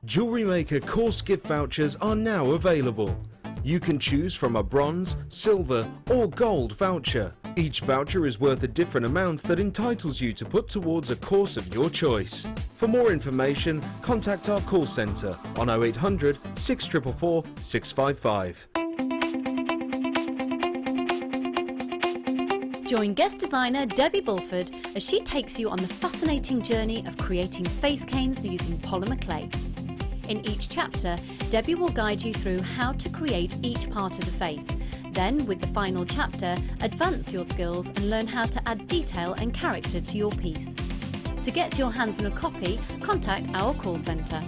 JewelleryMaker course gift vouchers are now available. You can choose from a bronze, silver or gold voucher. Each voucher is worth a different amount that entitles you to put towards a course of your choice. For more information, contact our call centre on 0800 644 655. Join guest designer Debbie Bulford as she takes you on the fascinating journey of creating face canes using polymer clay. In each chapter, Debbie will guide you through how to create each part of the face. Then, with the final chapter, advance your skills and learn how to add detail and character to your piece. To get your hands on a copy, contact our call centre.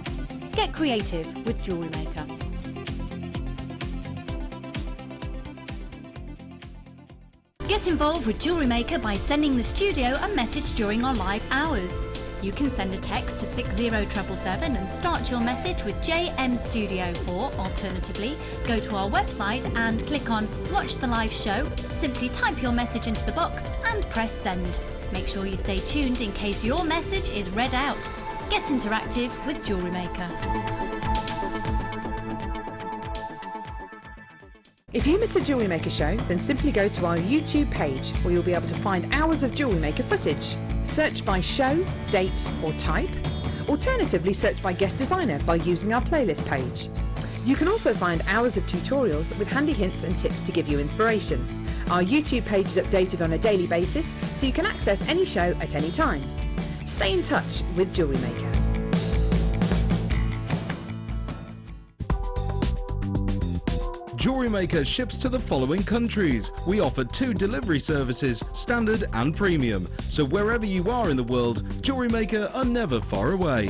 Get creative with JewelleryMaker. Get involved with JewelleryMaker by sending the studio a message during our live hours. You can send a text to 60777 and start your message with JM Studio, or alternatively, go to our website and click on Watch the Live Show. Simply type your message into the box and press send. Make sure you stay tuned in case your message is read out. Get interactive with JewelleryMaker. If you miss a JewelleryMaker show, then simply go to our YouTube page where you'll be able to find hours of JewelleryMaker footage. Search by show, date or type. Alternatively, search by guest designer by using our playlist page. You can also find hours of tutorials with handy hints and tips to give you inspiration. Our YouTube page is updated on a daily basis, so you can access any show at any time. Stay in touch with JewelleryMaker. JewelleryMaker ships to the following countries. We offer 2 delivery services, standard and premium. So wherever you are in the world, JewelleryMaker are never far away.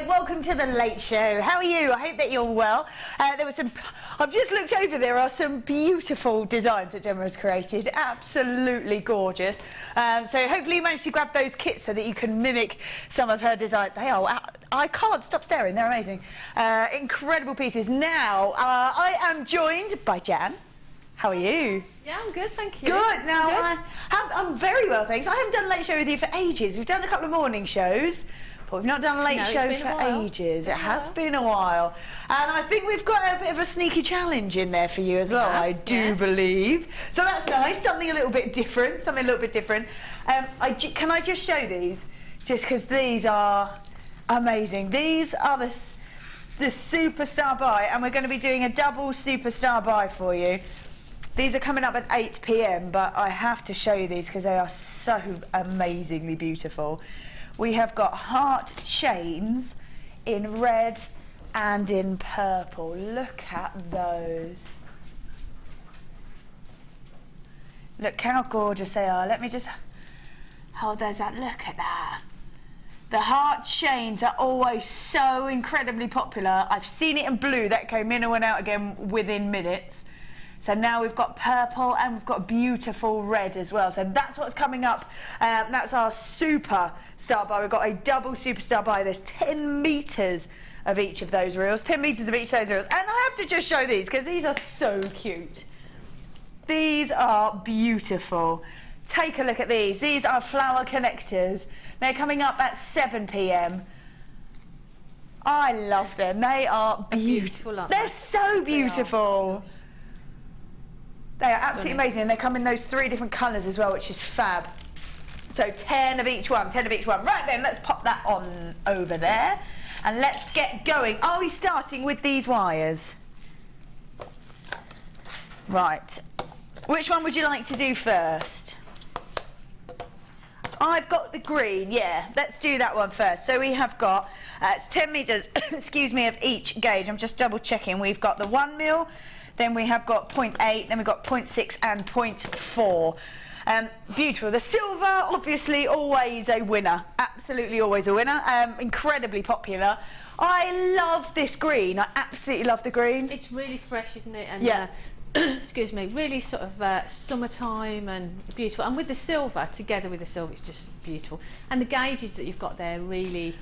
Welcome to the Late Show. How are you? I hope that you're well. I've just looked over, there are some beautiful designs that Gemma has created. Absolutely gorgeous. So hopefully you managed to grab those kits so that you can mimic some of her designs. They are, I can't stop staring, they're amazing. Incredible pieces. Now, I am joined by Jan. How are you? Yeah, I'm good, thank you. Good. Now, I'm very well, thanks. I haven't done a Late Show with you for ages. We've done a couple of morning shows. But we've not done a late show for ages. It has been a while. And I think we've got a bit of a sneaky challenge in there for you as well, I do believe. So that's nice, something a little bit different, Can I just show these? Just because these are amazing. These are the Superstar Buy, and we're going to be doing a double Superstar Buy for you. These are coming up at 8 PM, but I have to show you these because they are so amazingly beautiful. We have got heart chains in red and in purple. Look at those. Look how gorgeous they are. Let me just... Oh, there's that. Look at that. The heart chains are always so incredibly popular. I've seen it in blue. That came in and went out again within minutes. So now we've got purple and we've got beautiful red as well. So that's what's coming up. That's our Superstar Buy. We've got a double Superstar Buy. There's 10 metres of each of those reels. 10 metres of each of those reels. And I have to just show these because these are so cute. These are beautiful. Take a look at these. These are flower connectors. They're coming up at 7 PM. I love them. They are beautiful. They're so beautiful. They are absolutely amazing, and they come in those 3 different colours as well, which is fab. So 10 of each one, 10 of each one. Right then, let's pop that on over there, and let's get going. Are we starting with these wires? Right. Which one would you like to do first? I've got the green, yeah. Let's do that one first. So we have got, it's 10 metres, excuse me, of each gauge. I'm just double checking. We've got the 1 mil. Then we have got 0.8, then we've got 0.6 and 0.4. Beautiful. The silver, obviously, always a winner. Absolutely always a winner. Incredibly popular. I love this green. I absolutely love the green. It's really fresh, isn't it? And, yeah. Excuse me, really sort of summertime and beautiful. And with the silver, together with the silver, it's just beautiful. And the gauges that you've got there really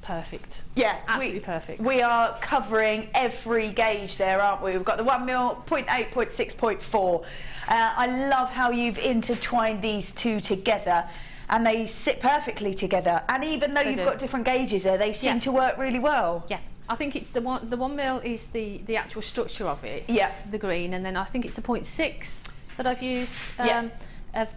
perfect. Yeah, absolutely perfect. We are covering every gauge there, aren't we? We've got the 1 mil, 0.8, 0.6, 0.4. I love how you've intertwined these two together, and they sit perfectly together. And even though you've got different gauges there, they seem to work really well. Yeah, I think it's the 1 mil is the actual structure of it. Yeah. The green, and then I think it's the 0.6 that I've used of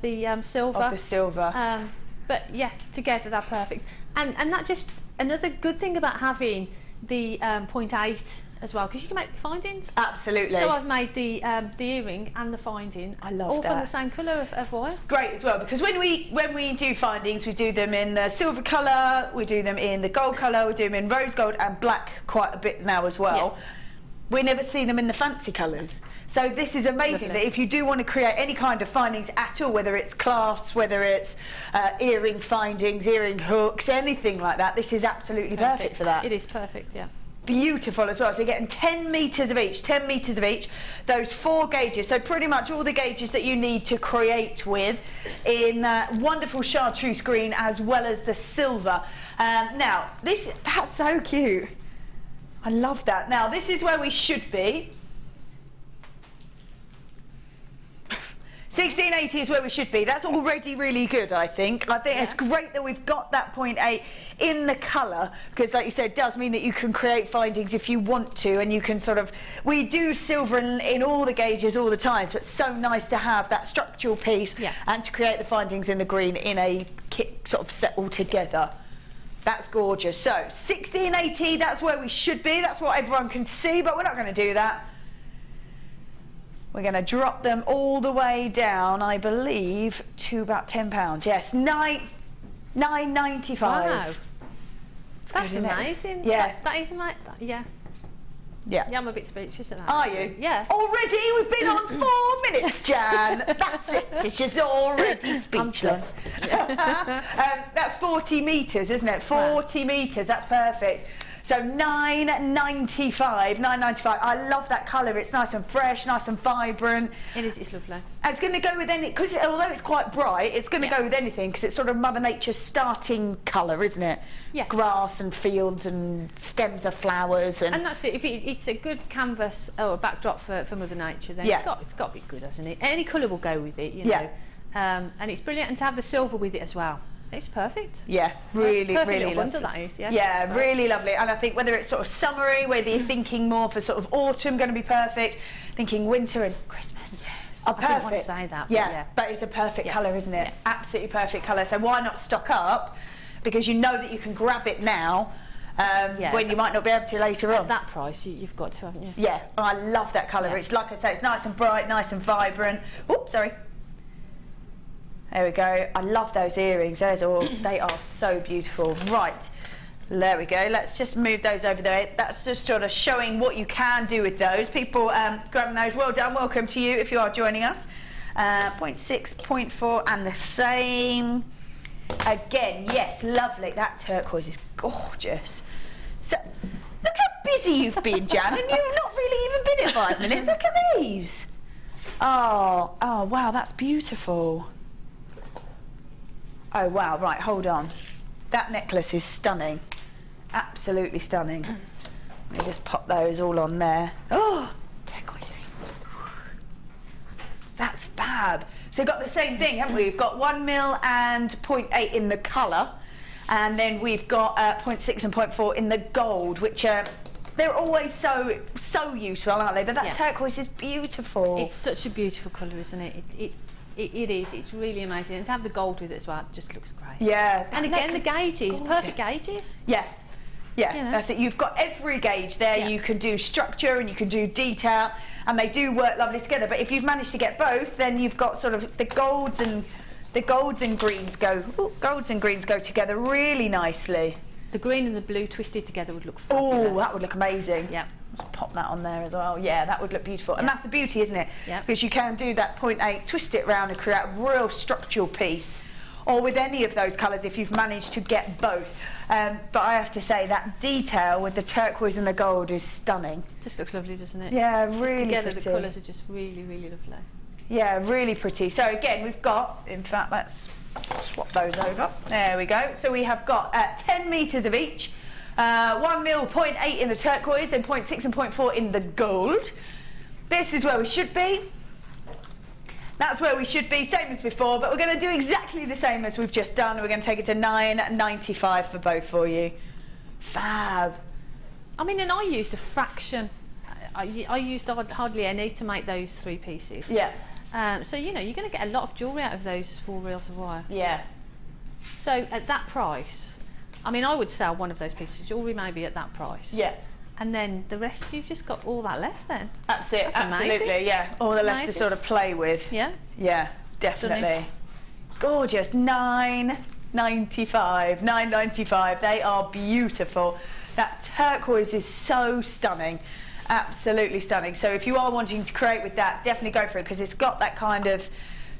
the silver. Of the silver. But yeah, together they're perfect. And that just another good thing about having the 0.8 as well, because you can make findings. Absolutely. So I've made the earring and the finding. I love all that. from the same colour of wire. Great as well, because when we do findings, we do them in the silver colour, we do them in the gold colour, we do them in rose gold and black quite a bit now as well. Yeah. We never see them in the fancy colours. So this is amazing that if you do want to create any kind of findings at all, whether it's clasps, whether it's earring findings, earring hooks, anything like that, this is absolutely perfect for that. It is perfect, yeah. Beautiful as well. So you're getting 10 metres of each, 10 metres of each, those 4 gauges, so pretty much all the gauges that you need to create with in wonderful chartreuse green as well as the silver. Now, that's so cute. I love that. Now, this is where we should be. 1680 is where we should be. That's already really good, I think. I think it's great that we've got that 0.8 in the colour, because like you said, it does mean that you can create findings if you want to, and you can sort of, we do silver in all the gauges all the time, so it's so nice to have that structural piece and to create the findings in the green in a kit sort of set all together. That's gorgeous. So 1680, that's where we should be. That's what everyone can see, but we're not going to do that. We're going to drop them all the way down, I believe, to about £10. Yes, £9.95. Wow, that's amazing. Yeah, that is amazing. Yeah. Yeah, I'm a bit speechless at that. Are you? Yeah. Already? We've been on 4 minutes, Jan. That's it. She's already speechless. That's 40 metres, isn't it? 40 metres. That's perfect. So £9.95. I love that colour. It's nice and fresh, nice and vibrant. It is. It's lovely. And it's going to go with any, because although it's quite bright, it's going to go with anything, because it's sort of Mother Nature's starting colour, isn't it? Yeah. Grass and fields and stems of flowers. And that's it. If it's a good canvas or a backdrop for Mother Nature, then it's got to be good, hasn't it? Any colour will go with it, you know. And it's brilliant, and to have the silver with it as well. It's perfect. Yeah, really lovely. lovely. That is, yeah, really lovely. And I think whether it's sort of summery, whether you're thinking more for sort of autumn, going to be perfect, thinking winter and Christmas. Yes. Are perfect. I didn't want to say that. But it's a perfect colour, isn't it? Absolutely perfect colour. So why not stock up? Because you know that you can grab it now. When you might not be able to later on. At that price, you've got to, haven't you? Yeah, I love that colour. It's like I say, it's nice and bright, nice and vibrant. Oops, sorry. There we go. I love those earrings. They are so beautiful. Right, there we go. Let's just move those over there. That's just sort of showing what you can do with those. People grabbing those, well done. Welcome to you if you are joining us. 0.6, 0.4, and the same. Again, yes, lovely. That turquoise is gorgeous. So, look how busy you've been, Jan, and you've not really even been at 5 minutes. Look at these. Oh, wow, that's beautiful. Oh wow, right, hold on. That necklace is stunning. Absolutely stunning. Let me just pop those all on there. Oh, turquoise. That's fab. So we've got the same thing, haven't we? We've got 1 mil and 0.8 in the colour, and then we've got 0.6 and 0.4 in the gold, which they're always so useful, aren't they? But that turquoise is beautiful. It's such a beautiful colour, isn't it? It is. It's really amazing. And to have the gold with it as well, it just looks great. Yeah. And again, the gauges, gorgeous. Perfect gauges. Yeah. Yeah, you know. That's it. You've got every gauge there. You can do structure and you can do detail, and they do work lovely together. But if you've managed to get both, then you've got sort of the golds and greens go. Golds and greens go together really nicely. The green and the blue twisted together would look fabulous. Oh, that would look amazing. Yeah. Just pop that on there as well. Yeah, that would look beautiful. And that's the beauty, isn't it? Yeah. Because you can do that 0.8, twist it round and create a real structural piece. Or with any of those colours if you've managed to get both. But I have to say that detail with the turquoise and the gold is stunning. Just looks lovely, doesn't it? Yeah, really just together, pretty. the colours are just really, really lovely. Yeah, really pretty. So again, we've got, in fact, let's swap those over. There we go. So we have got 10 metres of each. 1 mil, 0.8 in the turquoise, then 0.6 and 0.4 in the gold. This is where we should be. That's where we should be, same as before, but we're going to do exactly the same as we've just done. We're going to take it to $9.95 for both for you. Fab. I mean, and I used a fraction. I used hardly any to make those 3 pieces. Yeah. So, you know, you're going to get a lot of jewellery out of those 4 reels of wire. Yeah. So, at that price, I mean, I would sell one of those pieces of jewellery maybe at that price. Yeah. And then the rest, you've just got all that left then. That's it, That's absolutely, amazing. yeah. All the left to Amazing. sort of play with. Yeah. Yeah, definitely. Stunning. Gorgeous, $9.95, $9.95. They are beautiful. That turquoise is so stunning, absolutely stunning. So if you are wanting to create with that, definitely go for it, because it's got that kind of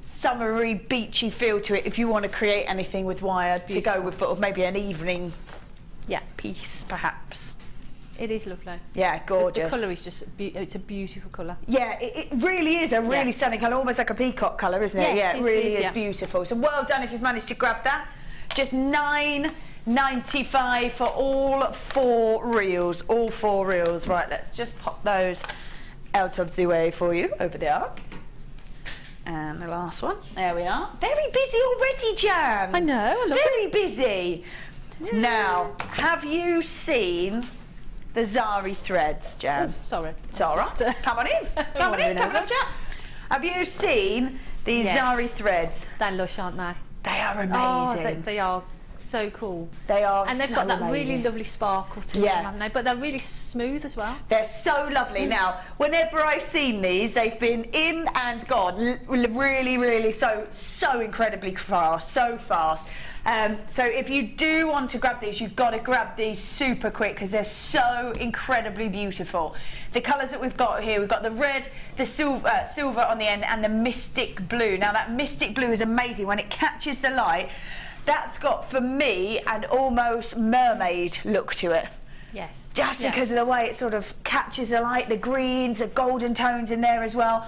summery, beachy feel to it if you want to create anything with wire to go with sort of maybe an evening piece, perhaps. It is lovely. Yeah, gorgeous. The colour is just, it's a beautiful colour. Yeah, it really is a really stunning colour, almost like a peacock colour, isn't it? Yes, yeah, it really is is beautiful. So well done if you've managed to grab that. Just $9.95 for all 4 reels, all 4 reels. Right, let's just pop those out of the way for you, over there. And the last one, there we are. Very busy already, Jan. I know, I love Very busy. Yeah. Now, have you seen the Zari threads, Jan? Oh, sorry. It's all right. Come on in. Come on in. Come on, chat. Have you seen these Zari threads? They're lush, aren't they? They are amazing. Oh, they are so cool. They are. And they've so got that amazing. really lovely sparkle to them, haven't they? But they're really smooth as well. They're so lovely. Now, whenever I've seen these, they've been in and gone really, really so incredibly fast, so fast. So if you do want to grab these, you've got to grab these super quick because they're so incredibly beautiful. The colours that we've got here, we've got the red, the silver on the end, and the mystic blue. Now that mystic blue is amazing. When it catches the light, that's got, for me, an almost mermaid look to it. Yes. Just because of the way it sort of catches the light, the greens, the golden tones in there as well.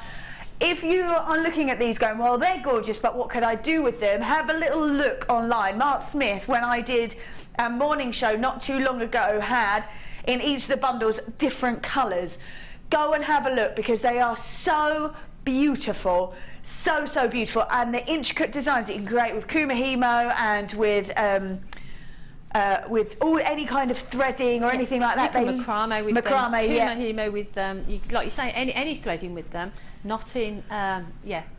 If you are looking at these going, well, they're gorgeous, but what could I do with them? Have a little look online. Mark Smith, when I did a morning show not too long ago, had in each of the bundles different colours. Go and have a look because they are so beautiful. So beautiful. And the intricate designs that you can create with kumihimo and with any kind of threading or anything like that. Macrame with kumihimo with like you say, any threading with them. Knotting, they're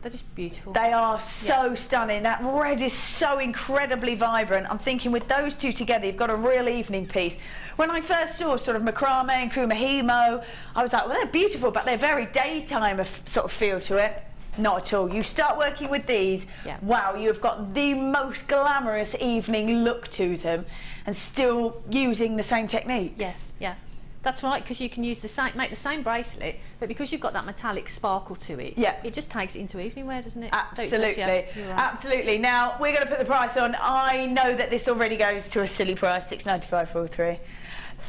just beautiful. They are so stunning. That red is so incredibly vibrant. I'm thinking with those two together, you've got a real evening piece. When I first saw sort of macrame and kumihimo, I was like, well, they're beautiful, but they're very daytime sort of feel to it. Not at all. You start working with these, wow, you've got the most glamorous evening look to them, and still using the same techniques. Yes, yeah. That's right, because you can use make the same bracelet, but because you've got that metallic sparkle to it, it just takes it into evening wear, doesn't it? Absolutely, right. Absolutely. Now we're going to put the price on. I know that this already goes to a silly price, $6.95 for all 3.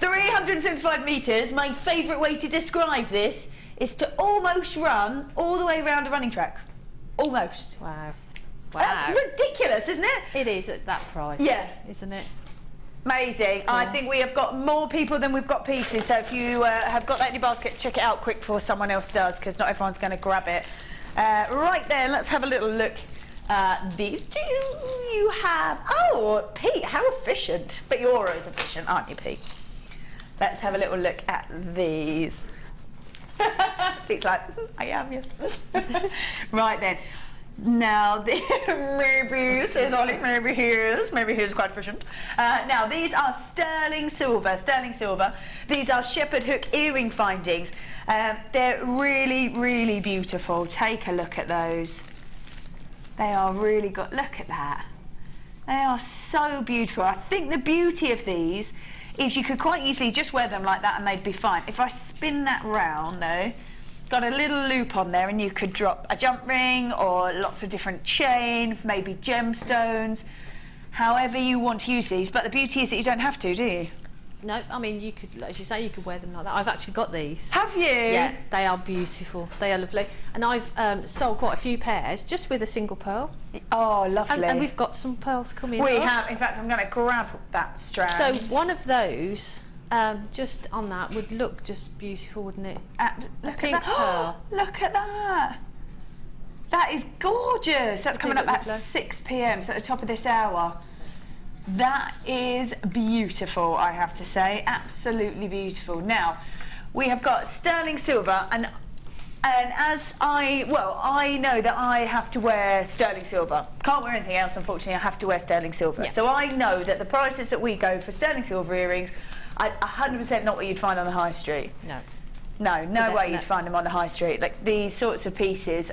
375 metres. My favourite way to describe this is to almost run all the way around a running track. Almost. Wow. That's ridiculous, isn't it? It is at that price. Yeah, isn't it? Amazing. Cool. I think we have got more people than we've got pieces, so if you have got that in your basket, check it out quick before someone else does, because not everyone's going to grab it. Right then, let's have a little look at these. Do you have... Oh, Pete, how efficient. But you're always efficient, aren't you, Pete? Let's have a little look at these. Pete's like, I am, yes. Right then. Now, maybe, says Ollie, maybe he is quite efficient. Now, these are sterling silver. These are shepherd hook earring findings. They're really, really beautiful. Take a look at those. They are really good. Look at that. They are so beautiful. I think the beauty of these is you could quite easily just wear them like that and they'd be fine. If I spin that round, though, got a little loop on there and you could drop a jump ring or lots of different chain, maybe gemstones, however you want to use these. But the beauty is that you don't have to, do you? No, I mean, you could, as you say, you could wear them like that. I've actually got these. Have you? Yeah, they are beautiful. They are lovely. And I've sold quite a few pairs just with a single pearl. Oh, lovely. And we've got some pearls coming We up. have. In fact, I'm going to grab that strand. So one of those, just on that, would look just beautiful, wouldn't it? Look pink at that. pearl. Look at that. That is gorgeous. That's coming up at lovely. 6 p.m, so at the top of this hour. That is beautiful, I have to say. Absolutely beautiful. Now, we have got sterling silver, and as I know that I have to wear sterling silver. Can't wear anything else, unfortunately. I have to wear sterling silver. Yeah. So I know that the prices that we go for sterling silver earrings are 100% not what you'd find on the high street. No. No way you'd find them on the high street. Like, these sorts of pieces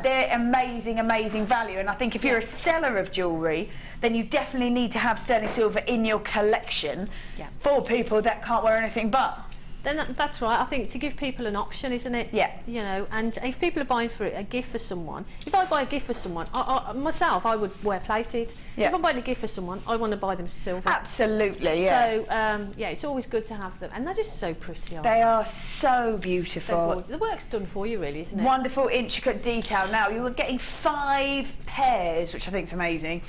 they're amazing value, and I think if you're a seller of jewellery, then you definitely need to have sterling silver in your collection for people that can't wear anything but. Then that's right. I think to give people an option, isn't it? Yeah. You know, and if people are buying for a gift for someone, if I buy a gift for someone, myself, I would wear plated. Yeah. If I'm buying a gift for someone, I want to buy them silver. Absolutely, yeah. So, yeah, it's always good to have them, and they're just so pretty. They are so beautiful. The work's done for you, really, isn't it? Wonderful, intricate detail. Now, you are getting 5 pairs, which I think is amazing.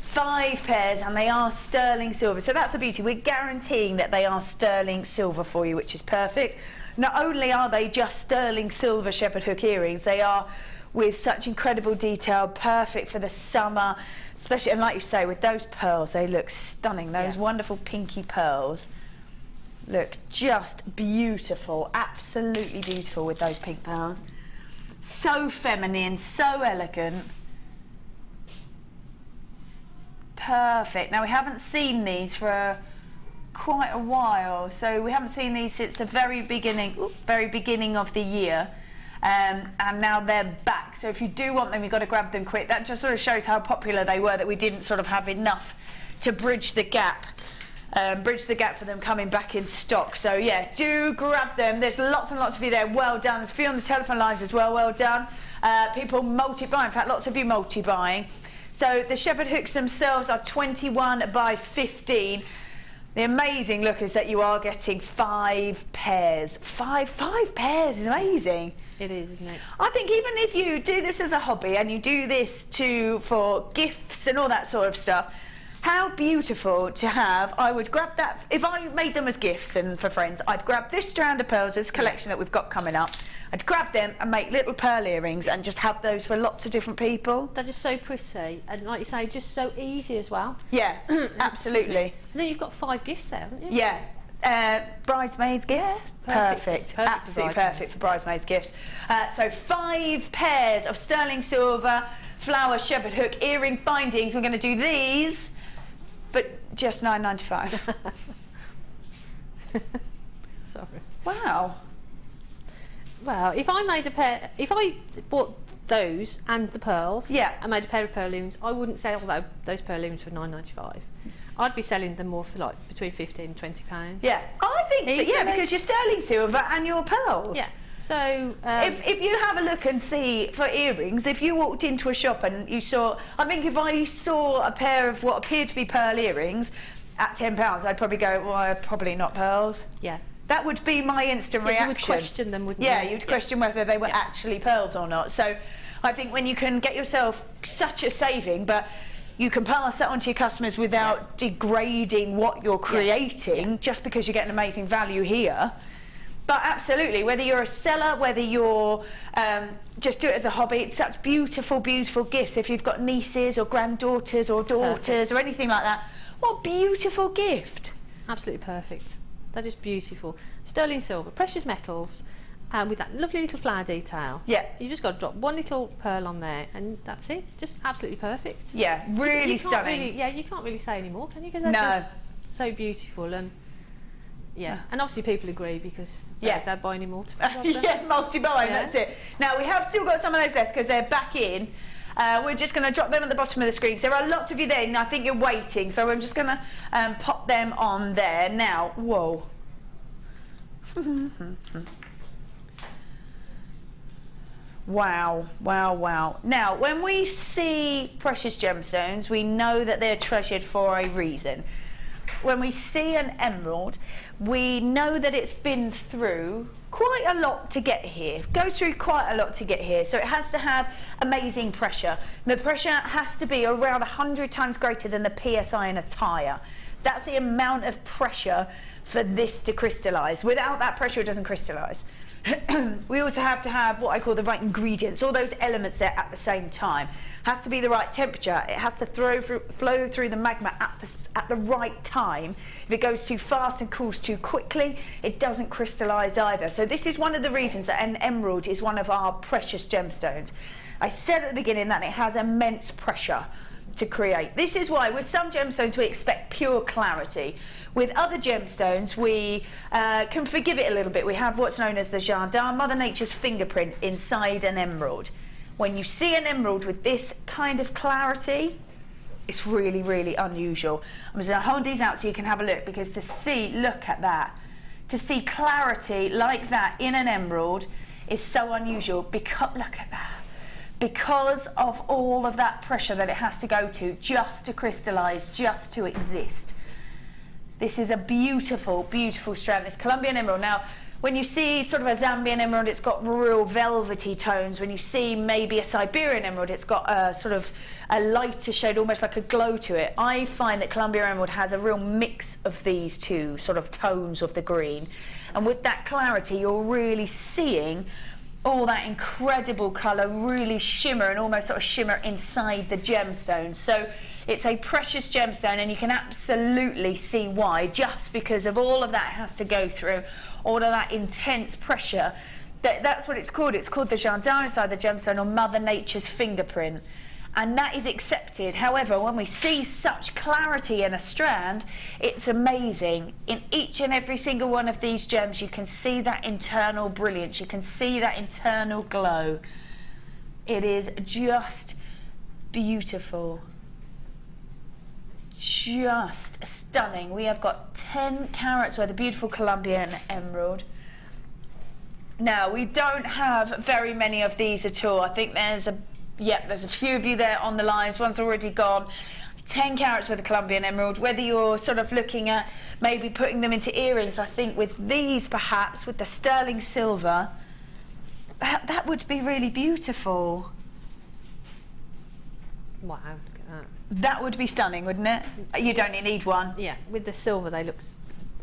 5 pairs, and they are sterling silver, so that's a beauty. We're guaranteeing that they are sterling silver for you, which is perfect. Not only are they just sterling silver shepherd hook earrings, they are with such incredible detail, perfect for the summer, especially, and like you say, with those pearls, they look stunning. Those wonderful pinky pearls look just beautiful, absolutely beautiful with those pink pearls. So feminine, so elegant. Perfect. Now, we haven't seen these for quite a while, so we haven't seen these since the very beginning of the year, and now they're back. So if you do want them, you've got to grab them quick. That just sort of shows how popular they were, that we didn't sort of have enough to bridge the gap for them coming back in stock. So yeah, do grab them. There's lots and lots of you there. Well done. There's a few on the telephone lines as well. Well done. People multi-buying. In fact, lots of you multi-buying. So the shepherd hooks themselves are 21 by 15. The amazing look is that you are getting 5 pairs. 5 pairs is amazing. It is, isn't it? I think even if you do this as a hobby and you do this for gifts and all that sort of stuff, how beautiful to have. I would grab that, if I made them as gifts and for friends, I'd grab this strand of pearls, this collection that we've got coming up. I'd grab them and make little pearl earrings and just have those for lots of different people. They're just so pretty, and like you say, just so easy as well. Yeah, absolutely. And then you've got 5 gifts there, haven't you? Yeah. Bridesmaids gifts, Yeah, perfect. perfect Absolutely perfect for bridesmaids gifts. So 5 pairs of sterling silver flower shepherd hook earring bindings. We're going to do these, but just £9.95. Sorry. Wow. Well, if I bought those and the pearls, and made a pair of pearl earrings, I wouldn't sell those pearl earrings for £9.95. I'd be selling them more for like between £15 and £20. Yeah, I think so. Yeah, because you're sterling silver and your pearls. Yeah. So if you have a look and see for earrings, if you walked into a shop and you saw, I think if I saw a pair of what appeared to be pearl earrings at £10, I'd probably go, well, probably not pearls. Yeah. That would be my instant reaction. You would question them, wouldn't you? Yeah, you'd question whether they were actually pearls or not. So I think when you can get yourself such a saving, but you can pass that on to your customers without degrading what you're creating, just because you get an amazing value here. But absolutely, whether you're a seller, whether you're just do it as a hobby, it's such beautiful, beautiful gifts. If you've got nieces or granddaughters or daughters or anything like that, what a beautiful gift. Absolutely perfect. They're just beautiful. Sterling silver, precious metals, with that lovely little flower detail. Yeah. You just got to drop one little pearl on there, and that's it. Just absolutely perfect. Yeah, really stunning. You can't really say any more, can you? Because they're just so beautiful, and and obviously people agree because they're buying in multiple. Yeah, multi-buying. That's it. Now we have still got some of those left because they're back in. We're just going to drop them at the bottom of the screen. So there are lots of you there, and I think you're waiting. So I'm just going to pop them on there now. Whoa. Wow, wow, wow. Now, when we see precious gemstones, we know that they're treasured for a reason. when we see an emerald, we know that it's been through quite a lot to get here. Goes through quite a lot to get here. So it has to have amazing pressure. The pressure has to be around 100 times greater than the PSI in a tyre. That's the amount of pressure for this to crystallise. Without that pressure, it doesn't crystallise. We also have to have what I call the right ingredients, all those elements there at the same time. Has to be the right temperature. It has to flow through the magma at the right time. If it goes too fast and cools too quickly, it doesn't crystallise either. So this is one of the reasons that an emerald is one of our precious gemstones. I said at the beginning that it has immense pressure to create. This is why with some gemstones we expect pure clarity. With other gemstones we can forgive it a little bit. We have what's known as the gendarme, Mother Nature's fingerprint inside an emerald. When you see an emerald with this kind of clarity, it's really, really unusual. I'm just going to hold these out so you can have a look, because to see, look at that, to see clarity like that in an emerald is so unusual, because look at that. Because of all of that pressure that it has to go to just to crystallise, just to exist. This is a beautiful, beautiful strand, this Colombian emerald. Now, when you see sort of a Zambian emerald, it's got real velvety tones. When you see maybe a Siberian emerald, it's got a sort of a lighter shade, almost like a glow to it. I find that Colombian emerald has a real mix of these two sort of tones of the green. And with that clarity, you're really seeing all that incredible colour really shimmer and almost sort of shimmer inside the gemstone. So it's a precious gemstone, and you can absolutely see why, just because of all of that it has to go through, all of that intense pressure. That's what it's called. It's called the gendarme inside the gemstone, or Mother Nature's fingerprint. And that is accepted. However, when we see such clarity in a strand, it's amazing. In each and every single one of these gems, you can see that internal brilliance. You can see that internal glow. It is just beautiful. Just stunning. We have got 10 carats worth of beautiful Colombian emerald. Now, we don't have very many of these at all. I think there's a few of you there on the lines. One's already gone. 10 carats worth of Colombian emerald. Whether you're sort of looking at maybe putting them into earrings, I think with these perhaps, with the sterling silver, that would be really beautiful. Wow, look at that. That would be stunning, wouldn't it? You'd only need one. Yeah, with the silver they look,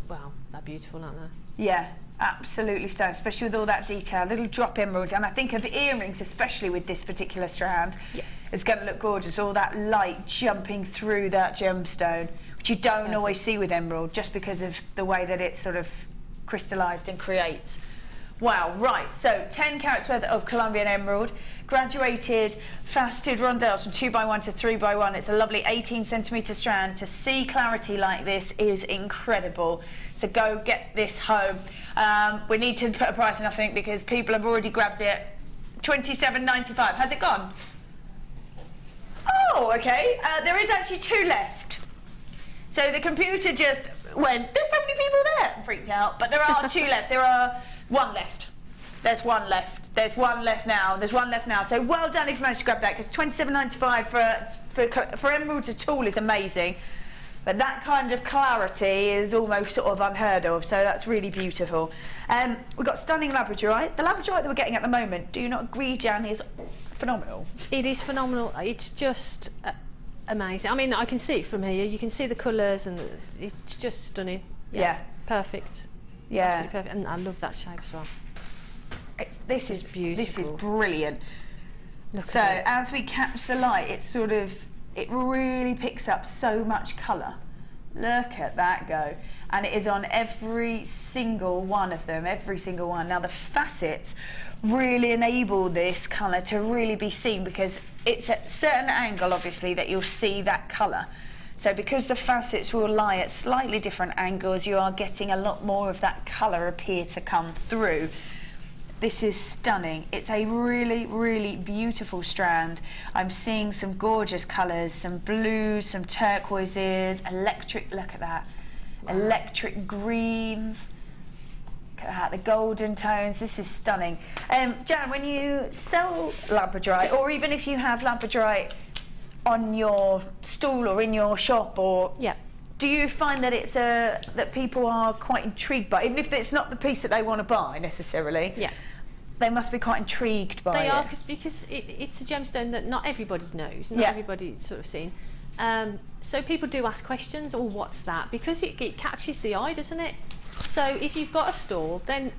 well, they're beautiful, aren't they? Yeah. Absolutely stunning, especially with all that detail, little drop emeralds. And I think of earrings, especially with this particular strand, it's going to look gorgeous. All that light jumping through that gemstone, which you don't always see with emerald, just because of the way that it's sort of crystallised and creates. Wow, right, so 10 carats worth of Colombian emerald, graduated faceted rondelles from 2x1 to 3x1. It's a lovely 18cm strand. To see clarity like this is incredible. So go get this home. We need to put a price on, I think, because people have already grabbed it. $27.95. Has it gone? Oh, okay. There is actually 2 left. So the computer just went, there's so many people there, and freaked out. But there are 2 left. There are 1 left. There's 1 left. There's 1 left now. There's 1 left now. So well done if you managed to grab that, because $27.95 for emeralds at all is amazing. But that kind of clarity is almost sort of unheard of, so that's really beautiful. We've got stunning labradorite. The labradorite that we're getting at the moment, do you not agree, Jan, is phenomenal? It is phenomenal. It's just amazing. I mean, I can see it from here. You can see the colours, and it's just stunning. Yeah. Perfect. Yeah. Absolutely perfect. And I love that shape as well. This is beautiful. This is brilliant. So as we catch the light, it really picks up so much colour. Look at that go. And it is on every single one of them, every single one. Now the facets really enable this colour to really be seen, because it's at a certain angle, obviously, that you'll see that colour. So because the facets will lie at slightly different angles, you are getting a lot more of that colour appear to come through. This is stunning. It's a really, really beautiful strand. I'm seeing some gorgeous colours, some blues, some turquoises, electric, look at that, electric greens. Look at that, the golden tones. This is stunning. Jan, when you sell labradorite, or even if you have labradorite on your stall or in your shop, or do you find that it's that people are quite intrigued by, even if it's not the piece that they want to buy necessarily? Yeah. They must be quite intrigued by it. They are, because it's a gemstone that not everybody knows, not everybody's sort of seen. So people do ask questions, or what's that? Because it catches the eye, doesn't it? So if you've got a store, then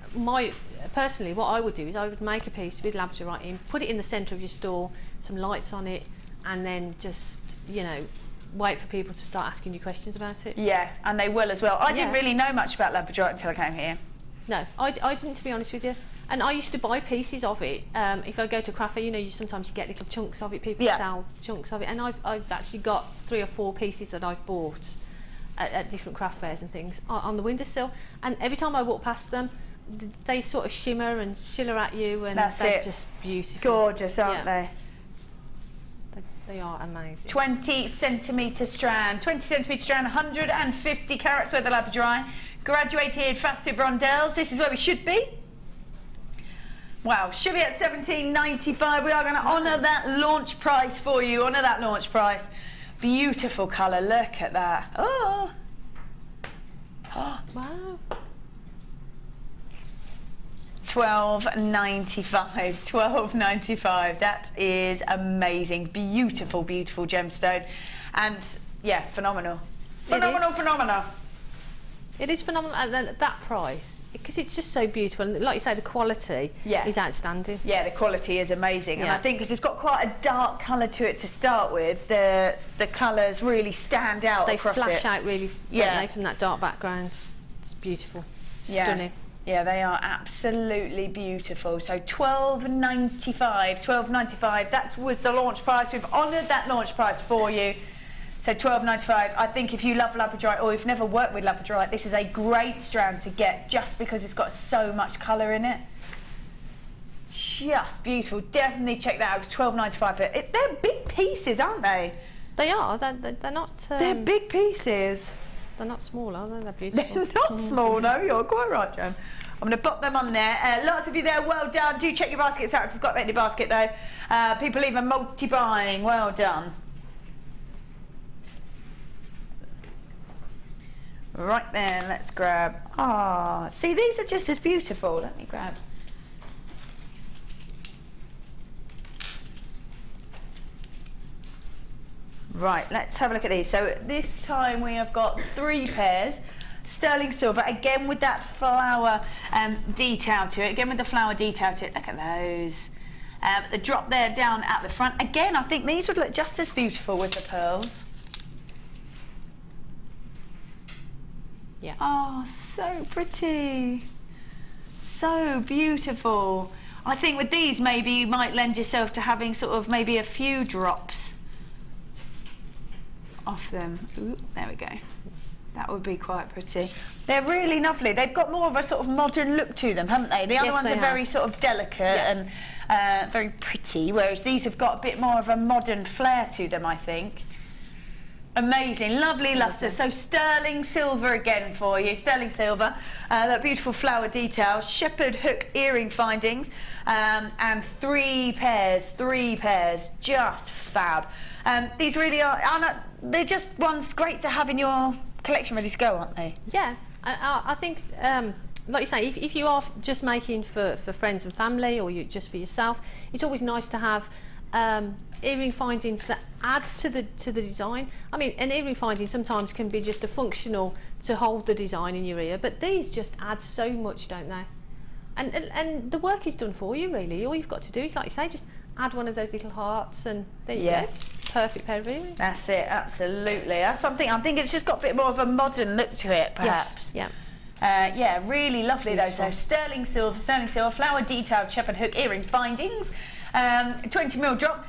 personally what I would do is I would make a piece with labradorite in, put it in the centre of your store, some lights on it, and then just, you know, wait for people to start asking you questions about it. Yeah, and they will as well. I didn't really know much about labradorite until I came here. No, I didn't, to be honest with you. And I used to buy pieces of it. If I go to a craft fair, you know, sometimes you get little chunks of it. People sell chunks of it, and I've actually got 3 or 4 pieces that I've bought at different craft fairs and things on the windowsill. And every time I walk past them, they sort of shimmer and shiller at you, and they're just beautiful. Gorgeous, aren't they? They are amazing. 20 centimetre strand, 150 carats worth of labradorite, graduated faceted rondelles. This is where we should be. Wow, should be at $17.95. We are going to honour that launch price for you. Honour that launch price. Beautiful colour. Look at that. Oh. Oh, wow. $12.95. $12.95. That is amazing. Beautiful, beautiful gemstone. And yeah, phenomenal. Phenomenal. It is phenomenal at that price, because it's just so beautiful, and like you say, the quality is outstanding. Yeah, the quality is amazing, and I think because it's got quite a dark colour to it to start with, the colours really stand out. They across flash out really, don't they, from that dark background. It's beautiful, stunning. Yeah, they are absolutely beautiful. So $12.95, $12.95. That was the launch price. We've honoured that launch price for you. So $12.95. I think if you love labradorite, or you've never worked with labradorite, this is a great strand to get, just because it's got so much colour in it. Just beautiful. Definitely check that out. It's $12.95. They're big pieces, aren't they? They are. They're not. They're big pieces. They're not small, are they? They're beautiful. They're not small. No, you're quite right, Jan. I'm going to pop them on there. Lots of you there. Well done. Do check your baskets out if you've got that in your basket, though. People even multi-buying. Well done. Right then, let's grab. See, these are just as beautiful. Let me grab. Right, let's have a look at these. So this time we have got 3 pairs. Sterling silver, again with that flower detail to it. Again with the flower detail to it. Look at those. The drop there down at the front. Again, I think these would look just as beautiful with the pearls. Yeah. Oh, so pretty. So beautiful. I think with these, maybe you might lend yourself to having sort of maybe a few drops off them. Ooh, there we go. That would be quite pretty. They're really lovely. They've got more of a sort of modern look to them, haven't they? The other ones are very sort of delicate and very pretty, whereas these have got a bit more of a modern flair to them, I think. Amazing, lovely lustre. So sterling silver again for you, sterling silver. That beautiful flower detail, shepherd hook earring findings, and 3 pairs, just fab. These really are, they're just ones great to have in your collection ready to go, aren't they? Yeah, I think, like you say, if you are just making for friends and family, or you just for yourself, it's always nice to have earring findings that add to the design. I mean, an earring finding sometimes can be just a functional to hold the design in your ear, but these just add so much, don't they? And the work is done for you, really. All you've got to do is, like you say, just add one of those little hearts, and there you go. Perfect pair of earrings. That's it, absolutely. That's something. I think it's just got a bit more of a modern look to it, perhaps. Yes, yeah, really lovely though. So sterling silver, flower detailed shepherd hook earring findings, 20mm drop.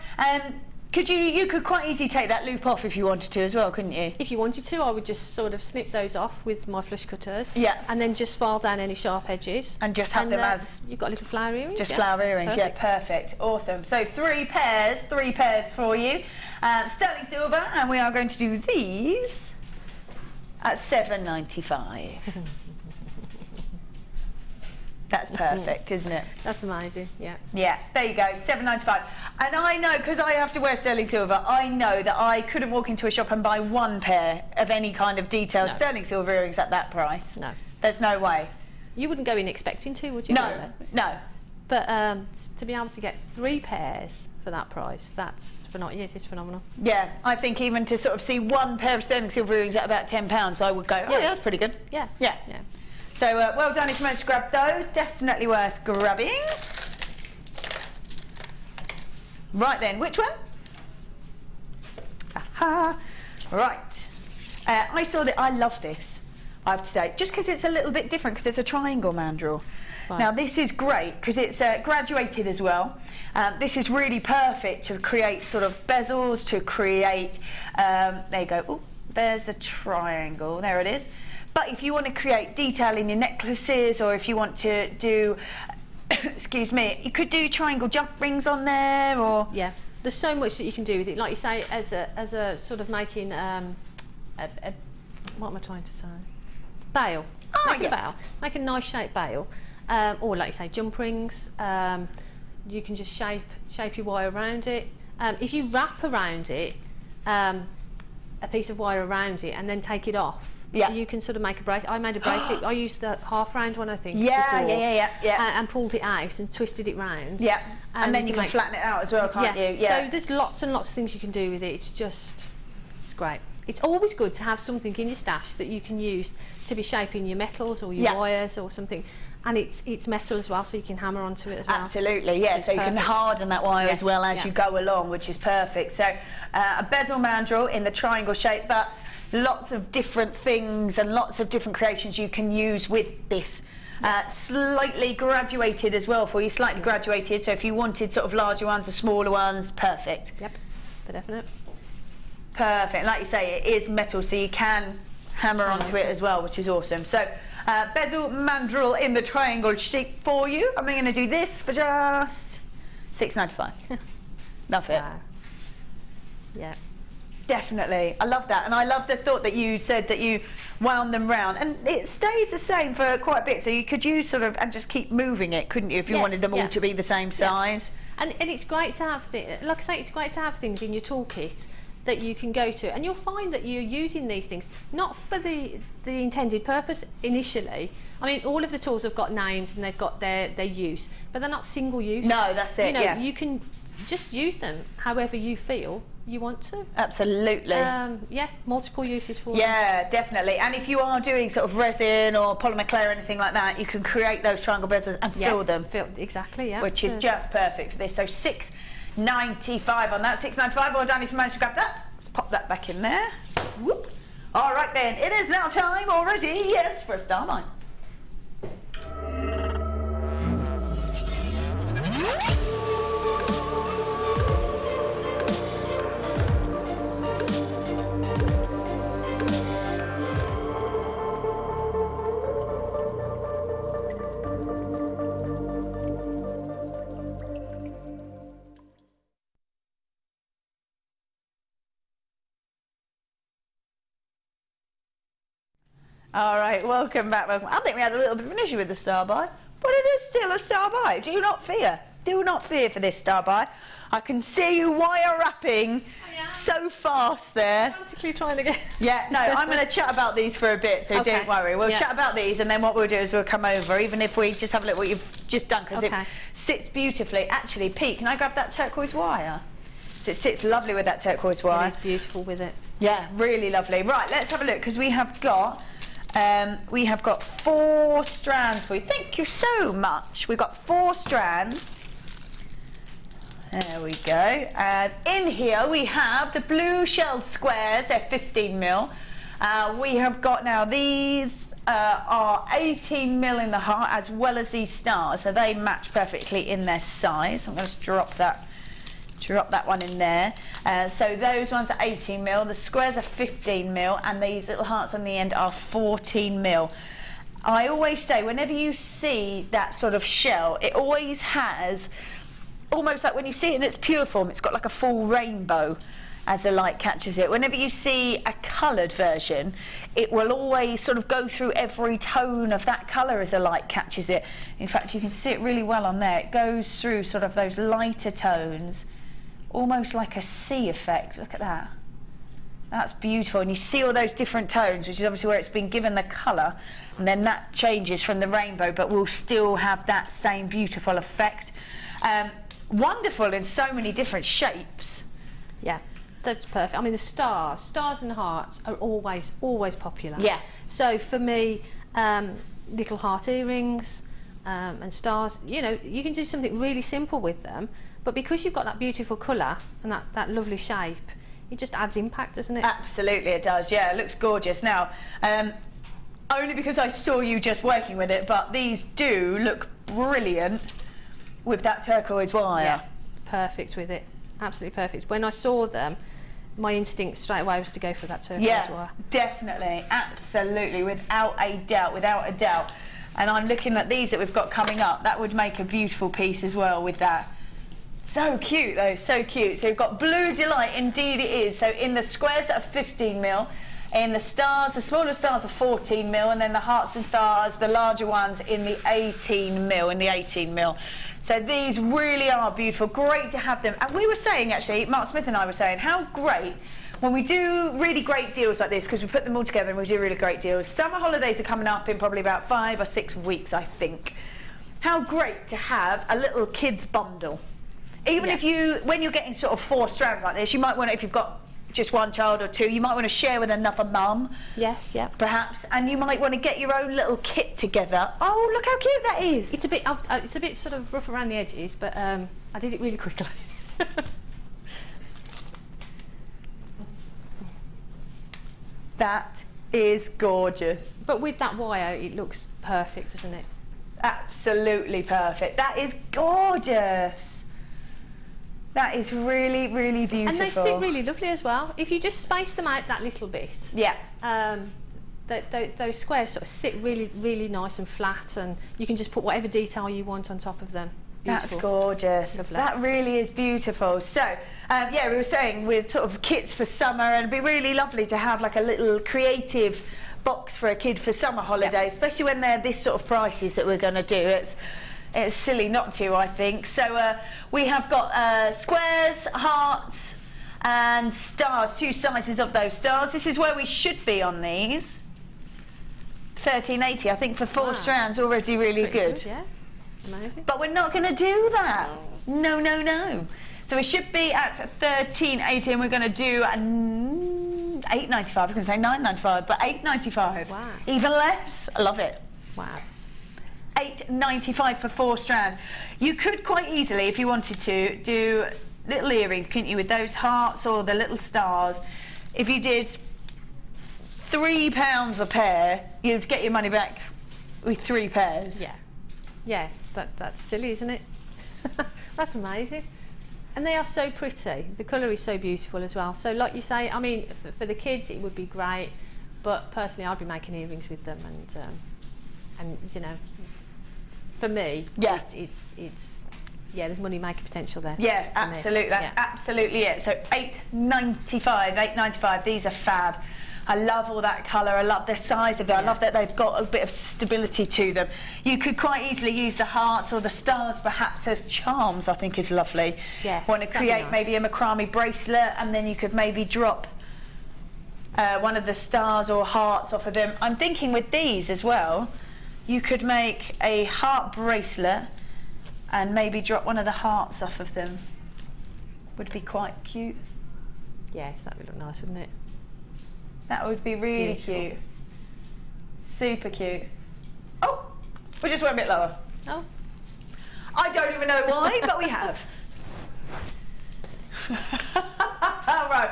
You could quite easily take that loop off if you wanted to as well, couldn't you? If you wanted to, I would just sort of snip those off with my flush cutters. Yeah. And then just file down any sharp edges. And just have them as... You've got little flower earrings. Just flower earrings, perfect. Yeah, perfect. Awesome. So 3 pairs for you. Sterling silver, and we are going to do these at $7.95. That's perfect, isn't it? That's amazing, yeah. Yeah, there you go, £7.95. And I know, because I have to wear sterling silver, I know that I couldn't walk into a shop and buy one pair of any kind of detailed sterling silver earrings at that price. No. There's no way. You wouldn't go in expecting to, would you? No, no. But to be able to get 3 pairs for that price, that's it is phenomenal. Yeah, I think even to sort of see one pair of sterling silver earrings at about £10, I would go, oh, yeah, that's pretty good. Yeah. Yeah. Yeah. So well done if you managed to grab those. Definitely worth grabbing. Right then, which one? Aha. Right. I saw that. I love this, I have to say, just because it's a little bit different, because it's a triangle mandrel. Fine. Now this is great because it's graduated as well. This is really perfect to create sort of bezels, to create, there you go, oh, there's the triangle, there it is. But if you want to create detail in your necklaces, or if you want to do, excuse me, you could do triangle jump rings on there, or... Yeah, there's so much that you can do with it. Like you say, as a sort of making, what am I trying to say? Bail. Oh, Make a bail. Make a nice shaped bail. Or like you say, jump rings. You can just shape your wire around it. If you wrap around it, a piece of wire around it, and then take it off, you can sort of make a bracelet. I made a bracelet. I used the half round one, I think. Yeah, before, yeah. And pulled it out and twisted it round. Yeah, and then you can flatten it out as well, can't you? Yeah. So there's lots and lots of things you can do with it. It's great. It's always good to have something in your stash that you can use to be shaping your metals or your wires or something. And it's metal as well, so you can hammer onto it as well. Absolutely, yeah. So you can harden that wire as well as you go along, which is perfect. So a bezel mandrel in the triangle shape, but lots of different things and lots of different creations you can use with this. Slightly graduated as well for you, slightly graduated. So if you wanted sort of larger ones or smaller ones, perfect. Yep, for definite. Perfect. Like you say, it is metal, so you can hammer onto it as well, which is awesome. So bezel mandrel in the triangle shape for you. I'm going to do this for just £6.95. Love it. Wow. Yeah. Definitely. I love that. And I love the thought that you said that you wound them round. And it stays the same for quite a bit. So you could use sort of, and just keep moving it, couldn't you, if you wanted them all to be the same size? And it's great to have, like I say, it's great to have things in your toolkit that you can go to, and you'll find that you're using these things not for the intended purpose initially. I mean, all of the tools have got names and they've got their use, but they're not single use. No, that's it. You know, you can just use them however you feel you want to. Absolutely. Yeah, multiple uses for them. Yeah, definitely. And if you are doing sort of resin or polymer clay or anything like that, you can create those triangle bezels and fill them. Exactly, yeah. Which is just perfect for this. So £6.95 on that. £6.95. Well done if you managed to grab that. Let's pop that back in there. Whoop. All right then, it is now time already, yes, for a star mine. All right, welcome back. I think we had a little bit of an issue with the star buy, but it is still a star buy. Do not fear. Do not fear for this star buy. I can see you wire wrapping so fast there. Frantically trying to get... Yeah, no, I'm going to chat about these for a bit, so don't worry. We'll chat about these, and then what we'll do is we'll come over, even if we just have a look at what you've just done, because it sits beautifully. Actually, Pete, can I grab that turquoise wire? So it sits lovely with that turquoise wire. It is beautiful with it. Yeah, really lovely. Right, let's have a look, because we have got 4 strands for you. Thank you so much. We've got 4 strands. There we go. And in here we have the blue shelled squares. They're 15mm. We have got now these are 18mm in the heart, as well as these stars. So they match perfectly in their size. I'm going to drop that one in there. So those ones are 18mm, the squares are 15mm, and these little hearts on the end are 14mm. I always say, whenever you see that sort of shell, it always has, almost like when you see it in its pure form, it's got like a full rainbow as the light catches it. Whenever you see a coloured version, it will always sort of go through every tone of that colour as the light catches it. In fact, you can see it really well on there. It goes through sort of those lighter tones, almost like a sea effect. Look at that. That's beautiful. And you see all those different tones, which is obviously where it's been given the colour, and then that changes from the rainbow, but we'll still have that same beautiful effect. Wonderful in so many different shapes. Yeah. That's perfect. I mean, the stars and hearts are always popular. Yeah. So for me, little heart earrings and stars, you know, you can do something really simple with them, but because you've got that beautiful colour and that lovely shape, it just adds impact, doesn't it? Absolutely, it does. Yeah, it looks gorgeous. Now, only because I saw you just working with it, but these do look brilliant with that turquoise wire. Yeah, perfect with it. Absolutely perfect. When I saw them, my instinct straight away was to go for that turquoise wire. Yeah, definitely, absolutely, without a doubt. And I'm looking at these that we've got coming up. That would make a beautiful piece as well with that. So cute though, so cute. So you've got Blue Delight, indeed it is. So in the squares that are 15mm, in the stars, the smaller stars are 14mm, and then the hearts and stars, the larger ones, in the 18mm, So these really are beautiful, great to have them. And we were saying, actually, Mark Smith and I were saying, how great when we do really great deals like this, because we put them all together and we do really great deals. Summer holidays are coming up in probably about 5 or 6 weeks, I think. How great to have a little kids bundle. Even if when you're getting sort of 4 strands like this, you might want to, if you've got just 1 child or 2, you might want to share with another mum. Yes, yeah. Perhaps, and you might want to get your own little kit together. Oh, look how cute that is. It's a bit sort of rough around the edges, but I did it really quickly. That is gorgeous. But with that wire, it looks perfect, doesn't it? Absolutely perfect. That is gorgeous. That is really, really beautiful. And they sit really lovely as well. If you just space them out that little bit. Yeah. Those squares sort of sit really, really nice and flat, and you can just put whatever detail you want on top of them. Beautiful. That's gorgeous. Lovely. That really is beautiful. So, yeah, we were saying with sort of kits for summer, and it'd be really lovely to have like a little creative box for a kid for summer holidays, especially when they're this sort of prices that we're going to do. It's silly not to, I think. So we have got squares, hearts and stars, 2 sizes of those stars. This is where we should be on these. 13.80, I think, for 4 strands, already really good. Yeah, amazing. But we're not going to do that. No, no, no. So we should be at 13.80, and we're going to do $8.95. I was going to say $9.95, but $8.95. Wow. Even less. I love it. Wow. $8.95 for 4 strands. You could quite easily, if you wanted to, do little earrings, couldn't you, with those hearts or the little stars. If you did £3 a pair, you'd get your money back with 3 pairs. Yeah. Yeah, that's silly, isn't it? That's amazing. And they are so pretty. The colour is so beautiful as well. So like you say, I mean, for the kids it would be great, but personally I'd be making earrings with them, and you know, for me, yeah, it's yeah, there's money making potential there. Yeah, absolutely. That's absolutely it. So $8.95. These are fab. I love all that colour. I love the size of it. I love that they've got a bit of stability to them. You could quite easily use the hearts or the stars perhaps as charms. I think is lovely. Yes. Want to create maybe a macrame bracelet, and then you could maybe drop one of the stars or hearts off of them. I'm thinking with these as well, you could make a heart bracelet and maybe drop one of the hearts off of them. Would be quite cute. Yes, that would look nice, wouldn't it? That would be really cute. Super cute. Oh, we just went a bit lower. Oh. I don't even know why, but we have. Right.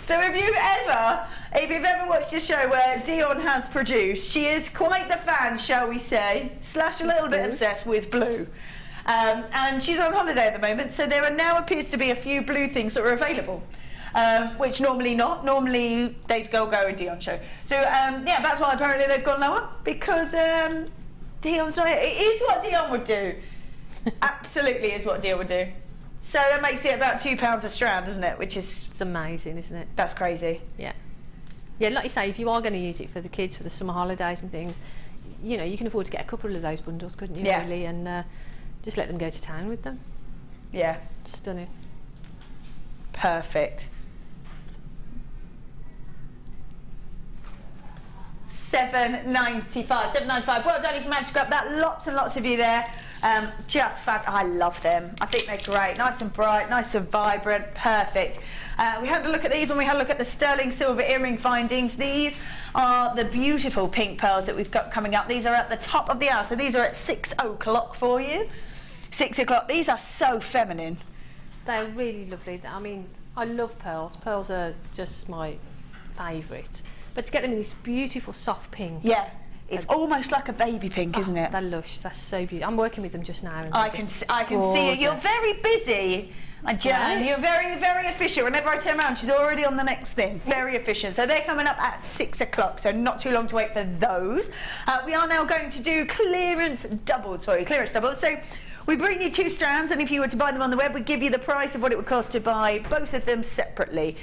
So if you've ever watched a show where Dion has produced, she is quite the fan, shall we say, / a little bit obsessed with blue. And she's on holiday at the moment, so there now appears to be a few blue things that are available. Which normally not. Normally they'd go a Dion show. So yeah, that's why apparently they've gone lower, because Dion's not here. It is what Dion would do. Absolutely is what Dion would do. So that makes it about £2 a strand, doesn't it? Which is... It's amazing, isn't it? That's crazy. Yeah. Yeah, like you say, if you are going to use it for the kids, for the summer holidays and things, you know, you can afford to get a couple of those bundles, couldn't you, Yeah. really? And just let them go to town with them. Yeah. Stunning. Perfect. £7.95. Well done if you managed to grab that. Lots and lots of you there. Just fab. I love them. I think they're great. Nice and bright, nice and vibrant. Perfect. We had a look at these when we had a look at the sterling silver earring findings. These are the beautiful pink pearls that we've got coming up. These are at the top of the hour, so these are at 6 o'clock for you. 6 o'clock. These are so feminine. They're really lovely. I mean, I love pearls. Pearls are just my favourite. But to get them in this beautiful soft pink. Yeah. It's almost like a baby pink, isn't it? They're lush. They're so beautiful. I'm working with them just now. And I can see it. You're very busy. And Jan, you're very, very efficient. Whenever I turn around, she's already on the next thing. Very efficient. So they're coming up at 6 o'clock, so not too long to wait for those. We are now going to do clearance doubles for you. Clearance doubles. So we bring you 2 strands, and if you were to buy them on the web, we give you the price of what it would cost to buy both of them separately.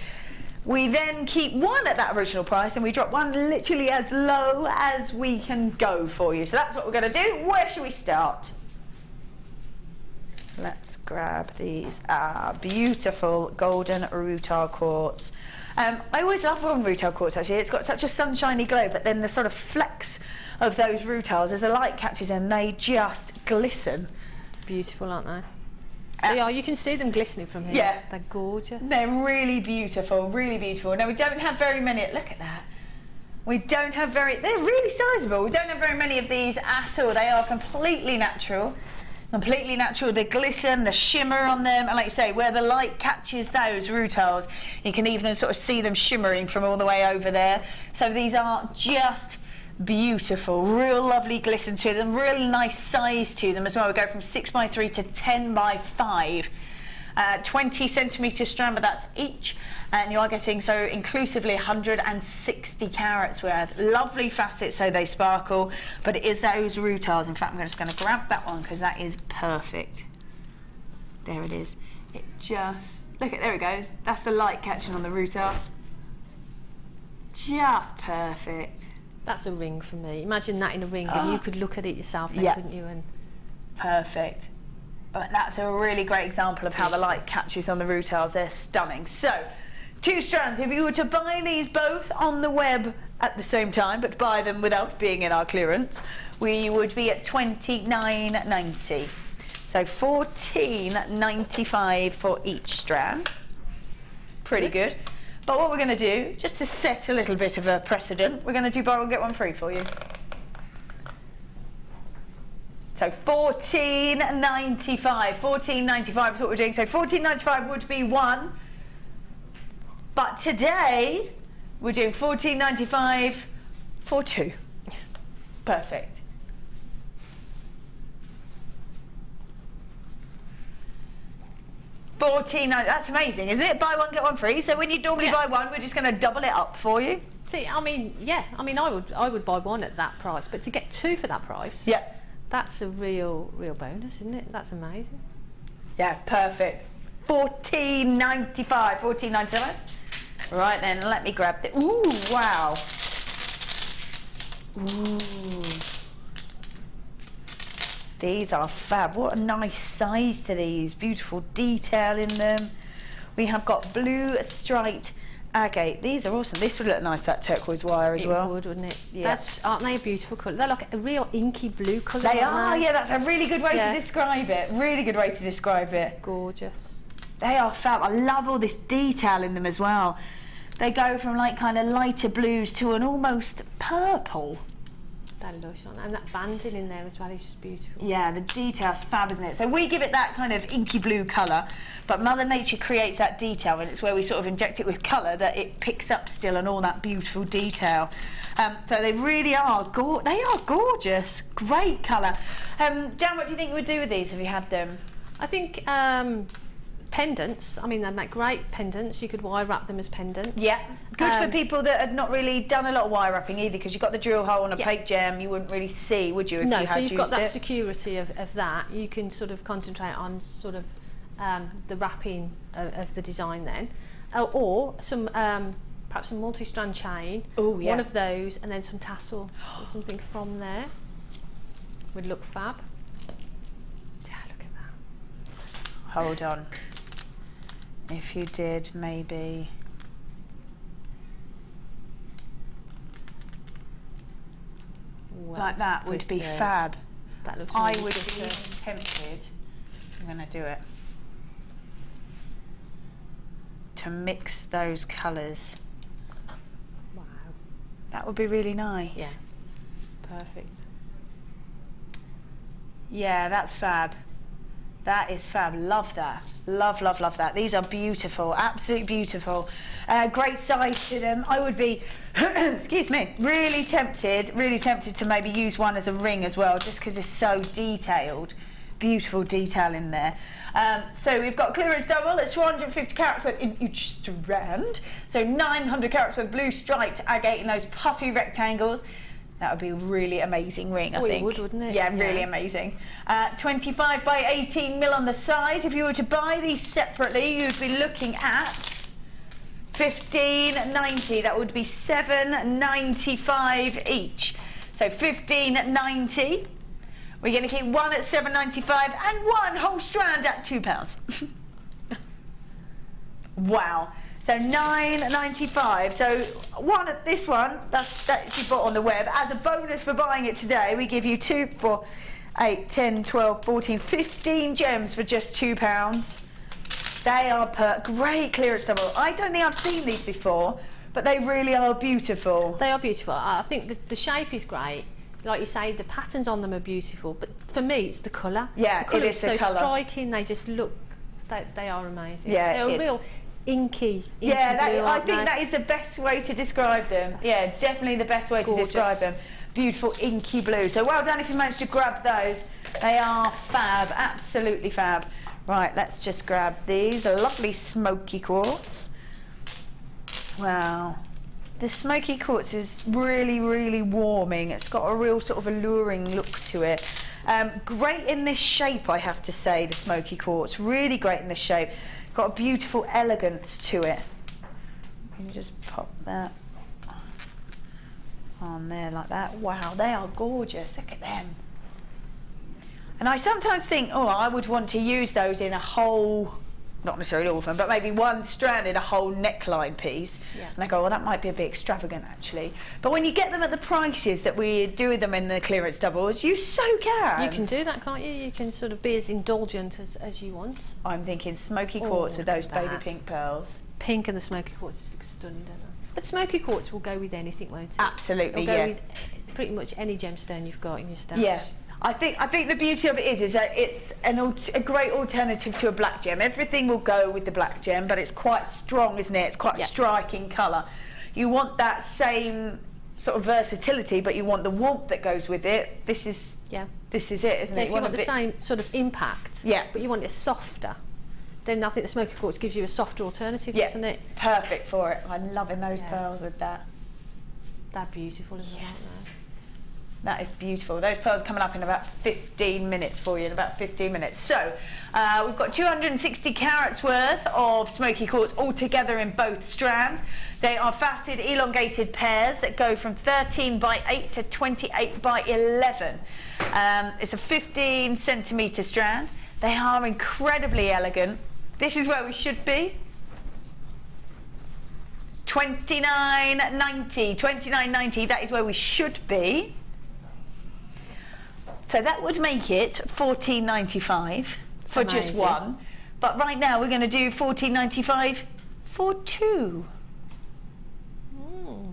We then keep one at that original price, and we drop one literally as low as we can go for you. So that's what we're going to do. Where should we start? Let's grab these beautiful golden rutile quartz. I always love on rutile quartz, actually. It's got such a sunshiny glow, but then the sort of flecks of those rutiles, as the light catches them, they just glisten. Beautiful, aren't they? They are. You can see them glistening from here. Yeah. They're gorgeous. They're really beautiful, really beautiful. Now, we don't have very many. Look at that. We don't have very... They're really sizable. We don't have very many of these at all. They are completely natural. Completely natural. The glisten, the shimmer on them. And like you say, where the light catches those rutiles, you can even sort of see them shimmering from all the way over there. So these are just... beautiful, real lovely glisten to them, real nice size to them as well. We go from 6x3 to 10x5, 20 centimetre strand, but that's each, and you are getting, so inclusively, 160 carats worth. Lovely facets, so they sparkle, but it is those rutiles. In fact, I'm just going to grab that one because that is perfect. There it is. It just, look at, there it goes. That's the light catching on the rutile. Just perfect. That's a ring for me. Imagine that in a ring, and you could look at it yourself then, couldn't you? And perfect. That's a really great example of how the light catches on the rutiles. They're stunning. So, 2 strands. If you were to buy these both on the web at the same time, but buy them without being in our clearance, we would be at $29.90. So $14.95 for each strand. Pretty good. But what we're going to do, just to set a little bit of a precedent, we're going to do buy one get one free for you. So $14.95. $14.95 is what we're doing. So $14.95 would be 1. But today we're doing $14.95 for 2. Perfect. $14.90. That's amazing, isn't it? Buy one get one free. So when you normally buy one, we're just going to double it up for you. See, I mean, yeah, I mean, I would buy one at that price, but to get 2 for that price, that's a real bonus, isn't it? That's amazing. Yeah, perfect. $14.95, $14.97. Right then, let me grab the. Ooh, wow. Ooh. These are fab. What a nice size to these. Beautiful detail in them. We have got blue striped agate. These are awesome. This would look nice, that turquoise wire as well. It would, wouldn't it? Yeah. Aren't they a beautiful colour? They're like a real inky blue colour. They are, yeah, that's a really good way to describe it. Really good way to describe it. Gorgeous. They are fab. I love all this detail in them as well. They go from like kind of lighter blues to an almost purple. They're lush, aren't they? And that banding in there as well is just beautiful. Yeah, the detail's fab, isn't it? So we give it that kind of inky blue colour, but Mother Nature creates that detail, and it's where we sort of inject it with colour that it picks up still and all that beautiful detail. So they really are, they are gorgeous. Great colour. Jan, what do you think you would do with these if you had them? I think pendants. I mean, they make great pendants. You could wire wrap them as pendants. Yeah, good for people that had not really done a lot of wire wrapping either, because you've got the drill hole and a plate gem. You wouldn't really see, would you, if you had used it? No, so you've got that security of that. You can sort of concentrate on sort of the wrapping of the design then, or some perhaps some multi-strand chain. Oh yeah. One of those, and then some tassel, so something from there would look fab. Yeah, look at that. Hold on. If you did maybe. Well, Like that would be fab. That looks I really would pretty. be tempted. I'm going to do it. To mix those colours. Wow. That would be really nice. Yeah. Perfect. Yeah, that's fab. That is fab. Love that. Love, love, love that. These are beautiful. Absolutely beautiful. Great size to them. I would be, excuse me, really tempted to maybe use one as a ring as well, just because it's so detailed. Beautiful detail in there. So we've got clearance double. It's 450 carats worth in each strand. So 900 carats worth blue striped agate in those puffy rectangles. That would be a really amazing ring, I think. It would, wouldn't it? Yeah, really amazing. 25 by 18 mil on the size. If you were to buy these separately, you'd be looking at $15.90. That would be $7.95 each. So $15.90. We're going to keep one at $7.95 and one whole strand at £2. Wow. So $9.95. So this one that you bought on the web. As a bonus for buying it today, we give you 2, 4, 8, 10, 12, 14, 15 gems for just £2. They are great clearance double. I don't think I've seen these before, but they really are beautiful. They are beautiful. I think the shape is great. Like you say, the patterns on them are beautiful, but for me it's the colour. Yeah, the colour it is so the colour. striking. They just look, they are amazing. Yeah, they're real inky yeah, blue, I think that is the best way to describe them. Yeah, definitely the best way to describe them. Beautiful inky blue. So well done if you managed to grab those. They are fab, absolutely fab. Right, let's just grab these lovely smoky quartz. Wow. The smoky quartz is really, really warming. It's got a real sort of alluring look to it. Great in this shape, I have to say, the smoky quartz. Really great in this shape. Got a beautiful elegance to it. You can just pop that on there like that. Wow, they are gorgeous. Look at them. And I sometimes think, oh, I would want to use those in a whole, not necessarily all of them, but maybe one strand in a whole neckline piece. Yeah. And I go, well, that might be a bit extravagant actually. But when you get them at the prices that we do them in the clearance doubles, you so can. You can do that, can't you? You can sort of be as indulgent as you want. I'm thinking smoky quartz with those baby pink pearls. Pink and the smoky quartz is stunning, don't they? But smoky quartz will go with anything, won't it? Absolutely, It'll go with pretty much any gemstone you've got in your stash. Yeah. I think the beauty of it is that it's a great alternative to a black gem. Everything will go with the black gem, but it's quite strong, isn't it? It's quite a striking colour. You want that same sort of versatility, but you want the warmth that goes with it. This is it, isn't it? If you want the same sort of impact, but you want it softer, then I think the smoky quartz gives you a softer alternative, doesn't it? Perfect for it. I'm loving those pearls with that. They're beautiful, isn't Yes. That is beautiful. Those pearls are coming up in about 15 minutes for you, in about 15 minutes. So we've got 260 carats worth of smoky quartz all together in both strands. They are faceted, elongated pairs that go from 13 by 8 to 28 by 11. It's a 15 centimetre strand. They are incredibly elegant. This is where we should be. $29.90. That is where we should be. So that would make it $14.95 for just one. But right now we're going to do $14.95 for two.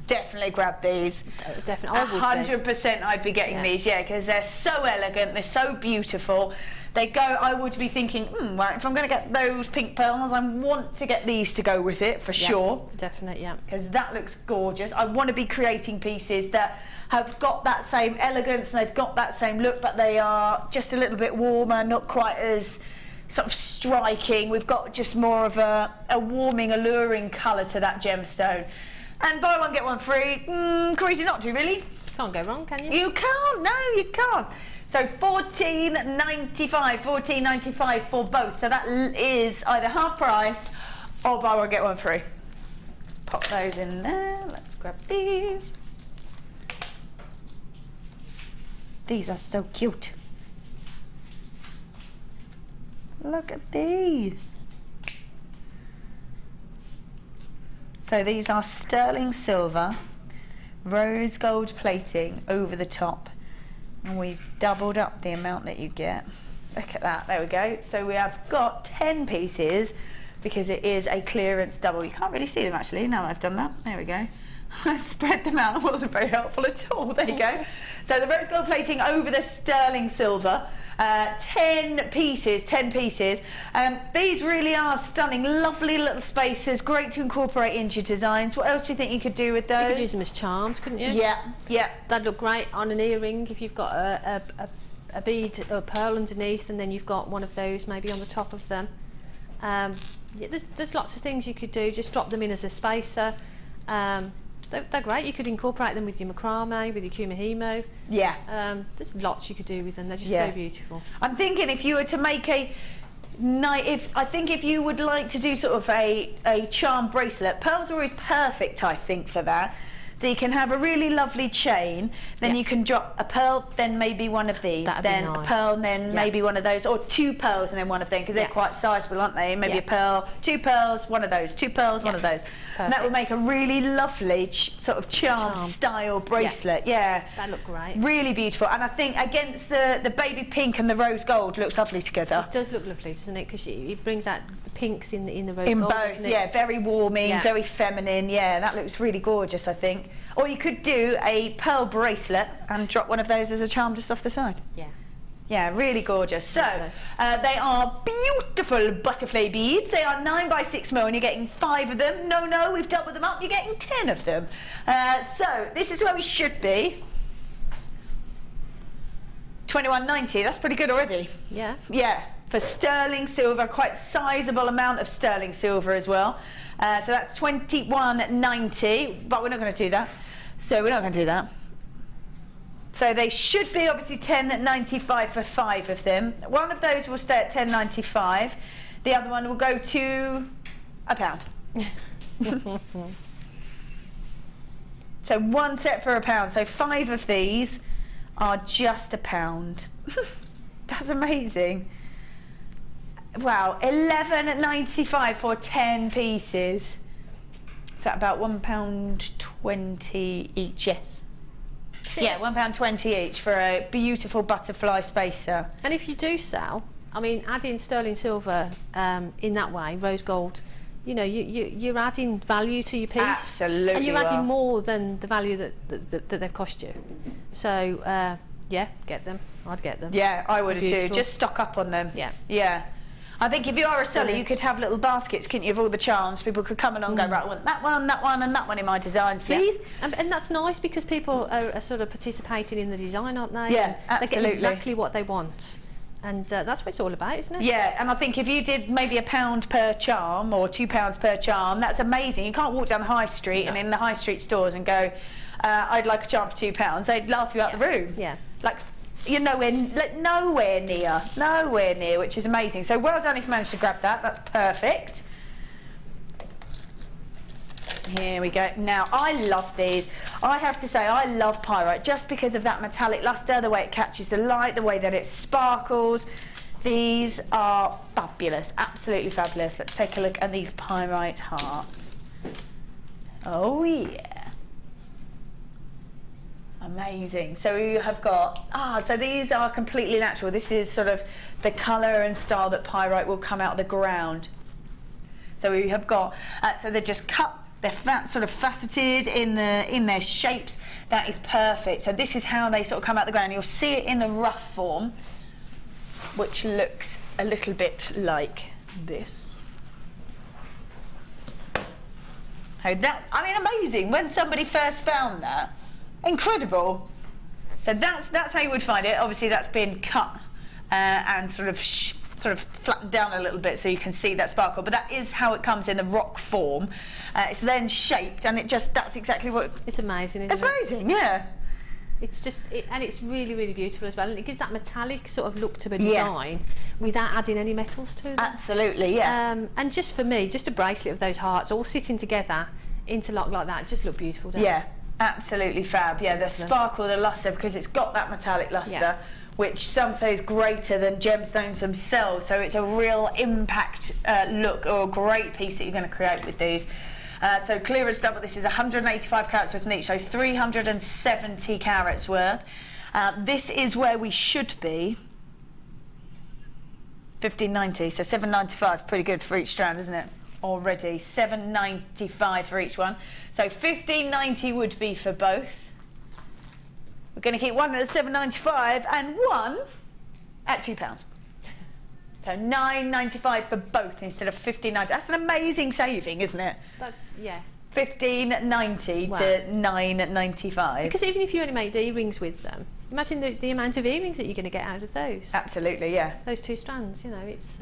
Definitely grab these. Definitely. 100% I'd be getting these, because they're so elegant, they're so beautiful. They go, I would be thinking, right, if I'm going to get those pink pearls, I want to get these to go with it for sure. Definitely, because that looks gorgeous. I want to be creating pieces that have got that same elegance and they've got that same look, but they are just a little bit warmer, not quite as sort of striking. We've got just more of a warming, alluring colour to that gemstone. And buy one, get one free. Crazy not to, really. Can't go wrong, can you? You can't, no, you can't. So $14.95 for both. So that is either half price or buy one get one free. Pop those in there. Let's grab these. These are so cute. Look at these. So these are sterling silver, rose gold plating over the top, and we've doubled up the amount that you get. Look at that, there we go. So we have got 10 pieces because it is a clearance double. You can't really see them actually, now that I've done that. There we go. I spread them out, it wasn't very helpful at all. There you go. So the rose gold plating over the sterling silver. 10 pieces. These really are stunning, lovely little spaces, great to incorporate into your designs. What else do you think you could do with those? You could use them as charms, couldn't you? Yeah. That'd look great on an earring if you've got a bead or a pearl underneath, and then you've got one of those maybe on the top of them. Yeah, there's lots of things you could do. Just drop them in as a spacer. They're great. You could incorporate them with your macrame, with your kumihimo. Yeah. There's lots you could do with them. They're just so beautiful. I'm thinking if you were to make if you would like to do sort of a charm bracelet, pearls are always perfect, I think, for that. So you can have a really lovely chain, then you can drop a pearl, then maybe one of these, then a pearl, and then maybe one of those, or 2 pearls and then one of them, because they're quite sizable, aren't they? Maybe a pearl, 2 pearls, one of those, 2 pearls, one of those. And that would make a really lovely sort of charm style bracelet. Yeah. That look great. Really beautiful. And I think against the baby pink and the rose gold looks lovely together. It does look lovely, doesn't it? Because it brings out the pinks in the rose gold. In both, doesn't it? yeah, very warming, very feminine. Yeah, that looks really gorgeous, I think. Or you could do a pearl bracelet and drop one of those as a charm just off the side. Yeah. Yeah, really gorgeous. So, they are beautiful butterfly beads. They are 9 by 6 mil, and you're getting 5 of them. No, we've doubled them up. You're getting 10 of them. So, this is where we should be. $21.90. That's pretty good already. Yeah. Yeah, for sterling silver, quite sizable amount of sterling silver as well. So that's $21.90, but we're not going to do that. So we're not going to do that. So they should be obviously $10.95 for 5 of them. One of those will stay at $10.95. The other one will go to £1. So 1 set for £1. So 5 of these are just £1. That's amazing. Wow, $11.95 for 10 pieces. Is that about £1.20 each? Yes. Yeah, £1.20 each for a beautiful butterfly spacer. And if you do sell, I mean, adding sterling silver in that way, rose gold, you know, you're adding value to your piece. Absolutely. And you're adding more than the value that they've cost you. So, yeah, get them. I'd get them. Yeah, I would too. Just stock up on them. Yeah. Yeah. I think if you are a seller, you could have little baskets, couldn't you, of all the charms. People could come along and go, right, I want that one, and that one in my designs, please. Yeah. And that's nice because people are sort of participating in the design, aren't they? Yeah, and absolutely. they get exactly what they want. And that's what it's all about, isn't it? Yeah, and I think if you did maybe £1 per charm or £2 per charm, that's amazing. You can't walk down the high street and in the high street stores and go, I'd like a charm for £2. They'd laugh you out the room. Yeah. Like, you're nowhere near, which is amazing. So well done if you managed to grab that. That's perfect. Here we go. Now, I love these. I have to say, I love pyrite just because of that metallic luster, the way it catches the light, the way that it sparkles. These are fabulous, absolutely fabulous. Let's take a look at these pyrite hearts. Oh, yeah. Amazing. So you have got, so these are completely natural. This is sort of the colour and style that pyrite will come out of the ground. So we have got, so they're just cut, they're sort of faceted in their shapes. That is perfect. So this is how they sort of come out of the ground. You'll see it in the rough form, which looks a little bit like this. Oh, that, I mean, amazing. When somebody first found that, incredible. So that's how you would find it. Obviously, that's been cut and sort of flattened down a little bit so you can see that sparkle. But that is how it comes in the rock form. It's then shaped, and that's exactly what. It's amazing. Isn't it's amazing, yeah. It's just, and it's really, really beautiful as well, and it gives that metallic sort of look to the design without adding any metals to them. Absolutely, yeah. And just for me, just a bracelet of those hearts all sitting together, interlocked like that, just look beautiful, don't it? Absolutely fab. Yeah, the sparkle, the lustre, because it's got that metallic lustre, which some say is greater than gemstones themselves. So it's a real impact look, or a great piece that you're going to create with these. So clearance double, this is 185 carats worth in each, so 370 carats worth. This is where we should be. 1590, so 795, pretty good for each strand, isn't it? Already 795 for each one. So 1590 would be for both. We're going to keep one at 795 and one at £2. So £9.95 for both instead of £15.90. That's an amazing saving, isn't it? That's, yeah. £15.90 to £9.95. Because even if you only made earrings with them, imagine the amount of earrings that you're going to get out of those. Absolutely, yeah. Those 2 strands, you know, it's...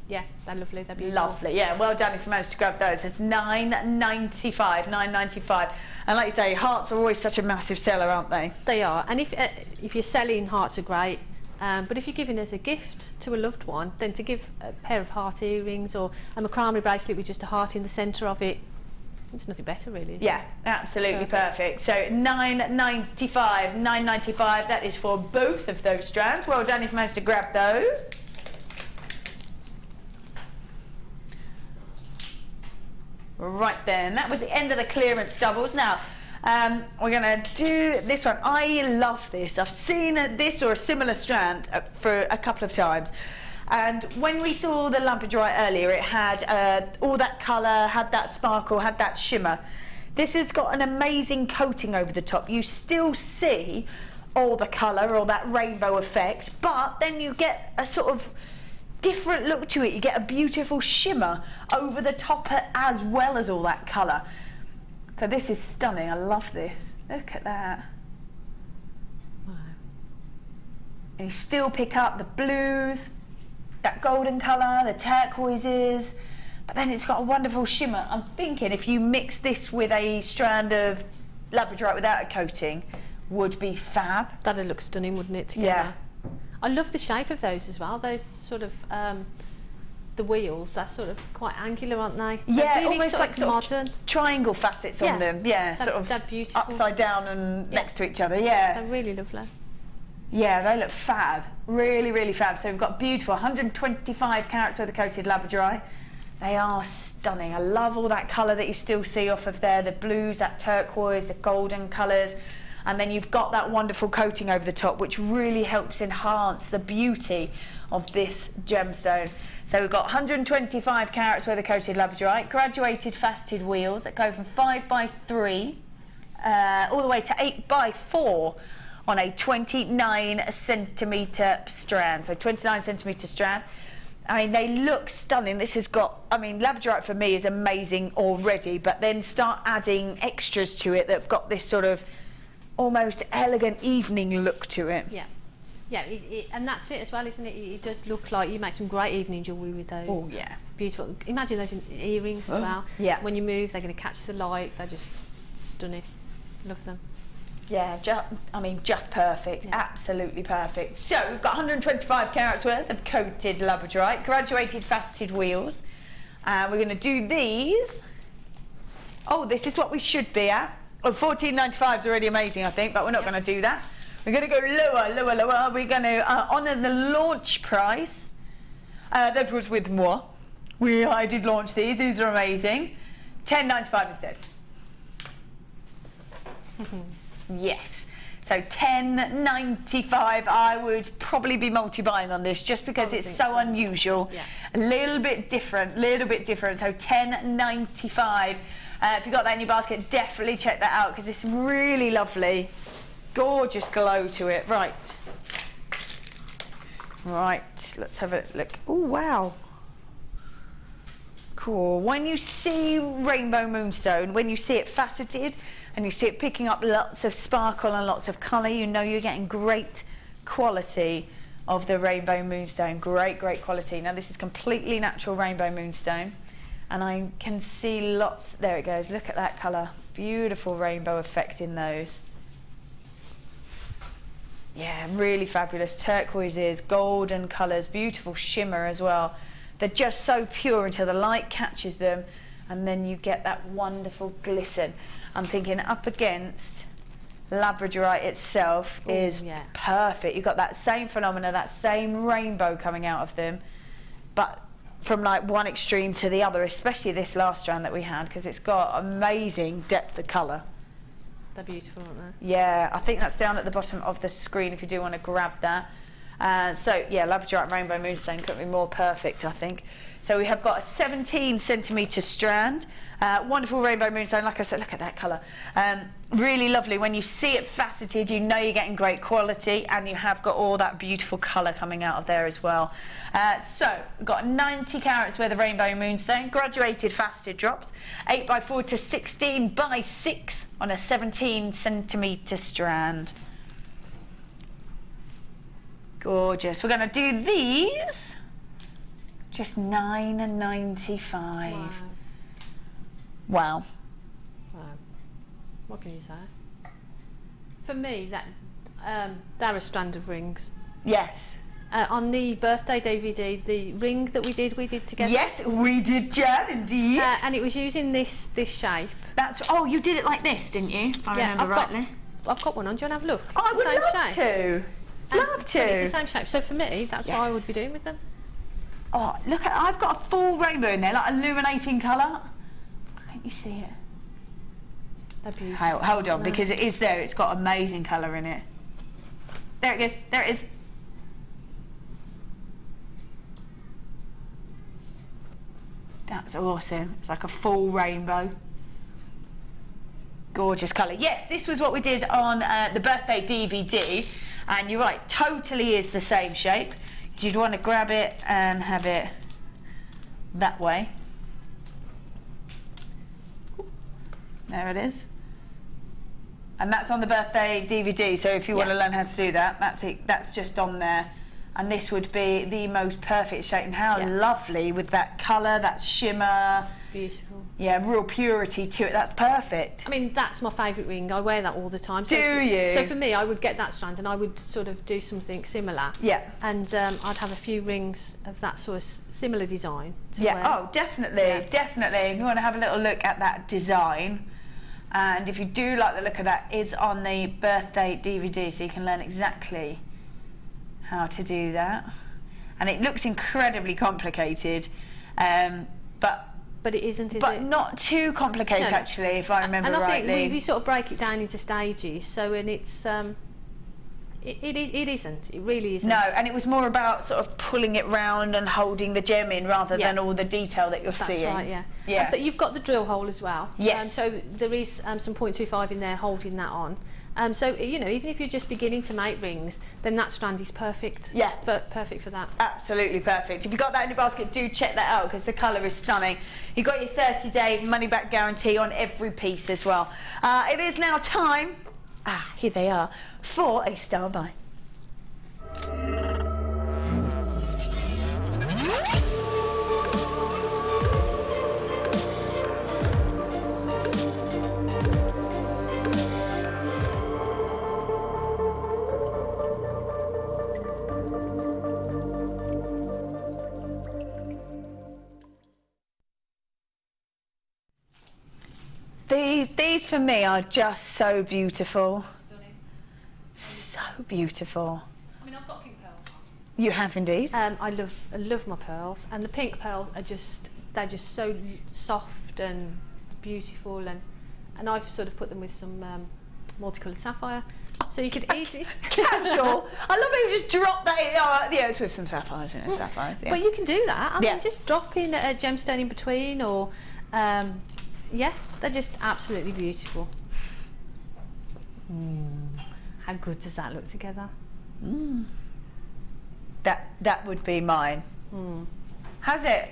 yeah, they're lovely, they're beautiful. Lovely, yeah, well done if you managed to grab those. It's £9.95, £9.95. And like you say, hearts are always such a massive seller, aren't they? They are, and if you're selling, hearts are great. But if you're giving as a gift to a loved one, then to give a pair of heart earrings or a macrame bracelet with just a heart in the centre of it, it's nothing better, really. Yeah, absolutely perfect. So £9.95, £9.95. That is for both of those strands. Well done if you managed to grab those. Right then, that was the end of the clearance doubles. Now, we're going to do this one. I love this. I've seen this or a similar strand for a couple of times. And when we saw the labradorite earlier, it had all that colour, had that sparkle, had that shimmer. This has got an amazing coating over the top. You still see all the colour or that rainbow effect, but then you get a sort of different look to it. You get a beautiful shimmer over the top as well as all that colour. So this is stunning. I love this. Look at that. Wow. And you still pick up the blues, that golden colour, the turquoises, but then it's got a wonderful shimmer. I'm thinking if you mix this with a strand of labradorite without a coating, would be fab. That'd look stunning, wouldn't it, together? Yeah. I love the shape of those as well. Those sort of the wheels, they're sort of quite angular, aren't they? Yeah, really almost like modern triangle facets on them. Yeah, they're, sort of they're beautiful. Upside down and next to each other. Yeah, they're really lovely. Yeah, they look fab. Really, really fab. So we've got beautiful 125 carats worth of coated labradorite. They are stunning. I love all that colour that you still see off of there, the blues, that turquoise, the golden colours. And then you've got that wonderful coating over the top, which really helps enhance the beauty of this gemstone. So we've got 125 carats worth of coated labradorite, graduated faceted wheels that go from 5x3 all the way to 8x4 on a 29 centimetre strand. So 29 centimetre strand. I mean, they look stunning. This has got, I mean, labradorite for me is amazing already, but then start adding extras to it that have got this sort of almost elegant evening look to it. Yeah, yeah, and that's it as well, isn't it? It does look like you make some great evening jewellery with those. Oh yeah, beautiful. Imagine those earrings as well. Yeah, when you move, they're going to catch the light. They're just stunning. Love them. Yeah, I mean, just perfect. Yeah. Absolutely perfect. So we've got 125 carats worth of coated labradorite, graduated faceted wheels. We're going to do these. Oh, this is what we should be at. Oh, $14.95 is already amazing, I think, but we're not going to do that. We're going to go lower, lower, lower. We're going to honour the launch price. That was with moi. I did launch these. These are amazing. $10.95 instead. Yes. So $10.95. I would probably be multi-buying on this just because it's so unusual. Yeah. A little bit different, So $10.95. If you've got that in your basket, definitely check that out because it's really lovely. Gorgeous glow to it. Right. Right, let's have a look. Oh, wow. Cool. When you see rainbow moonstone, when you see it faceted and you see it picking up lots of sparkle and lots of colour, you know you're getting great quality of the rainbow moonstone. Great, great quality. Now, this is completely natural rainbow moonstone. And I can see lots, there it goes, look at that colour. Beautiful rainbow effect in those. Yeah, really fabulous. Turquoises, golden colours, beautiful shimmer as well. They're just so pure until the light catches them, and then you get that wonderful glisten. I'm thinking up against labradorite itself is perfect. You've got that same phenomena, that same rainbow coming out of them, but from like one extreme to the other, especially this last strand that we had, because it's got amazing depth of colour. They're beautiful, aren't they? Yeah, I think that's down at the bottom of the screen if you do want to grab that. So yeah, labradorite rainbow moonstone couldn't be more perfect, I think. So we have got a 17cm strand, wonderful rainbow moonstone. Like I said, look at that colour, really lovely. When you see it faceted, you know you're getting great quality, and you have got all that beautiful colour coming out of there as well. So we've got 90 carats worth of rainbow moonstone, graduated faceted drops, 8x4 to 16x6 on a 17cm strand. Gorgeous. We're going to do these just $9.95. Wow. Wow. Wow. What can you say? For me, that they're a strand of rings. Yes. On the birthday DVD, the ring that we did together. Yes, we did, Jan, indeed. And it was using this shape. That's. Oh, you did it like this, didn't you? If I remember rightly. I've got one on. Do you want to have a look? Oh, I would love to. Love to. It's the same shape. So for me, that's what I would be doing with them. Oh, look at! I've got a full rainbow in there, like illuminating colour. Can't you see it? They're beautiful. Hold on, because it is there. It's got amazing colour in it. There it is. There it is. That's awesome. It's like a full rainbow. Gorgeous colour. Yes, this was what we did on the birthday DVD, and you're right, totally is the same shape. You'd want to grab it and have it that way. There it is. And that's on the birthday DVD, so if you want to learn how to do that, that's it. That's just on there. And this would be the most perfect shape. And how lovely with that colour, that shimmer. Beautiful. Yeah, real purity to it. That's perfect. I mean, that's my favourite ring. I wear that all the time. Do you? So for me, I would get that strand and I would sort of do something similar. Yeah. And I'd have a few rings of that sort of similar design to wear. Oh, definitely, definitely. If you want to have a little look at that design, and if you do like the look of that, it's on the birthday DVD, so you can learn exactly how to do that. And it looks incredibly complicated, but it isn't, is it? But not too complicated, actually, if I remember rightly. And I think we sort of break it down into stages, so and it's it isn't. It really isn't. No, and it was more about sort of pulling it round and holding the gem in rather than all the detail that you're seeing. That's right, yeah. But you've got the drill hole as well. Yes. So there is some 0.25 in there holding that on. So, you know, even if you're just beginning to make rings, then that strand is perfect. Yeah. Perfect for that. Absolutely perfect. If you've got that in your basket, do check that out because the colour is stunning. You've got your 30-day money-back guarantee on every piece as well. It is now time, here they are, for a style buy. These for me are just so beautiful. Stunning. So beautiful. I mean, I've got pink pearls. You have indeed. I love my pearls, and the pink pearls are they're just so soft and beautiful, and I've sort of put them with some multicoloured sapphire, so you could easily casual. I love how you just drop that in. Yeah, it's with some sapphires, you know, sapphires. Yeah. But you can do that. I mean, just drop in a gemstone in between, or yeah, they're just absolutely beautiful. How good does that look together? That would be mine. Has it?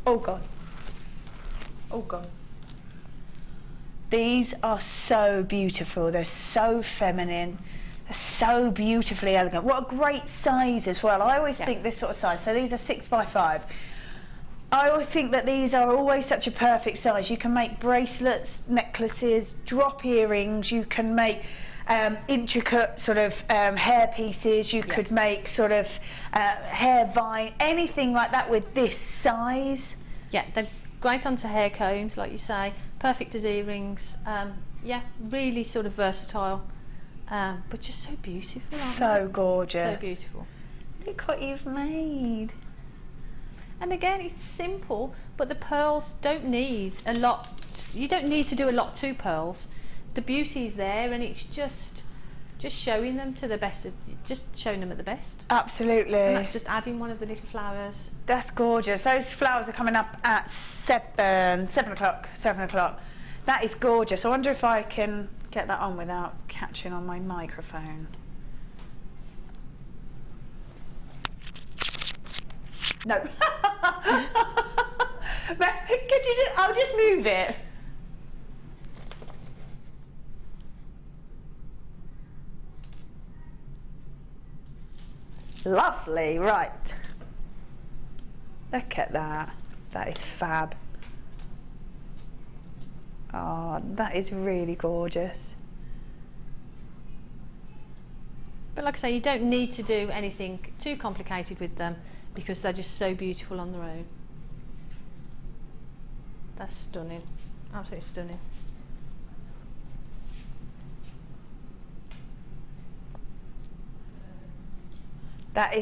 Oh God. Oh God. These are so beautiful. They're so feminine. They're so beautifully elegant. What a great size as well. I always think this sort of size. So these are 6x5. I always think that these are always such a perfect size. You can make bracelets, necklaces, drop earrings. You can make intricate sort of hair pieces. You could make sort of hair vine, anything like that with this size. Yeah, they're great onto hair combs, like you say, perfect as earrings. Yeah, really sort of versatile, but just so beautiful. So gorgeous. So beautiful. Look what you've made. And again, it's simple, but the pearls don't need a lot. You don't need to do a lot to pearls. The beauty is there, and it's just showing them to the best of, just showing them at the best. Absolutely. And that's just adding one of the little flowers. That's gorgeous. Those flowers are coming up at 7 o'clock. 7 o'clock. That is gorgeous. I wonder if I can get that on without catching on my microphone. No. But could you just, I'll just move it. Lovely, right. Look at that. That is fab. Oh, that is really gorgeous. But like I say, you don't need to do anything too complicated with them because they're just so beautiful on their own. That's stunning. Absolutely stunning. That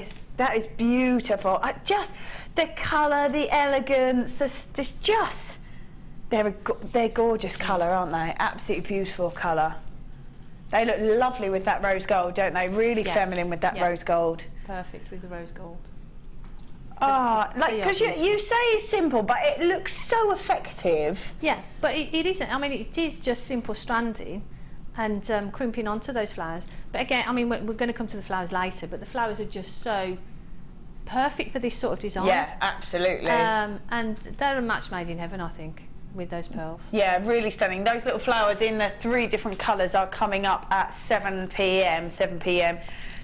is beautiful. Just the colour, the elegance, they're gorgeous colour, aren't they? Absolutely beautiful colour. They look lovely with that rose gold, don't they? Really feminine with that rose gold. Perfect with the rose gold. Ah, like, because you say it's simple, but it looks so effective. Yeah, but it isn't. I mean, it is just simple stranding and crimping onto those flowers. But again, I mean, we're going to come to the flowers later, but the flowers are just so perfect for this sort of design. Yeah, absolutely. And they're a match made in heaven, I think, with those pearls. Yeah, really stunning. Those little flowers in the 3 different colours are coming up at 7 p.m.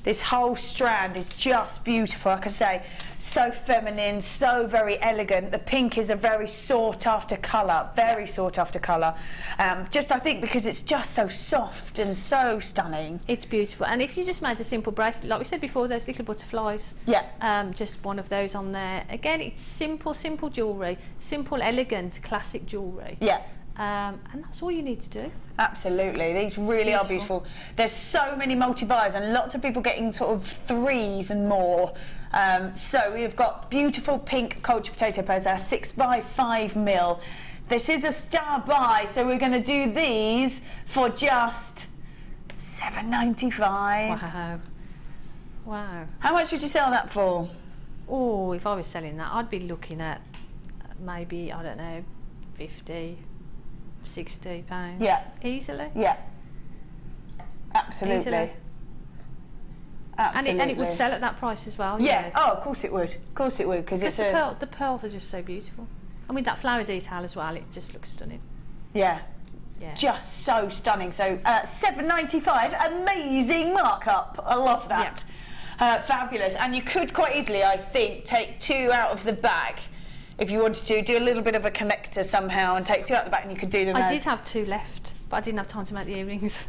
This whole strand is just beautiful, like I say, so feminine, so very elegant. The pink is a very sought after colour, very sought after colour. Just I think because it's just so soft and so stunning. It's beautiful. And if you just made a simple bracelet, like we said before, those little butterflies, just one of those on there. Again, it's simple jewellery, simple, elegant, classic jewellery. Yeah. And that's all you need to do. Absolutely, these really are beautiful. There's so many multi-buyers and lots of people getting sort of 3s and more. So we've got beautiful pink culture potato pearls, our 6x5mm. This is a star buy, so we're going to do these for just £7.95. Wow. Wow. How much would you sell that for? Oh, if I was selling that, I'd be looking at maybe, I don't know, 50, 60 pounds. Yeah. Easily. Yeah. Absolutely. Easily. Absolutely. And it would sell at that price as well. Yeah. You know. Oh, of course it would. Of course it would, because it's the pearls are just so beautiful. And with that flower detail as well, it just looks stunning. Yeah. Yeah. Just so stunning. So £7.95, amazing markup. I love that. Yeah. Fabulous. And you could quite easily, I think, take 2 out of the bag. If you wanted to do a little bit of a connector somehow and take 2 out the back, and you could do them. I did have 2 left, but I didn't have time to make the earrings.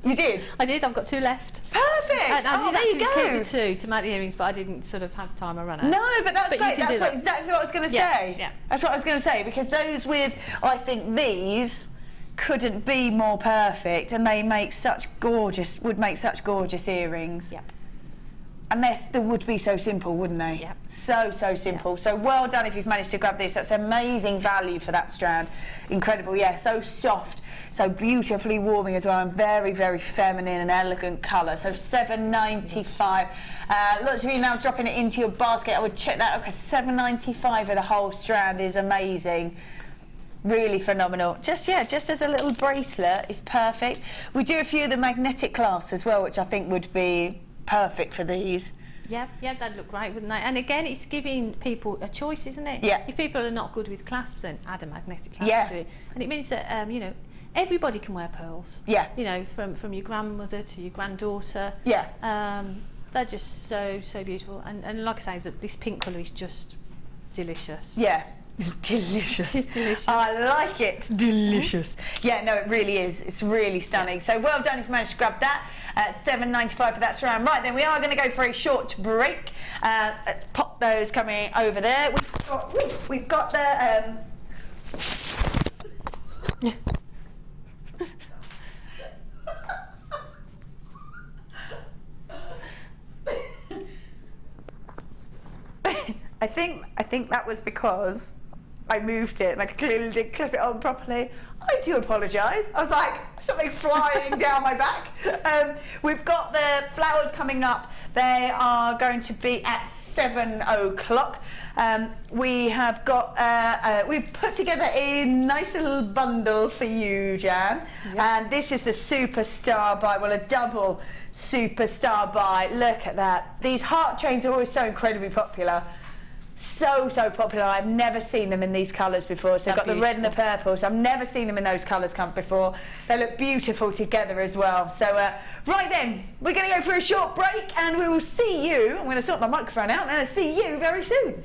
You did? I did. I've got 2 left. Perfect. And I did there you actually go. keep the 2 to make the earrings, but I didn't sort of have time. I ran out. No, but that's great. That's that. exactly what I was going to say. Yeah. That's what I was going to say, because those with, I think these couldn't be more perfect, and they make such gorgeous, would make such gorgeous earrings. Yeah. Unless they would be so simple, wouldn't they? Yeah. So simple. Yeah. So well done if you've managed to grab this. That's amazing value for that strand. Incredible. Yeah, so soft, so beautifully warming as well, and very, very feminine and elegant colour. So £7.95. Lots of you now dropping it into your basket. I would check that out, because £7.95 for the whole strand is amazing. Really phenomenal. Just as a little bracelet is perfect. We do a few of the magnetic clasps as well, which I think would be perfect for these. Yeah, that'd look great, wouldn't they? And again, it's giving people a choice, isn't it? Yeah. If people are not good with clasps, then add a magnetic clasp to it. And it means that, you know, everybody can wear pearls. Yeah. You know, from your grandmother to your granddaughter. Yeah. They're just so beautiful. And like I say, this pink colour is just delicious. Yeah. Delicious. It is delicious. I like it. Delicious. Yeah, no, it really is. It's really stunning. Yeah. So well done if you managed to grab that. $7.95 for that strand. Right, then we are going to go for a short break. Let's pop those coming over there. We've got the... I think that was because I moved it and I clearly didn't clip it on properly. I do apologise. I was like, something flying down my back. We've got the flowers coming up. They are going to be at 7 o'clock. We have got, we've put together a nice little bundle for you, Jan. Yep. And this is the Superstar buy, well, a double Superstar buy. Look at that. These heart chains are always so incredibly popular. So popular. I've never seen them in these colours before. So I've got the red and the purple. So I've never seen them in those colours come before. They look beautiful together as well. So right then, we're going to go for a short break and we will see you. I'm going to sort my microphone out and I'll see you very soon.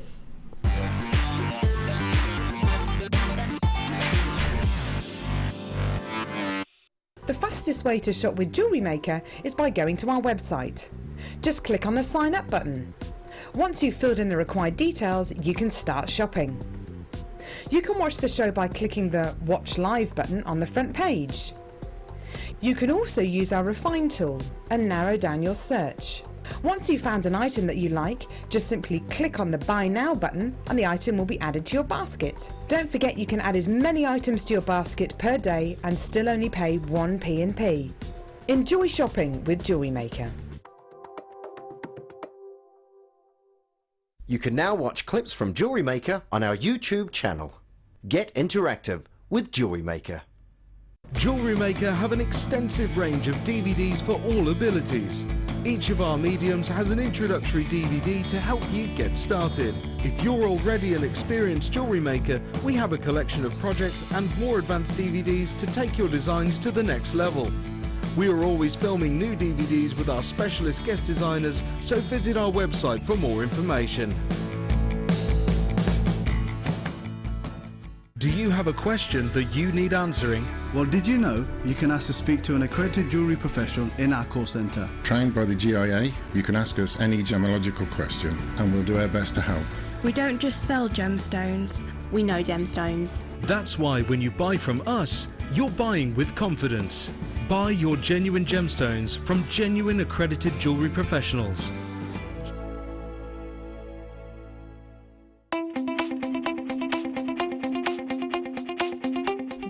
The fastest way to shop with Jewellery Maker is by going to our website. Just click on the sign up button. Once you've filled in the required details, you can start shopping. You can watch the show by clicking the Watch Live button on the front page. You can also use our Refine tool and narrow down your search. Once you've found an item that you like, just simply click on the Buy Now button and the item will be added to your basket. Don't forget you can add as many items to your basket per day and still only pay 1 P&P. Enjoy shopping with Jewellery Maker. You can now watch clips from Jewellery Maker on our YouTube channel. Get interactive with Jewellery Maker. Jewellery Maker have an extensive range of DVDs for all abilities. Each of our mediums has an introductory DVD to help you get started. If you're already an experienced jewellery maker, we have a collection of projects and more advanced DVDs to take your designs to the next level. We are always filming new DVDs with our specialist guest designers, so visit our website for more information. Do you have a question that you need answering? Well, did you know you can ask to speak to an accredited jewellery professional in our call centre? Trained by the GIA, you can ask us any gemological question and we'll do our best to help. We don't just sell gemstones, we know gemstones. That's why when you buy from us, you're buying with confidence. Buy your genuine gemstones from genuine accredited jewellery professionals.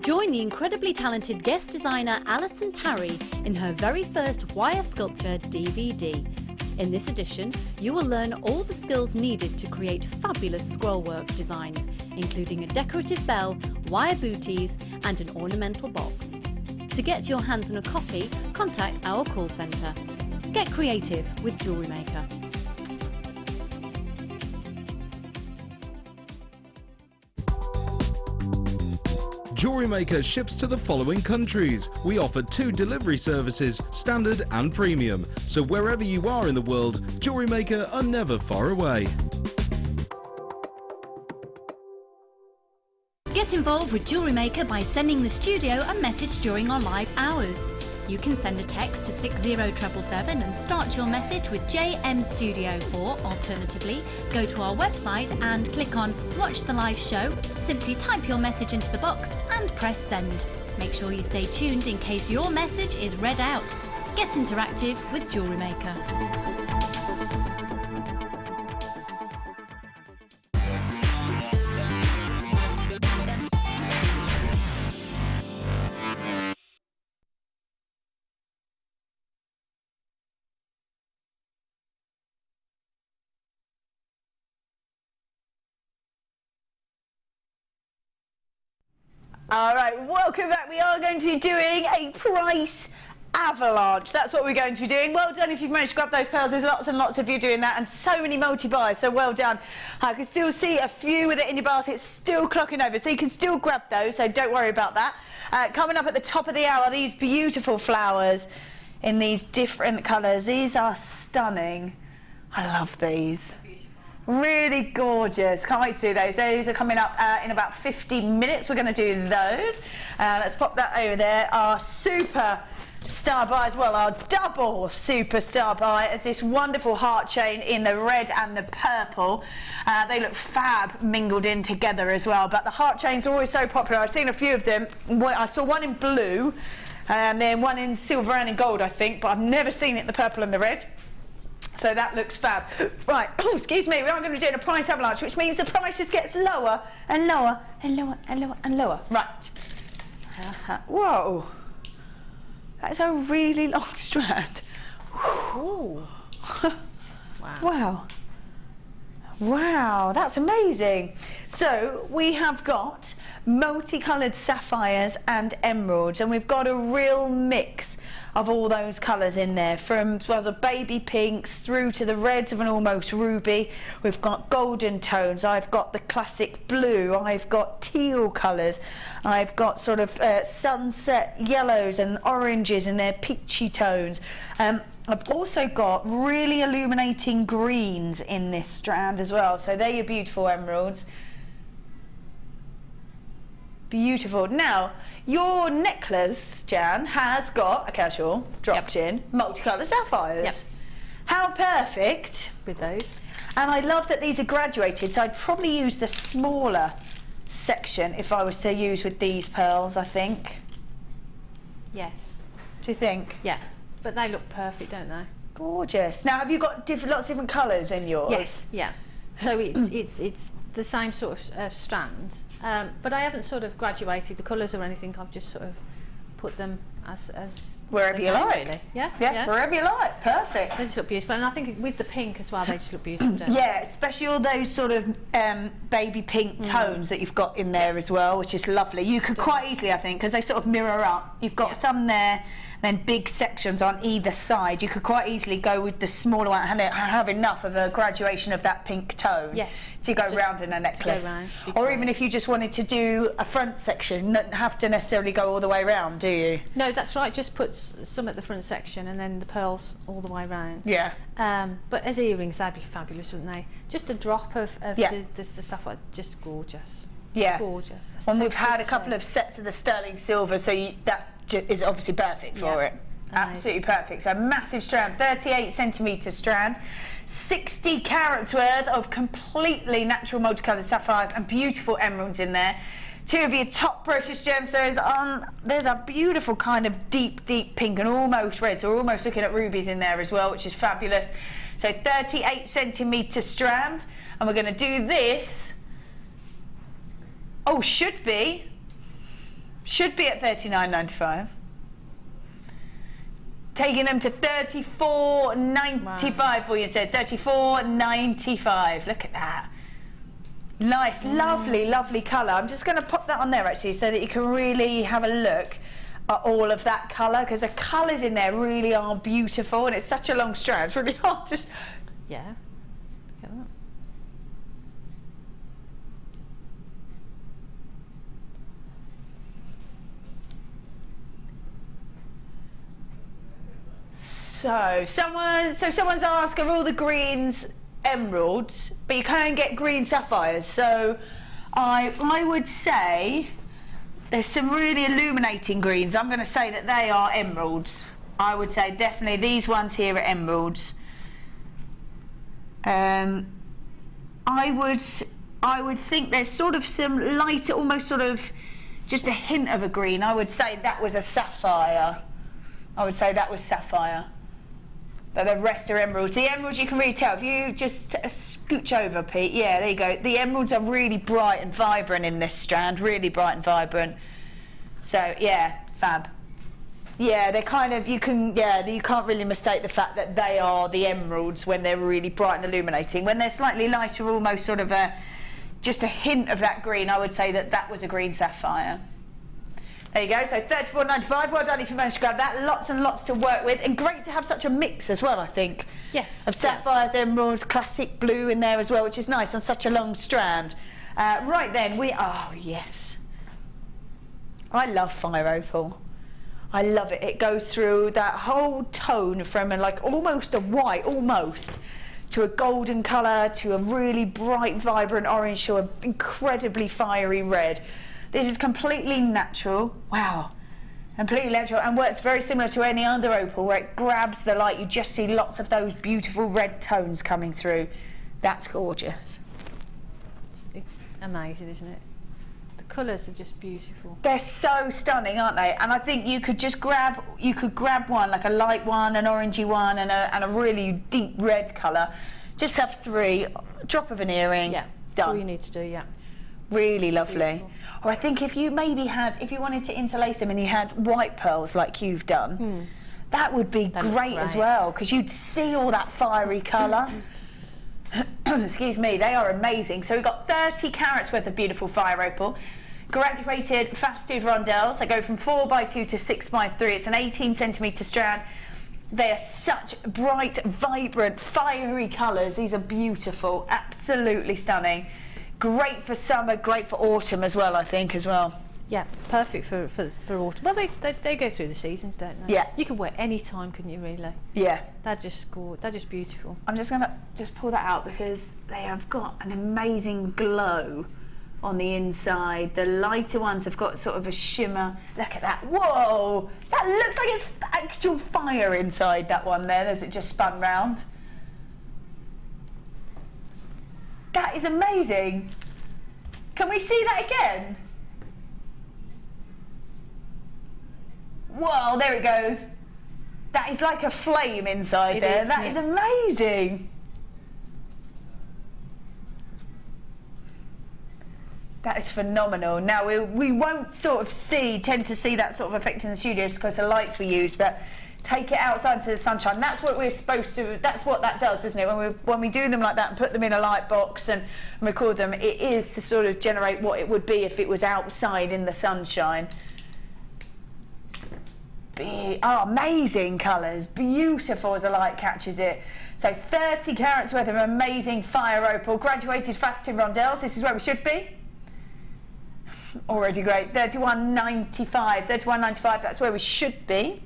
Join the incredibly talented guest designer Alison Tarry in her very first wire sculpture DVD. In this edition, you will learn all the skills needed to create fabulous scrollwork designs, including a decorative bell, wire booties and an ornamental box. To get your hands on a copy, contact our call centre. Get creative with Jewellery Maker. Jewellery Maker ships to the following countries. We offer 2 delivery services, standard and premium. So wherever you are in the world, Jewellery Maker are never far away. Get involved with Jewellery Maker by sending the studio a message during our live hours. You can send a text to 60777 and start your message with JM Studio, or alternatively, go to our website and click on Watch the Live Show, simply type your message into the box and press send. Make sure you stay tuned in case your message is read out. Get interactive with Jewellery Maker. All right, welcome back. We are going to be doing a price avalanche. That's what we're going to be doing. Well done if you've managed to grab those pearls. There's lots and lots of you doing that and so many multi-buys, so well done. I can still see a few with it in your basket still clocking over, so you can still grab those, so don't worry about that. Coming up at the top of the hour, these beautiful flowers in these different colours. These are stunning. I love these. Really gorgeous. Can't wait to do those. Those are coming up in about 50 minutes. We're going to do those. Let's pop that over there. Our super star buy as well, our double superstar buy. It's this wonderful heart chain in the red and the purple. They look fab mingled in together as well, but the heart chains are always so popular. I've seen a few of them. I saw one in blue and then one in silver and in gold, I think, but I've never seen it in the purple and the red. So that looks fab. Right, oh, excuse me, we are going to be doing a price avalanche, which means the price just gets lower and lower and lower and lower and lower. Right. Whoa. That's a really long strand. Ooh. Wow. Wow. Wow, that's amazing. So we have got multicoloured sapphires and emeralds, and we've got a real mix of all those colours in there, from the baby pinks through to the reds of an almost ruby. We've got golden tones, I've got the classic blue, I've got teal colours, I've got sort of sunset yellows and oranges in their peachy tones. I've also got really illuminating greens in this strand as well, so they're your beautiful emeralds. Beautiful. Now, your necklace, Jan, has got, okay, sure, dropped in multicoloured sapphires. Yep. How perfect. With those. And I love that these are graduated, so I'd probably use the smaller section if I was to use with these pearls, I think. Yes. Do you think? Yeah. But they look perfect, don't they? Gorgeous. Now, have you got lots of different colours in yours? Yes, yeah. So it's the same sort of strand. But I haven't sort of graduated the colours or anything. I've just sort of put them as wherever you like. Really. Yeah, wherever you like. Perfect. They just look beautiful, and I think with the pink as well, they just look beautiful, don't they? Yeah, especially all those sort of baby pink tones that you've got in there as well, which is lovely. You could quite easily, I think, because they sort of mirror up. You've got some there, then big sections on either side. You could quite easily go with the smaller one and have enough of a graduation of that pink tone to go round in a necklace. Or even if you just wanted to do a front section, you don't have to necessarily go all the way round, do you? No, that's right. Just put some at the front section and then the pearls all the way round. Yeah. But as earrings, they'd be fabulous, wouldn't they? Just a drop of the sapphire, just gorgeous. Yeah. Gorgeous. And we've had a couple of sets of the sterling silver, so that is obviously perfect for it. Absolutely perfect. So massive strand, 38 centimetre strand, 60 carats worth of completely natural multicoloured sapphires and beautiful emeralds in there. Two of your top precious gemstones. There's a beautiful kind of deep pink and almost red, so we're almost looking at rubies in there as well, which is fabulous. So 38 centimetre strand, and we're going to do this. Oh, should be at $39.95. Taking them to $34.95 for you instead. $34.95. Look at that. Nice, lovely colour. I'm just going to pop that on there actually, so that you can really have a look at all of that colour, because the colours in there really are beautiful, and it's such a long strand. It's really hard to. Yeah. Look at that. So someone's asked, are all the greens emeralds? But you can get green sapphires. So I would say there's some really illuminating greens. I'm going to say that they are emeralds. I would say definitely these ones here are emeralds. I would think there's sort of some lighter, almost sort of just a hint of a green. I would say that was a sapphire. But the rest are emeralds. The emeralds you can really tell. If you just scooch over, Pete. Yeah, there you go. The emeralds are really bright and vibrant in this strand. Really bright and vibrant. So, yeah, fab. Yeah, they're kind of, you can't really mistake the fact that they are the emeralds when they're really bright and illuminating. When they're slightly lighter, almost sort of just a hint of that green, I would say that was a green sapphire. There you go, so $34.95. Well done if you managed to grab that. Lots and lots to work with, and great to have such a mix as well, I think. Yes. Of sapphires, emeralds, classic blue in there as well, which is nice on such a long strand. Right then, oh yes. I love fire opal. I love it. It goes through that whole tone from like almost a white, to a golden colour, to a really bright, vibrant orange, to an incredibly fiery red. This is completely natural. Wow. Completely natural, and works very similar to any other opal, where it grabs the light. You just see lots of those beautiful red tones coming through. That's gorgeous. It's amazing, isn't it? The colours are just beautiful. They're so stunning, aren't they? And I think you could grab one, like a light one, an orangey one, and a really deep red colour. Just have 3, drop of an earring, yeah, done. That's all you need to do, yeah. Really lovely. Beautiful. Or I think if you wanted to interlace them and you had white pearls like you've done, that would be great as well, because you'd see all that fiery colour. Excuse me, they are amazing. So we've got 30 carats worth of beautiful fire opal, graduated faceted rondelles. They go from 4x2 to 6x3. It's an 18cm strand. They are such bright, vibrant, fiery colours. These are beautiful, absolutely stunning. Great for summer, great for autumn as well, I think, as well. Yeah, perfect for autumn. Well, they go through the seasons, don't they? Yeah. You can wear any time, couldn't you, really? Yeah. They're just beautiful. I'm just going to pull that out because they have got an amazing glow on the inside. The lighter ones have got sort of a shimmer. Look at that. Whoa! That looks like it's actual fire inside that one there as it just spun round. That is amazing. Can we see that again? Whoa, there it goes. That is like a flame inside there. That is amazing. That is phenomenal. Now, we won't sort of tend to see that sort of effect in the studios because the lights we use, but take it outside into the sunshine. That's what we're supposed to, that's what that does, isn't it? When we do them like that and put them in a light box and record them, it is to sort of generate what it would be if it was outside in the sunshine. Amazing colours, beautiful as the light catches it. So 30 carats worth of amazing fire opal, graduated faceted rondelles. This is where we should be. Already great. 31.95, 31.95, that's where we should be.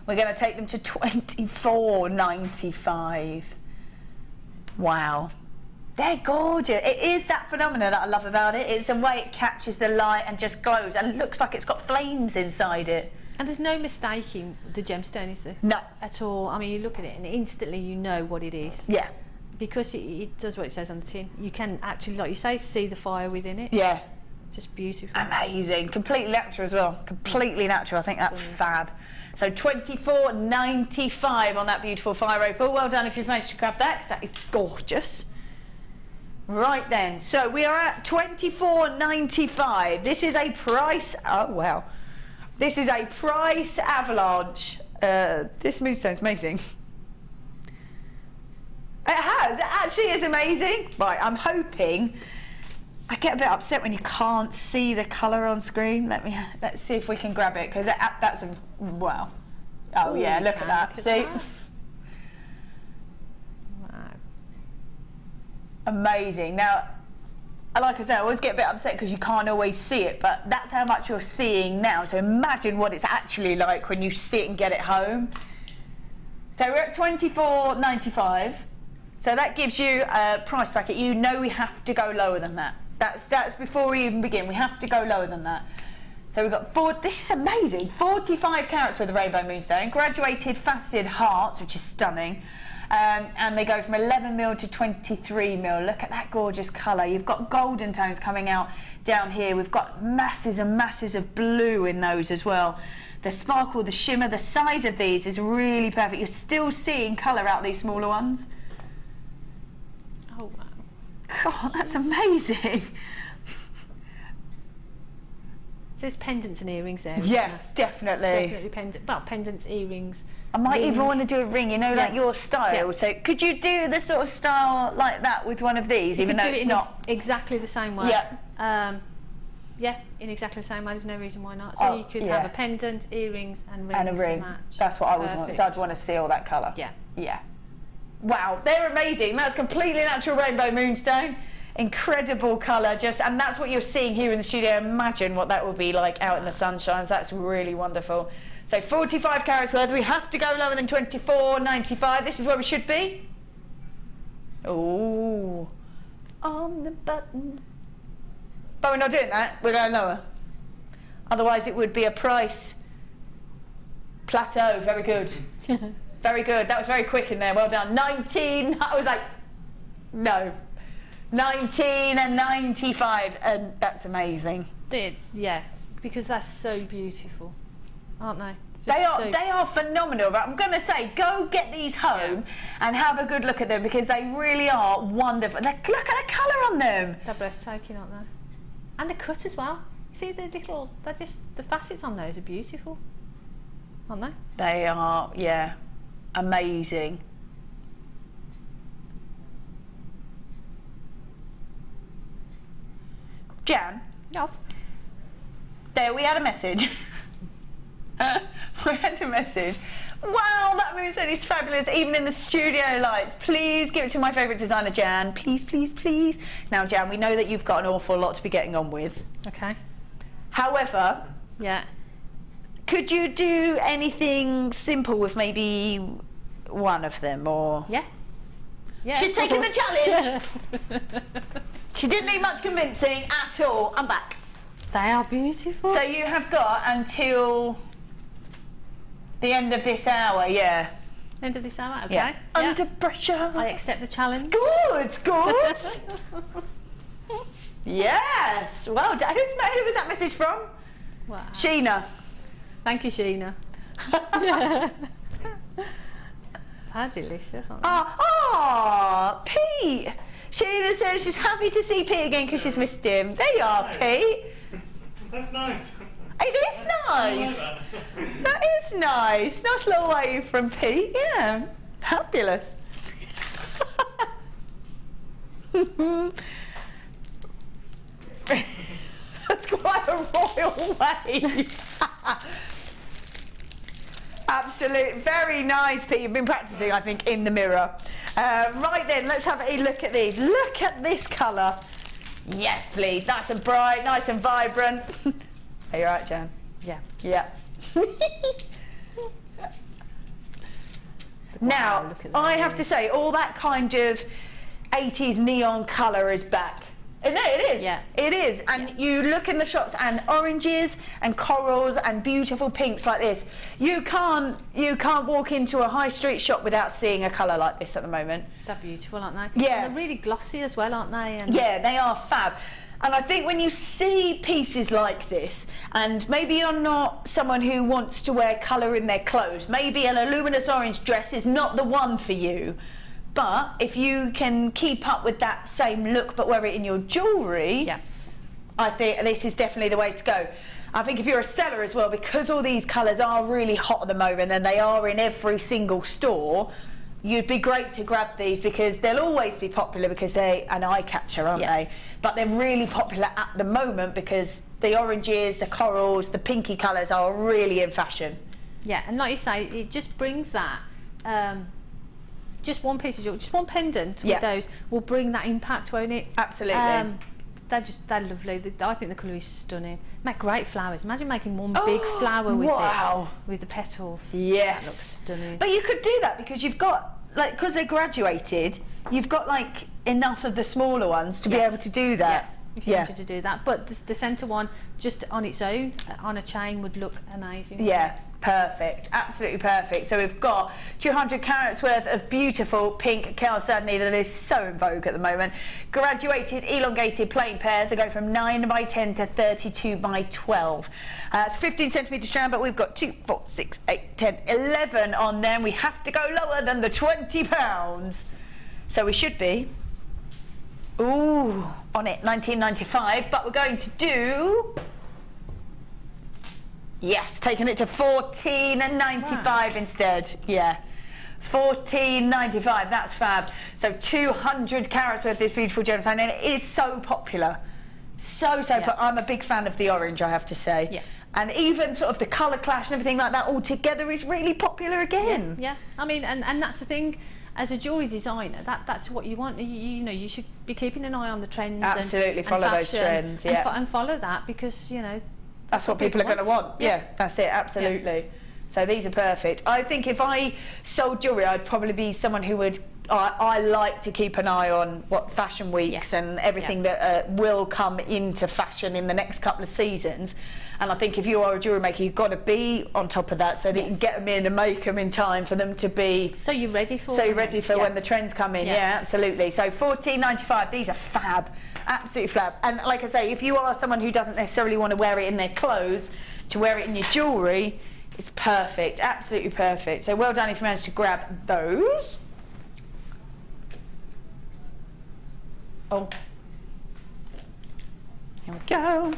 We're going to take them to 24.95. Wow. They're gorgeous. It is that phenomenon that I love about it. It's the way it catches the light and just glows and looks like it's got flames inside it. And there's no mistaking the gemstone, is there? No. At all. I mean, you look at it and instantly you know what it is. Yeah. Because it does what it says on the tin. You can actually, like you say, see the fire within it. Yeah. It's just beautiful. Amazing. Completely natural as well. Completely natural. I think that's fab. So 24.95 on that beautiful fire opal. Well done if you've managed to grab that, because that is gorgeous. Right then, so we are at 24.95. This is a price, oh wow. This is a price avalanche. This moonstone's amazing. It actually is amazing. Right, I'm hoping, I get a bit upset when you can't see the colour on screen. Let's see if we can grab it, because that's a, wow. Oh ooh, yeah, look at that, see? That. Wow. Amazing. Now, like I said, I always get a bit upset because you can't always see it, but that's how much you're seeing now. So imagine what it's actually like when you sit and get it home. So we're at 24.95. So that gives you a price bracket. You know we have to go lower than that. That's before we even begin. We have to go lower than that. So we've got this is amazing, 45 carats worth of rainbow moonstone, graduated faceted hearts, which is stunning. And they go from 11mm to 23mm. Look at that gorgeous colour. You've got golden tones coming out down here. We've got masses and masses of blue in those as well. The sparkle, the shimmer, the size of these is really perfect. You're still seeing colour out these smaller ones. Oh wow. God, that's amazing. So there's pendants and earrings there. Yeah, definitely. Definitely pendants, earrings. I might even want to do a ring, you know, like your style. Yeah. So could you do the sort of style like that with one of these, even though it's not exactly the same way? Yeah. Yeah, in exactly the same way. There's no reason why not. So you could have a pendant, earrings, and rings and a ring. To match. That's what I would want. So I'd want to see all that colour. Yeah. Yeah. Wow, they're amazing. That's completely natural rainbow moonstone. Incredible colour, and that's what you're seeing here in the studio. Imagine what that would be like out in the sunshine. That's really wonderful. So 45 carats worth. We have to go lower than 24.95. This is where we should be. Ooh. On the button. But we're not doing that. We're going lower. Otherwise, it would be a price plateau. Very good. Very good. That was very quick in there. Well done. 19. I was like, no. 19 and 95, and that's amazing. Yeah, because that's so beautiful, aren't they? They are phenomenal. But I'm going to say, go get these home and have a good look at them, because they really are wonderful. Look at the colour on them. They're breathtaking, aren't they? And the cut as well. See the little, the facets on those are beautiful, aren't they? They are, yeah, amazing. Jan? Yes? There, we had a message. We had a message. Wow, that moonstone is fabulous, even in the studio lights. Please give it to my favourite designer, Jan. Please, please, please. Now, Jan, we know that you've got an awful lot to be getting on with. Okay. However, yeah, could you do anything simple with maybe one of them, or? Yeah. She's taken the challenge. She didn't need much convincing at all. I'm back. They are beautiful. So you have got until the end of this hour, yeah. End of this hour, okay. Yeah. Under pressure. I accept the challenge. Good, good. Yes. Well done. Who was that message from? Wow. Sheena. Thank you, Sheena. They're delicious, aren't they? Oh, Pete. Sheena says she's happy to see Pete again because she's missed him. There you are, Pete. That's nice. It is nice. That is nice. Nice little wave from Pete. Yeah. Fabulous. That's quite a royal wave. Absolutely. Very nice, Pete. You've been practicing, I think, in the mirror. Right then, let's have a look at these. Look at this colour. Yes, please. Nice and bright, nice and vibrant. Are you right, Jan? Yeah. Yeah. Now, I have to say, all that kind of 80s neon colour is back. No, it is. Yeah. It is. And you look in the shots, and oranges and corals and beautiful pinks like this. You can't walk into a high street shop without seeing a colour like this at the moment. They're beautiful, aren't they? Yeah. And they're really glossy as well, aren't they? And yeah, they are fab. And I think when you see pieces like this, and maybe you're not someone who wants to wear colour in their clothes, maybe an luminous orange dress is not the one for you, but if you can keep up with that same look but wear it in your jewellery, yeah, I think this is definitely the way to go. I think if you're a seller as well, because all these colours are really hot at the moment and they are in every single store, you'd be great to grab these, because they'll always be popular because they're an eye catcher, aren't they? But they're really popular at the moment because the oranges, the corals, the pinky colours are really in fashion. Yeah, and like you say, it just brings that, just one piece of jewellery, just one pendant with those will bring that impact, won't it? Absolutely. They're lovely. I think the colour is stunning. Make great flowers. Imagine making one big flower with it, with the petals. Yes. That looks stunning. But you could do that because you've got, like, because they're graduated, you've got like enough of the smaller ones to be able to do that. Yeah, if you wanted to do that. But the centre one, just on its own, on a chain, would look amazing. Yeah. Perfect, absolutely perfect. So we've got 200 carats worth of beautiful pink chalcedony that is so in vogue at the moment. Graduated, elongated plain pairs that go from 9 by 10 to 32 by 12. It's 15 centimetre strand, but we've got 2, 4, 6, 8, 10, 11 on them. We have to go lower than the £20. So we should be, ooh, on it, $19.95, but we're going to do, yes, taking it to $14.95 instead. Yeah, $14.95. That's fab. So 200 carats worth of this beautiful gemstone, and it is so popular. So popular. I'm a big fan of the orange, I have to say. Yeah. And even sort of the colour clash and everything like that all together is really popular again. Yeah. I mean, and that's the thing. As a jewellery designer, that's what you want. You know, you should be keeping an eye on the trends. Absolutely, and follow those fashion, trends. Yeah. And follow that, because you know. That's what people are going to want. Yeah, that's it, absolutely. So these are perfect. I think if I sold jewellery, I'd probably be someone who would I like to keep an eye on what fashion weeks and everything that will come into fashion in the next couple of seasons. And I think if you are a jewellery maker, you've got to be on top of that so that you can get them in and make them in time for them to be... So you're ready for when the trends come in. Yeah, absolutely. So $14.95, these are fab, absolutely fab. And like I say, if you are someone who doesn't necessarily want to wear it in their clothes, to wear it in your jewellery, it's perfect, absolutely perfect. So well done if you managed to grab those. Oh, here we go.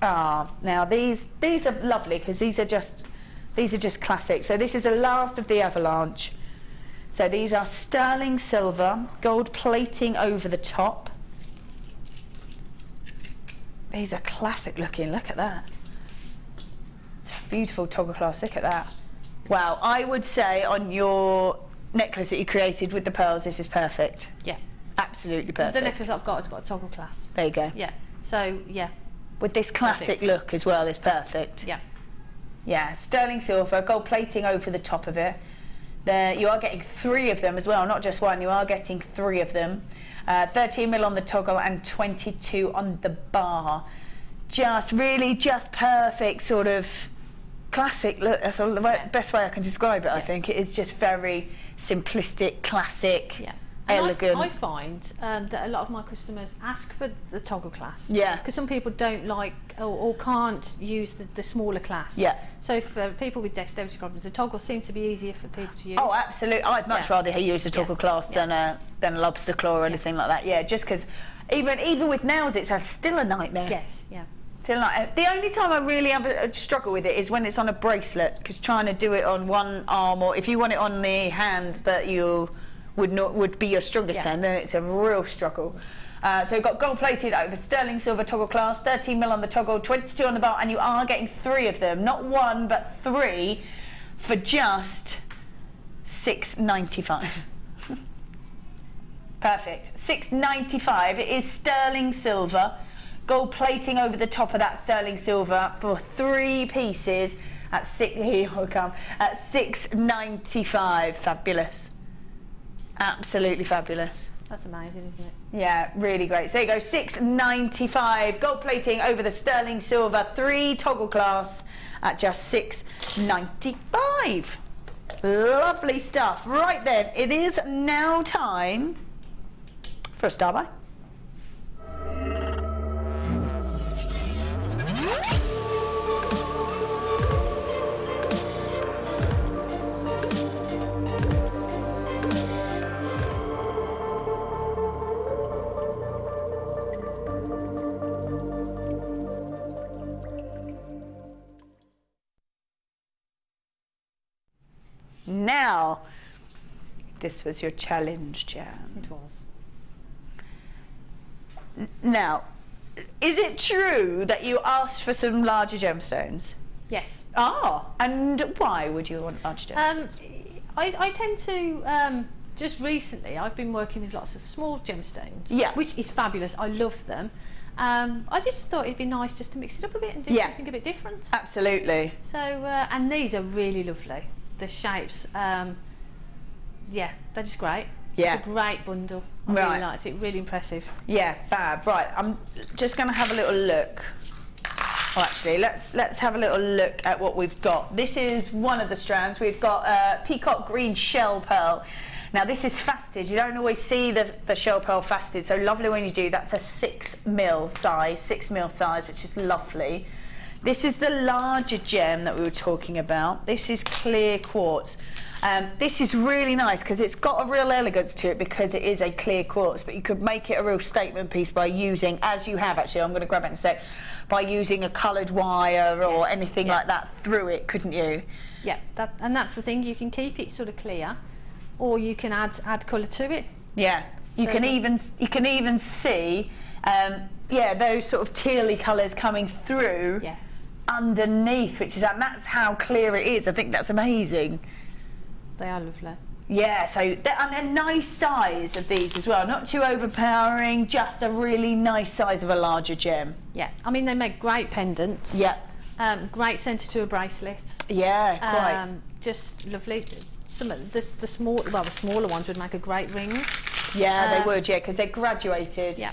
Now these are lovely because these are just classic. So this is the last of the avalanche. So these are sterling silver, gold plating over the top. These are classic looking. Look at that. It's a beautiful toggle clasp. Look at that. Wow. I would say on your necklace that you created with the pearls, this is perfect. Yeah. Absolutely perfect. So the necklace I've got has got a toggle clasp. There you go. Yeah. So yeah. With this classic look as well, is perfect. Yeah. Yeah, sterling silver, gold plating over the top of it. There, you are getting 3 of them as well, not just one. You are getting 3 of them. 13mm on the toggle and 22 on the bar. Just perfect sort of classic look. That's the best way I can describe it. I think it is just very simplistic, classic. Yeah. Elegant. I find that a lot of my customers ask for the toggle clasp. Yeah. Because some people don't like or can't use the smaller clasp. Yeah. So for people with dexterity problems, the toggles seem to be easier for people to use. Oh, absolutely. I'd much rather use a toggle clasp than a lobster claw or anything like that. Yeah, just because even with nails, it's still a nightmare. Yes. Yeah. Still like the only time I really have a struggle with it is when it's on a bracelet, because trying to do it on one arm, or if you want it on the hand that you would be your strongest hand, then it's a real struggle. So you've got gold plated over sterling silver toggle clasp, 13mm on the toggle, 22 on the bar, and you are getting 3 of them, not 1 but 3, for just $6.95. Perfect. $6.95. It is sterling silver, gold plating over the top of that sterling silver for 3 pieces at $6.95. Fabulous. Absolutely fabulous. That's amazing, isn't it? Yeah, really great. So there you go, $6.95. Gold plating over the sterling silver, 3 toggle clasps at just $6.95. Lovely stuff. Right then, it is now time for a star buy. Now, this was your challenge, Jan. It was. Now, is it true that you asked for some larger gemstones? Yes. And why would you want larger gemstones? I tend to, just recently, I've been working with lots of small gemstones, which is fabulous. I love them. I just thought it'd be nice just to mix it up a bit and do something a bit different. Absolutely. So, and these are really lovely. The shapes, they're just great. Yeah. It's a great bundle. I really liked it, really impressive. Yeah, fab. Right, I'm just going to have a little look. Oh, actually, let's have a little look at what we've got. This is one of the strands. We've got peacock green shell pearl. Now this is faceted. You don't always see the shell pearl faceted, so lovely when you do. That's a 6mm size, which is lovely. This is the larger gem that we were talking about. This is clear quartz. This is really nice because it's got a real elegance to it because it is a clear quartz, but you could make it a real statement piece by using, as you have actually, I'm going to grab it in a sec, by using a coloured wire or anything like that through it, couldn't you? Yeah, and that's the thing, you can keep it sort of clear, or you can add colour to it. Yeah, you can even see those sort of tealy colours coming through underneath, which is, and that's how clear it is. I think that's amazing. They are lovely. Yeah, so and a nice size of these as well, not too overpowering, just a really nice size of a larger gem. Yeah, I mean they make great pendants. Yeah. Great centre to a bracelet. Yeah, quite. Just lovely. some of the smaller ones would make a great ring. Yeah, they would, yeah, because they're graduated. Yeah.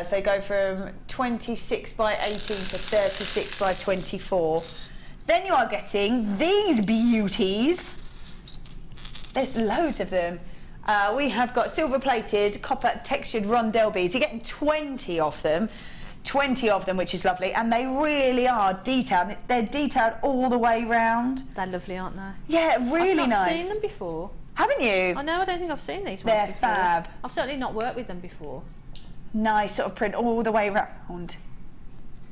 So they go from 26 by 18 to 36 by 24. Then you are getting these beauties. There's loads of them. We have got silver-plated, copper textured rondelle beads. You're getting 20 of them. 20 of them, which is lovely, and they really are detailed. They're detailed all the way round. They're lovely, aren't they? Yeah, really nice. I've not seen them before. Haven't you? I know, I don't think I've seen these ones They're before. fab. I've certainly not worked with them before. Nice sort of print all the way around.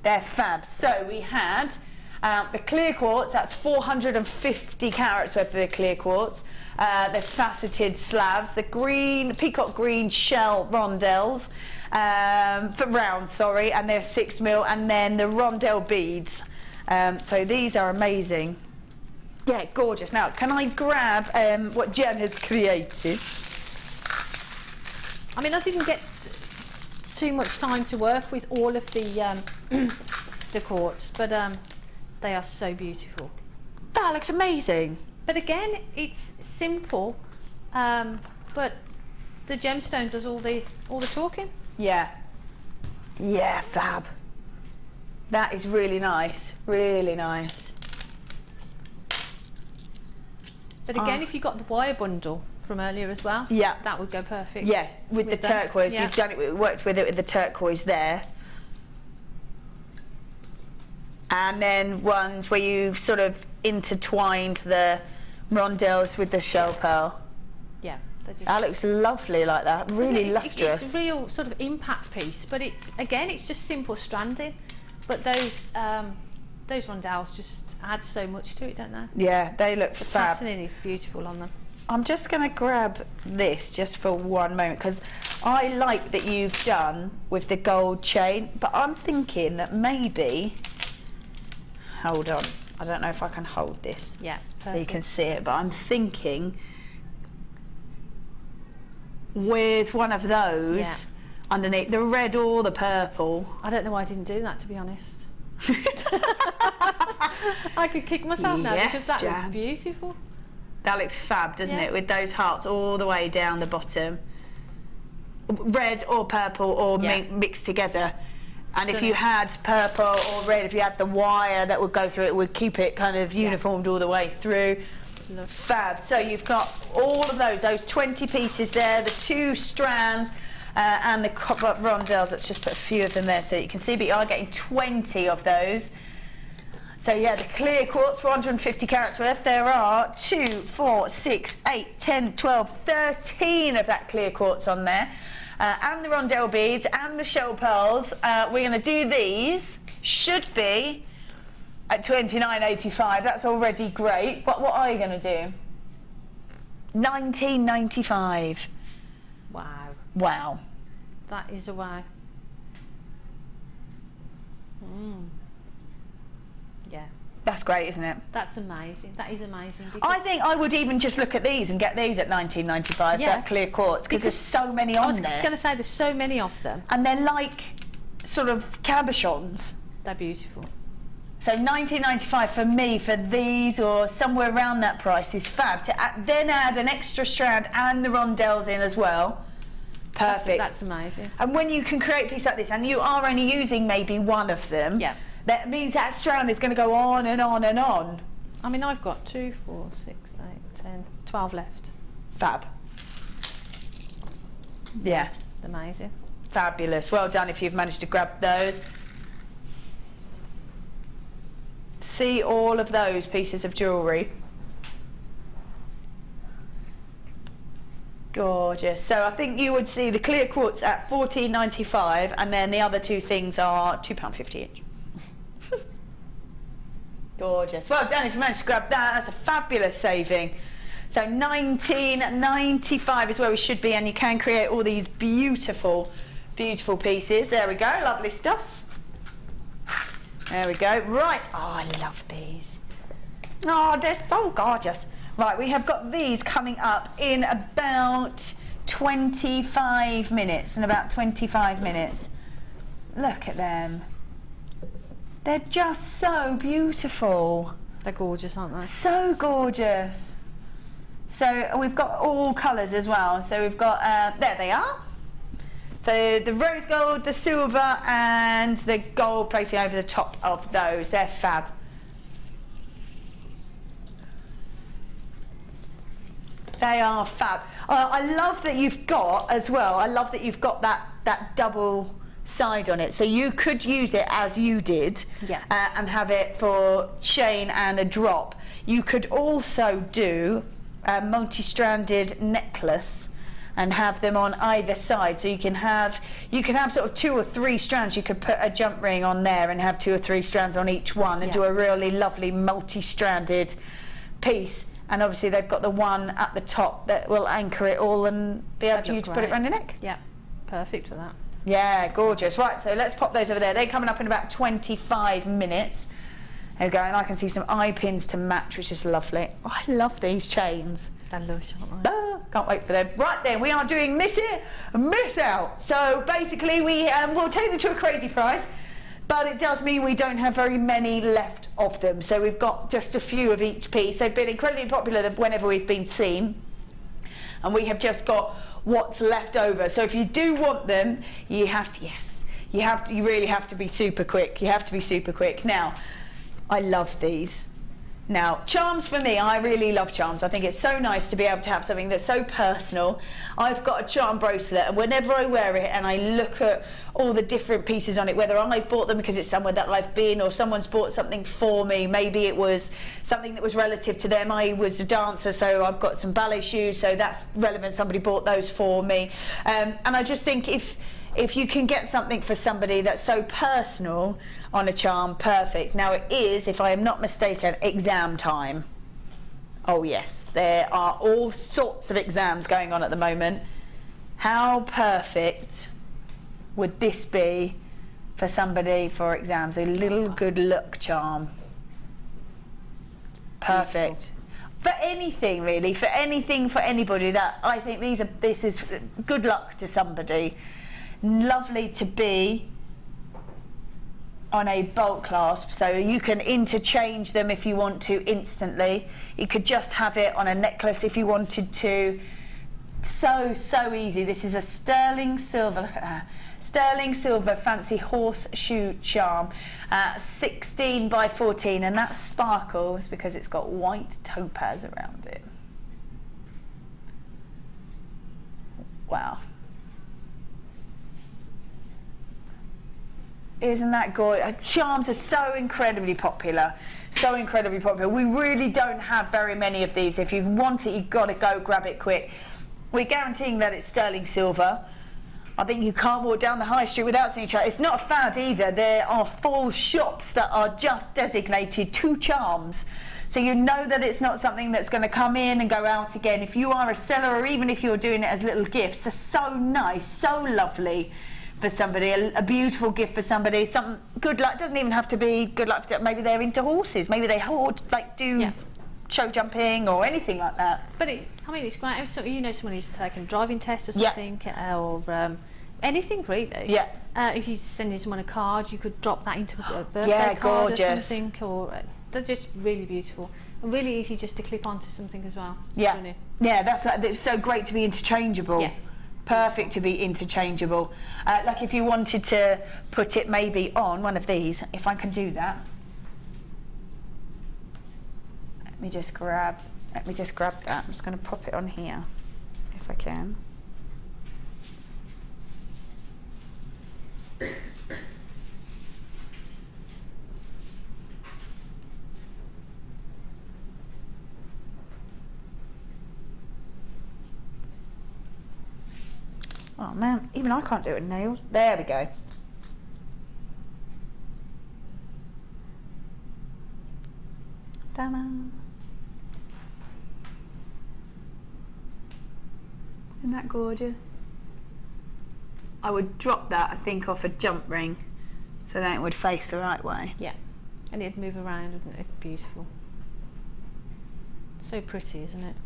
They're fab. So we had the clear quartz, that's 450 carats worth of the clear quartz. The faceted slabs, the green, peacock green shell rondelles, for round, sorry, and they're 6mm, and then the rondelle beads. So these are amazing. Yeah, gorgeous. Now, can I grab what Jen has created? I mean, I didn't get too much time to work with all of the the quartz, but they are so beautiful. That looks amazing. But again, it's simple, but the gemstones does all the talking. Yeah. Yeah, fab. That is really nice. Really nice. But again, if you got the wire bundle from earlier as well, yeah, that would go perfect. Yeah, with the turquoise, yeah. You've done it. Worked with it with the turquoise there. And then ones where you sort of intertwined the rondelles with the shell pearl. Yeah, that looks lovely like that. Really lustrous. It's a real sort of impact piece, but it's just simple stranding. But those rondelles just add so much to it, don't they? Yeah, they look fab. The patterning is beautiful on them. I'm just going to grab this just for one moment, because I like that you've done with the gold chain, but I'm thinking that maybe, hold on, I don't know if I can hold this. Yeah, perfect. So you can see it, but I'm thinking with one of those underneath, the red or the purple. I don't know why I didn't do that, to be honest. I could kick myself now, because that looks beautiful. That looks fab, doesn't it? With those hearts all the way down the bottom. Red or purple or mixed together. And if you had purple or red, if you had the wire that would go through, it would keep it kind of uniformed all the way through. Fab. So you've got all of those 20 pieces there, the 2 strands, and the copper rondelles. Let's just put a few of them there so that you can see, but you are getting 20 of those. So yeah, the clear quartz, 450 carats worth. There are 2, 4, 6, 8, 10, 12, 13 of that clear quartz on there. And the rondelle beads and the shell pearls. We're going to do these. Should be at $29.85. That's already great. But what are you going to do? $19.95. Wow. Wow. That is a wow. Yeah. That's great, isn't it? That's amazing. That is amazing. I think I would even just look at these and get these at $19.95, that clear quartz, because there's so many on there. I was just going to say, there's so many of them. And they're like sort of cabochons. They're beautiful. So $19.95 for me, for these, or somewhere around that price, is fab. To then add an extra strand and the rondelles in as well. Perfect. That's amazing. And when you can create a piece like this, and you are only using maybe one of them, that means that strand is going to go on and on and on. I mean, I've got 2, 4, 6, 8, 10, 12 left. Fab. Yeah. Amazing. Fabulous. Well done if you've managed to grab those. See all of those pieces of jewellery. Gorgeous. So I think you would see the clear quartz at $14.95, and then the other 2 things are £2.50 each. Gorgeous. Well done if you managed to grab that. That's a fabulous saving. So $19.95 is where we should be, and you can create all these beautiful, beautiful pieces. There we go. Lovely stuff. There we go. Right. Oh, I love these. Oh, they're so gorgeous. Right, we have got these coming up in about 25 minutes. Look at them. They're just so beautiful. They're gorgeous, aren't they? So gorgeous. So we've got all colours as well. So we've got, there they are. So the rose gold, the silver and the gold placing over the top of those. They're fab. They are fab. I love that you've got as well, I love that you've got that double side on it. So you could use it as you did, yeah. And have it for chain and a drop. You could also do a multi-stranded necklace and have them on either side, so you can have sort of 2 or 3 strands. You could put a jump ring on there and have 2 or 3 strands on each one, and do a really lovely multi-stranded piece. And obviously they've got the one at the top that will anchor it all and be able to put it around your neck. Yeah, perfect for that. Yeah, gorgeous. Right, so let's pop those over there. They're coming up in about 25 minutes. There we go, and I can see some eye pins to match, which is lovely. Oh, I love these chains. They're lush, aren't they? Can't wait for them. Right then, we are doing miss it, miss out. So basically we will take them to a crazy price, but it does mean we don't have very many left of them. So we've got just a few of each piece. They've been incredibly popular whenever we've been seen, and we have just got what's left over. So if you do want them, you really have to be super quick. You have to be super quick. Now, I love these. Now, charms for me, I really love charms. I think it's so nice to be able to have something that's so personal. I've got a charm bracelet, and whenever I wear it and I look at all the different pieces on it, whether I've bought them because it's somewhere that I've been or someone's bought something for me, maybe it was something that was relative to them. I was a dancer, so I've got some ballet shoes, so that's relevant. Somebody bought those for me. And I just think if you can get something for somebody that's so personal on a charm, perfect. Now it is, if I am not mistaken, exam time. Oh yes, there are all sorts of exams going on at the moment. How perfect would this be for somebody for exams? A little good luck charm. Perfect. Beautiful. For anything really, for anything, for anybody, that I think this is good luck to somebody. Lovely to be on a bulk clasp, so you can interchange them if you want to instantly. You could just have it on a necklace if you wanted to. So easy. This is a sterling silver, look at that, sterling silver fancy horseshoe charm, 16 by 14, and that sparkles because it's got white topaz around it. Wow. Isn't that good? Charms are so incredibly popular. So incredibly popular. We really don't have very many of these. If you want it, you've got to go grab it quick. We're guaranteeing that it's sterling silver. I think you can't walk down the high street without seeing charms. It's not a fad either. There are full shops that are just designated to charms. So you know that it's not something that's going to come in and go out again. If you are a seller, or even if you're doing it as little gifts, they're so nice, so lovely. For somebody, a beautiful gift for somebody, some good luck. Doesn't even have to be good luck. Maybe they're into horses. Maybe they do show jumping or anything like that. But it's great. So, you know, someone who's taken a driving test or something, or anything really. Yeah. If you're sending someone a card, you could drop that into a birthday card or something. Or they're just really beautiful and really easy just to clip onto something as well. Yeah. Yeah, it's so great to be interchangeable. Yeah. Perfect to be interchangeable. Like if you wanted to put it maybe on one of these, if I can do that. Let me just grab that. I'm just going to pop it on here, if I can. Oh man, even I can't do it with nails. There we go. Ta-da. Isn't that gorgeous? I would drop that, I think, off a jump ring so then it would face the right way. Yeah, and it'd move around, wouldn't it? It's beautiful. So pretty, isn't it?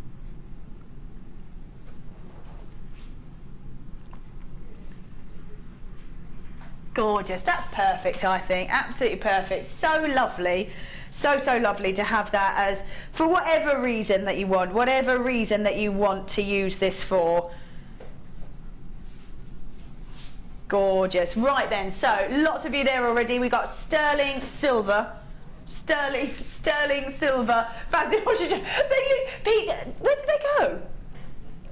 Gorgeous. That's perfect, I think. Absolutely perfect. So lovely. So lovely to have that as, for whatever reason that you want to use this for. Gorgeous. Right then, so lots of you there already. We got sterling silver. Sterling silver. Basil, what should you... Pete, where did they go?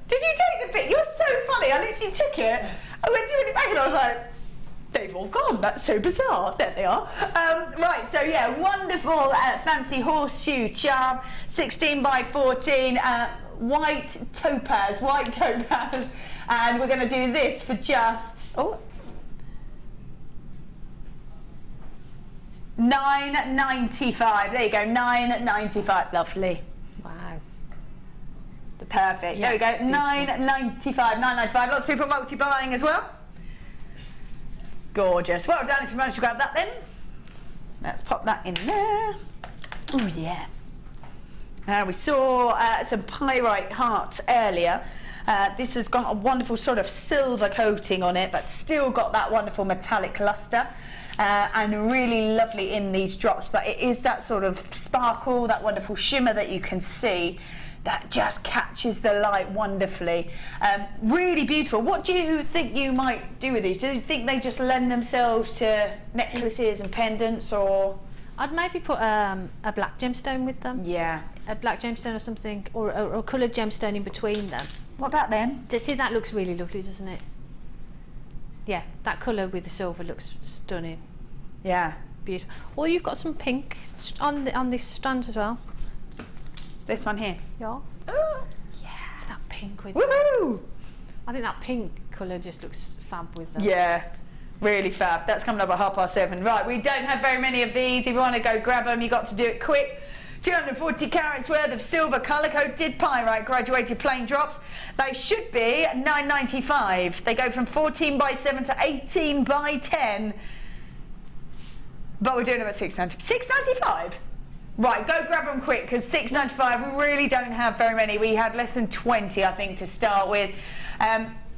Did you take the pic? You're so funny. I literally took it. I went to put it back and I was like, they've all gone. That's so bizarre. There they are. Right, so yeah, wonderful fancy horseshoe charm, 16 by 14, white topaz, and we're going to do this for just $9.95. There you go, $9.95. Lovely. Wow. Perfect. Yeah, there we go. $9.95. $9.95. Lots of people multi-buying as well. Gorgeous. Well done if you managed to grab that then. Let's pop that in there. Oh yeah. We saw some pyrite hearts earlier. This has got a wonderful sort of silver coating on it, but still got that wonderful metallic luster. And really lovely in these drops, but it is that sort of sparkle, that wonderful shimmer that you can see that just catches the light wonderfully. Really beautiful. What do you think you might do with these? Do you think they just lend themselves to necklaces and pendants, or? I'd maybe put a black gemstone with them. Yeah. A black gemstone or something, or a coloured gemstone in between them. What about them? See, that looks really lovely, doesn't it? Yeah, that colour with the silver looks stunning. Yeah. Beautiful. Or you've got some pink on this strand as well. This one here. Yeah. Oh. Yeah. That pink with. Woohoo! I think that pink colour just looks fab with them. Yeah. Really fab. That's coming up at 7:30. Right, we don't have very many of these. If you want to go grab them, you got to do it quick. 240 carats worth of silver colour-coated pyrite graduated plain drops. They should be $9.95. They go from 14 by 7 to 18 by 10. But we're doing them at $6.95. Right, go grab them quick, because $6.95, we really don't have very many. We had less than 20, I think, to start with.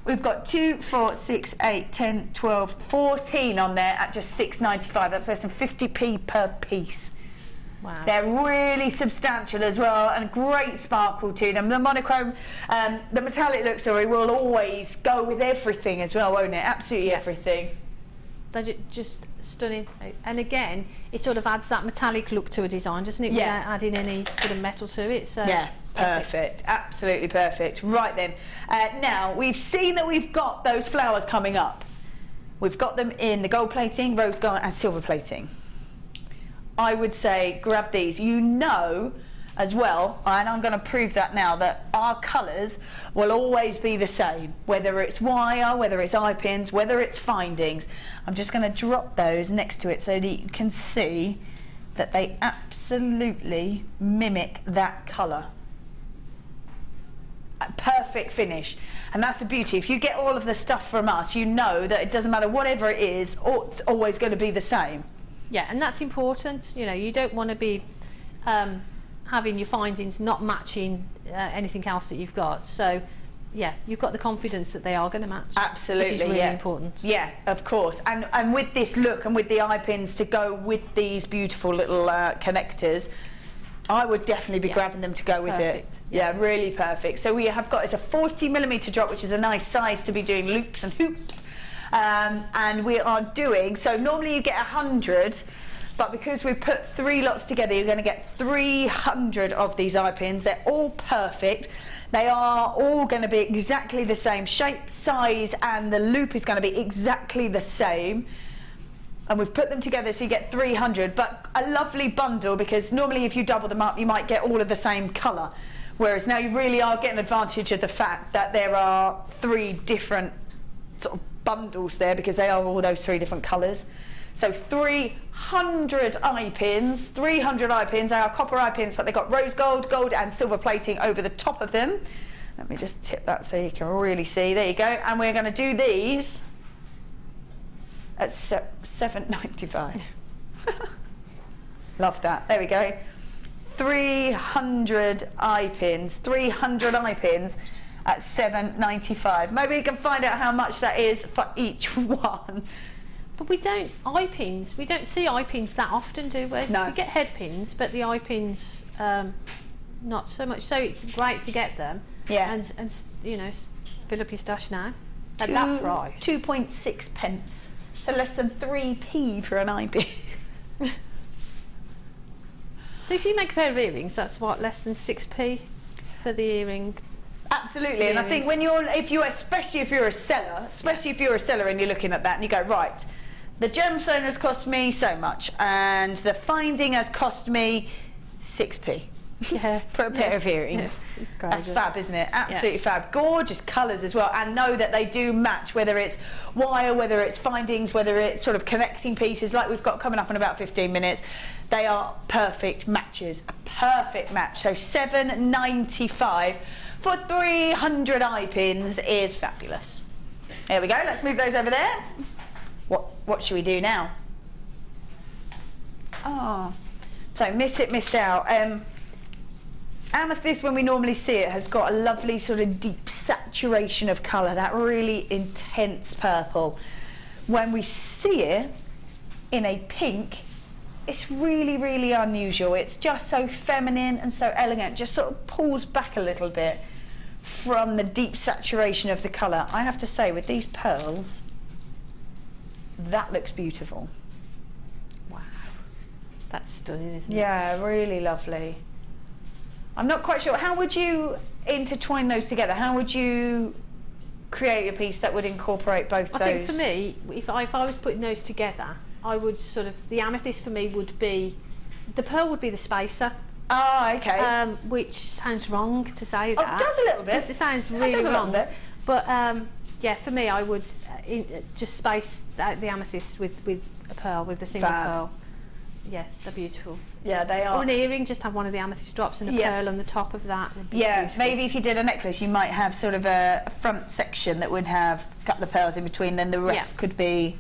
We've got 2, 4, 6, 8, 10, 12, 14 on there at just $6.95. That's less than 50p per piece. Wow. They're really substantial as well, and great sparkle to them. The monochrome, the metallic look, sorry, will always go with everything as well, won't it? Absolutely everything. They're just stunning. And again, it sort of adds that metallic look to a design, doesn't it? Yeah. Without adding any sort of metal to it. So yeah, perfect. Absolutely perfect. Right then, now we've seen that we've got those flowers coming up. We've got them in the gold plating, rose gold and silver plating. I would say grab these. You know as well, and I'm going to prove that now, that our colours will always be the same, whether it's wire, whether it's eye pins, whether it's findings. I'm just going to drop those next to it so that you can see that they absolutely mimic that colour. A perfect finish, and that's the beauty. If you get all of the stuff from us, you know that it doesn't matter whatever it is, it's always going to be the same. Yeah, and that's important. You know, you don't want to be having your findings not matching anything else that you've got. So, yeah, you've got the confidence that they are going to match. Absolutely, which is really important. Yeah, of course. And with this look and with the eye pins to go with these beautiful little connectors, I would definitely be grabbing them to go with it. Yeah, really perfect. So we have got, it's a 40mm drop, which is a nice size to be doing loops and hoops. And we are doing, so normally you get 100, but because we put 3 lots together, you're going to get 300 of these eye pins. They're all perfect. They are all going to be exactly the same shape, size, and the loop is going to be exactly the same. And we've put them together so you get 300, but a lovely bundle, because normally if you double them up, you might get all of the same colour. Whereas now you really are getting advantage of the fact that there are 3 different sort of bundles there, because they are all those 3 different colours. So 300 eye pins, they are copper eye pins, but they've got rose gold, gold and silver plating over the top of them. Let me just tip that so you can really see. There you go. And we're going to do these at $7.95. Love that. There we go. 300 eye pins at $7.95. Maybe you can find out how much that is for each one. But we don't eye pins. We don't see eye pins that often, do we? No. We get head pins, but the eye pins, not so much. So it's great to get them. Yeah. And you know, fill up your stash now at that price. 2.6 pence. So less than 3p for an eye pin. So if you make a pair of earrings, that's what, less than 6p for the earring. Absolutely, and I think when especially if you're a seller, and you're looking at that and you go, right, the gemstone has cost me so much and the finding has cost me 6p. Yeah. For a pair of earrings. Yeah, it's crazy. That's fab, isn't it? Absolutely fab. Gorgeous colours as well, and know that they do match, whether it's wire, whether it's findings, whether it's sort of connecting pieces like we've got coming up in about 15 minutes. They are perfect matches, a perfect match. So $7.95 for 300 eye pins is fabulous. There we go, let's move those over there. What should we do now? Oh, so miss it, miss out. Amethyst, when we normally see it, has got a lovely sort of deep saturation of colour, that really intense purple. When we see it in a pink, it's really, really unusual. It's just so feminine and so elegant, just sort of pulls back a little bit from the deep saturation of the colour. I have to say, with these pearls, that looks beautiful. Wow. That's stunning, isn't it? Yeah, really lovely. I'm not quite sure. How would you intertwine those together? How would you create a piece that would incorporate both those? I think for me, if I was putting those together, I would sort of, the amethyst for me would be, the pearl would be the spacer. Oh, okay. Which sounds wrong to say that. Oh, it does a little bit. It sounds really wrong. But yeah, for me, I would just space out the amethyst with a pearl, with the single pearl. Yeah, they're beautiful. Yeah, they are. Or an earring, just have one of the amethyst drops and a pearl on the top of that. Yeah, beautiful. Maybe if you did a necklace, you might have sort of a front section that would have a couple of pearls in between, then the rest could be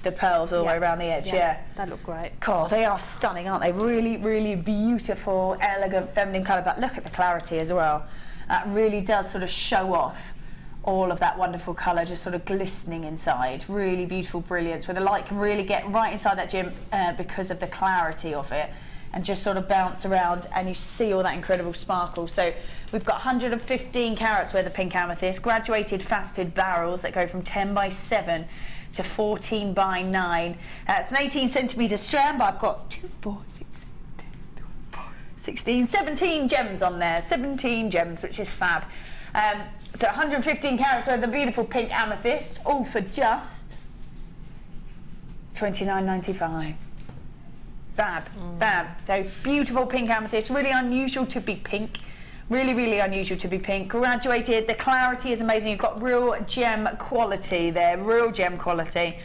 the pearls all the way around the edge. Yeah, that look great. Cool, they are stunning, aren't they? Really, really beautiful, elegant, feminine colour, but look at the clarity as well. That really does sort of show off all of that wonderful colour, just sort of glistening inside. Really beautiful brilliance, where the light can really get right inside that gem because of the clarity of it, and just sort of bounce around, and you see all that incredible sparkle. So we've got 115 carats worth of pink amethyst, graduated faceted barrels that go from 10 by 7 to 14 by 9. It's an 18 centimetre strand, but I've got 2, 4, 6, 10, 12, 16, 17 gems on there. 17 gems, which is fab. So 115 carats worth of beautiful pink amethyst, all for just $29.95. Fab, fab. So beautiful pink amethyst, really unusual to be pink. Really, really unusual to be pink. Graduated, the clarity is amazing. You've got real gem quality there, real gem quality.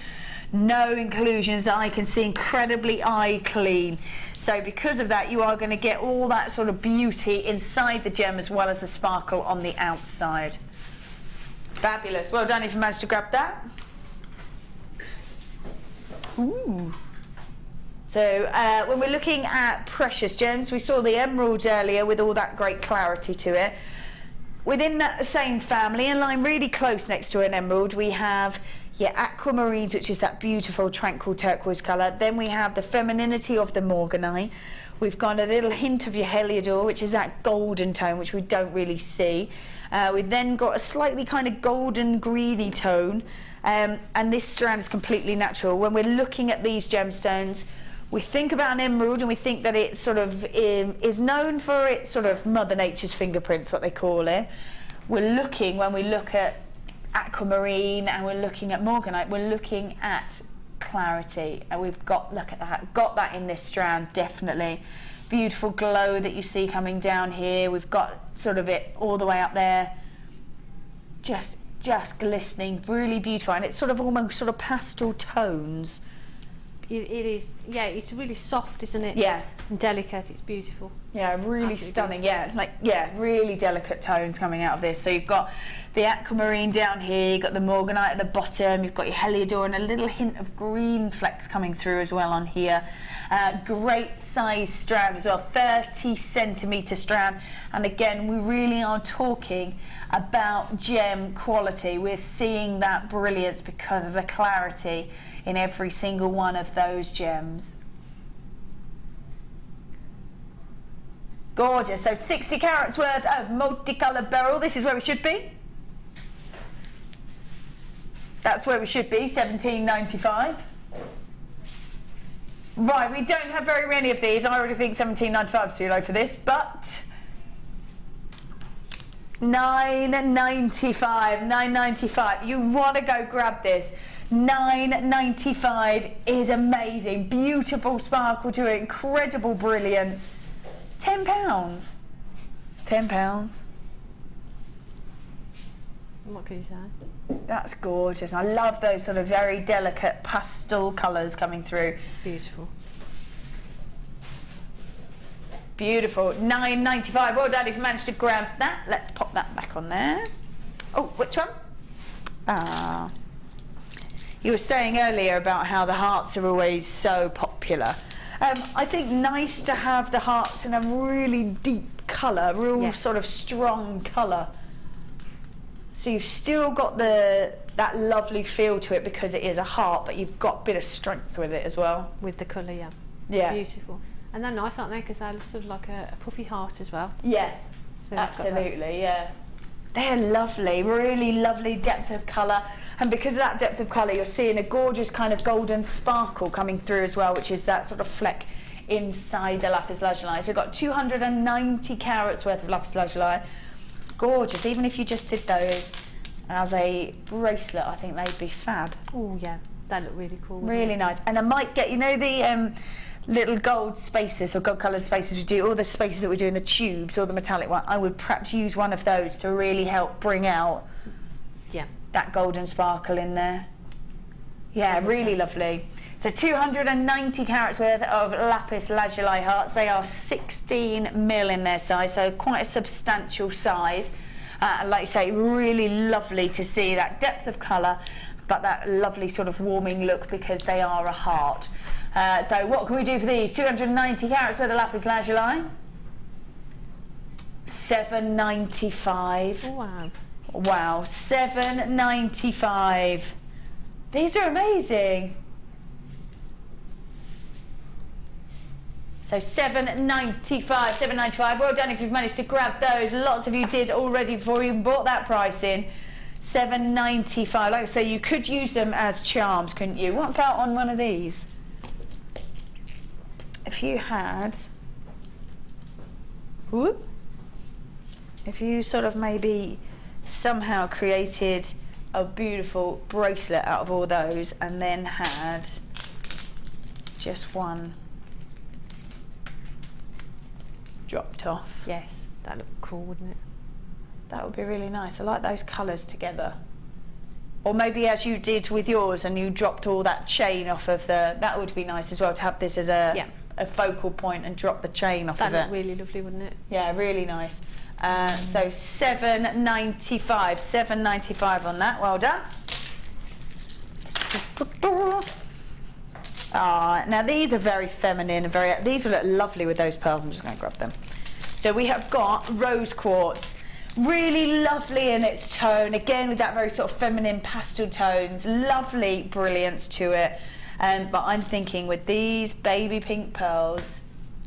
No inclusions that I can see, incredibly eye clean. So because of that, you are going to get all that sort of beauty inside the gem as well as the sparkle on the outside. Fabulous. Well done if you managed to grab that. Ooh. So when we're looking at precious gems, we saw the emerald earlier with all that great clarity to it. Within that same family, and lying really close next to an emerald, we have aquamarines, which is that beautiful tranquil turquoise colour. Then we have the femininity of the morganite. We've got a little hint of your heliodor, which is that golden tone, which we don't really see. We've then got a slightly kind of golden greeny tone, and this strand is completely natural. When we're looking at these gemstones, we think about an emerald and we think that it sort of is known for its sort of Mother Nature's fingerprints, what they call it. We're looking, when we look at aquamarine and we're looking at morganite, we're looking at clarity, and we've got, look at that, got that in this strand, definitely. Beautiful glow that you see coming down here. We've got sort of it all the way up there, just glistening, really beautiful, and it's sort of almost sort of pastel tones. It is, yeah, it's really soft, isn't it? Yeah. And delicate, it's beautiful. Yeah, really stunning. Yeah, like, yeah, really delicate tones coming out of this. So you've got the aquamarine down here, you've got the morganite at the bottom, you've got your heliodor and a little hint of green flecks coming through as well on here. Great size strand as well, 30 centimetre strand. And again, we really are talking about gem quality. We're seeing that brilliance because of the clarity in every single one of those gems. Gorgeous. So 60 carats worth of multicoloured beryl. This is where we should be. That's where we should be, $17.95. Right, we don't have very many of these. I already think $17.95 is too low for this, but $9.95. You want to go grab this. $9.95 is amazing. Beautiful sparkle to it, incredible brilliance. £10. £10. What can you say? That's gorgeous. I love those sort of very delicate pastel colours coming through. Beautiful. Beautiful. $9.95. Well done if you managed to grab that. Let's pop that back on there. Oh, which one? Ah. You were saying earlier about how the hearts are always so popular. I think nice to have the hearts in a really deep colour, real sort of strong colour. So you've still got that lovely feel to it because it is a heart, but you've got a bit of strength with it as well. With the colour, yeah. Yeah. Beautiful. And they're nice, aren't they? Because they're sort of like a puffy heart as well. Yeah, so absolutely, yeah. They're lovely, really lovely depth of colour. And because of that depth of colour, you're seeing a gorgeous kind of golden sparkle coming through as well, which is that sort of fleck inside the lapis lazuli. So we've got 290 carats worth of lapis lazuli. Gorgeous. Even if you just did those as a bracelet, I think they'd be fab. Oh yeah, they look really cool. Really nice. And I might get, you know, the little gold spaces or gold coloured spaces we do, all the spaces that we do in the tubes, or the metallic one, I would perhaps use one of those to really help bring out that golden sparkle in there. Yeah, really lovely. So 290 carats worth of lapis lazuli hearts. They are 16mm in their size, so quite a substantial size. And like you say, really lovely to see that depth of colour, but that lovely sort of warming look because they are a heart. So what can we do for these? 290 carats worth of lapis lazuli. $7.95. Oh, wow. Wow, $7.95. These are amazing. So $7.95. Well done if you've managed to grab those. Lots of you did already before you even bought that price in. $7.95. Like I say, you could use them as charms, couldn't you? What about on one of these? If you had, whoop, if you sort of maybe somehow created a beautiful bracelet out of all those and then had just one dropped off. Yes, that look cool, wouldn't it? That would be really nice. I like those colours together. Or maybe as you did with yours and you dropped all that chain off of that would be nice as well, to have this as a focal point and drop the chain off of it. That look really lovely, wouldn't it? Yeah, really nice. So $7.95. $7.95 on that. Well done. Now these are very feminine and these will look lovely with those pearls. I'm just going to grab them. So we have got rose quartz. Really lovely in its tone, again with that very sort of feminine pastel tones, lovely brilliance to it. But I'm thinking with these baby pink pearls.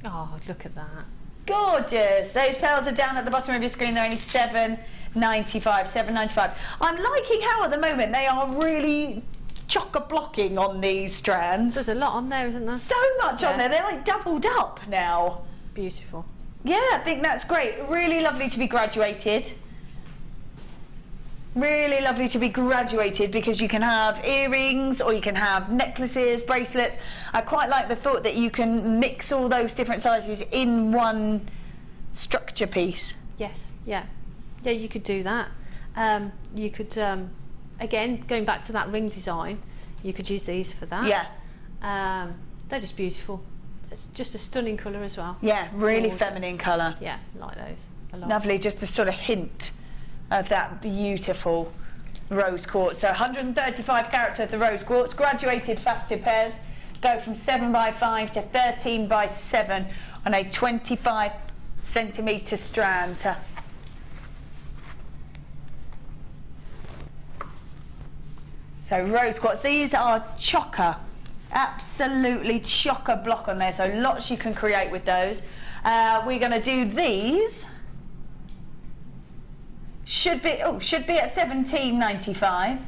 Oh, look at that. Gorgeous. Those pearls are down at the bottom of your screen. They're only $7.95. $7.95. I'm liking how at the moment they are really chock-a-blocking on these strands. There's a lot on there, isn't there? So much on there. They're like doubled up now. Beautiful. Yeah, I think that's great. Really lovely to be graduated. Really lovely to be graduated because you can have earrings or you can have necklaces, bracelets. I quite like the thought that you can mix all those different sizes in one structure piece. Yes, yeah. Yeah, you could do that. You could, again, going back to that ring design, you could use these for that. Yeah. They're just beautiful. it's just a stunning colour as well. Yeah, really Gorgeous. feminine colour. Yeah, like those a lot. Lovely, just a sort of hint of that beautiful rose quartz. So 135 carats worth of rose quartz, graduated faceted pairs, go from 7x5 to 13x7 on a 25 centimetre strand. So rose quartz, these are chocker, absolutely chocker block on there, so lots you can create with those. We're going to do these. Should be at $17.95.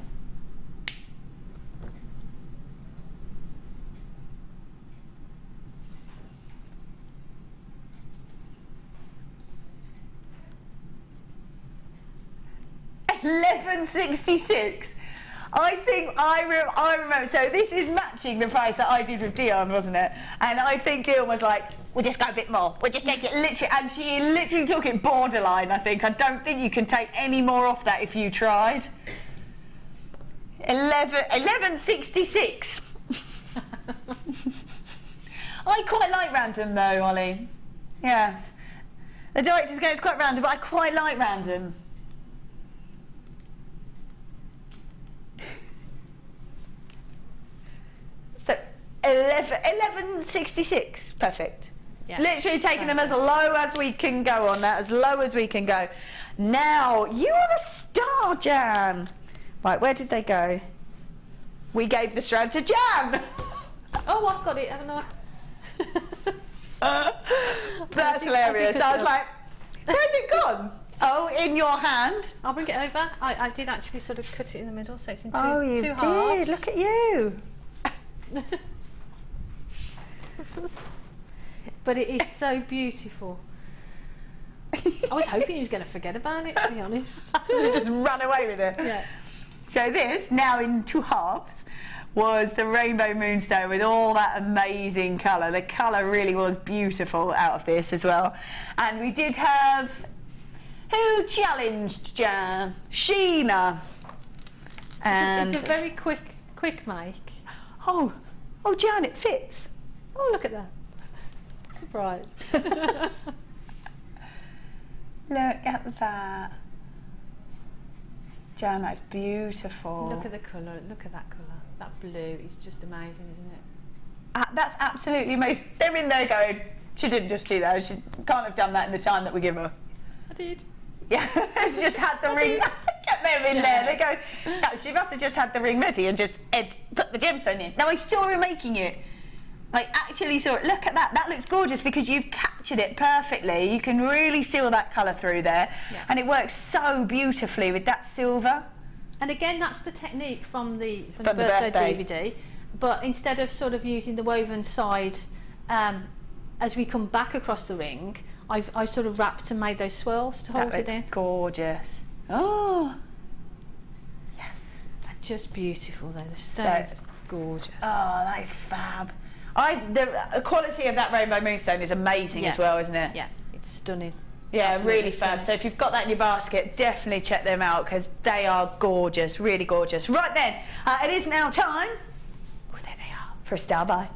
$11.66. I think I remember. So this is matching the price that I did with Dion, wasn't it? And I think Dion was like, "We'll just go a bit more. We'll just take it literally." And she literally took it borderline. I think. I don't think you can take any more off that if you tried. 11.66. I quite like random though, Ollie. Yes. The director's going, it's quite random, but I quite like random. So 11.66, perfect. Yeah. Literally taking them as low as we can go on that, as low as we can go. Now, you are a star, Jan. Right, where did they go? We gave the strand to Jan. Oh, I've got it, haven't I? That's hilarious. I was like, where's it gone? Oh, in your hand. I'll bring it over. I did actually sort of cut it in the middle, so it's in two did. halves. Look at you. But it is so beautiful. I was hoping you was going to forget about it, to be honest. Just run away with it. Yeah. So this, now in 2 halves, was the Rainbow Moonstone with all that amazing colour. The colour really was beautiful out of this as well. And we did have, who challenged Jan? Sheena. And it's a very quick make. Oh, Jan, it fits. Oh, look at that. Surprise. Look at that. Jan, that's beautiful. Look at the colour, look at that colour. That blue is just amazing, isn't it? That's absolutely amazing. They're in there going, she didn't just do that. She can't have done that in the time that we give her. I did. Yeah, she just had the ring. Get them in there. They go, no, she must have just had the ring ready and just put the gemstone in. Now, I saw her making it. I actually saw it. Look at that. That looks gorgeous because you've captured it perfectly. You can really seal that colour through there. Yeah. And it works so beautifully with that silver. And again, that's the technique from the birthday DVD. But instead of sort of using the woven side, as we come back across the ring, I've sort of wrapped and made those swirls to hold it in. Gorgeous. Oh. Yes. They're just beautiful though. The stones are gorgeous. Oh, that is fab. The quality of that Rainbow Moonstone is amazing as well, isn't it? Yeah, it's stunning. Yeah, absolutely really fab. So if you've got that in your basket, definitely check them out because they are gorgeous, really gorgeous. Right then, it is now time. Oh, there they are for a star buy.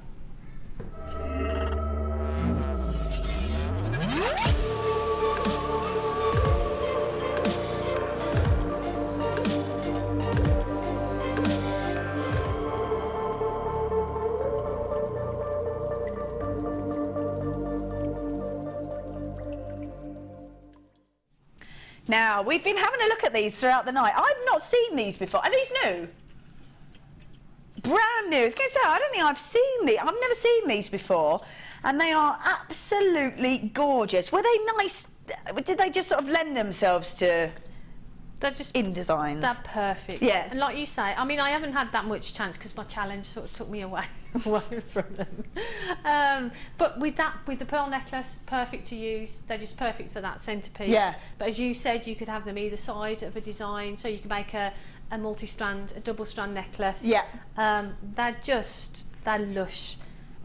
Now, we've been having a look at these throughout the night. I've not seen these before. Are these new? Brand new. I was going to say, I don't think I've seen these. I've never seen these before. And they are absolutely gorgeous. Were they nice? Did they just sort of lend themselves to InDesigns? They're perfect. Yeah. And like you say, I mean, I haven't had that much chance because my challenge sort of took me away from them. But with the pearl necklace, perfect to use. They're just perfect for that centerpiece. Yeah. But as you said, you could have them either side of a design, so you can make a multi-strand, a double-strand necklace. Yeah. They're lush.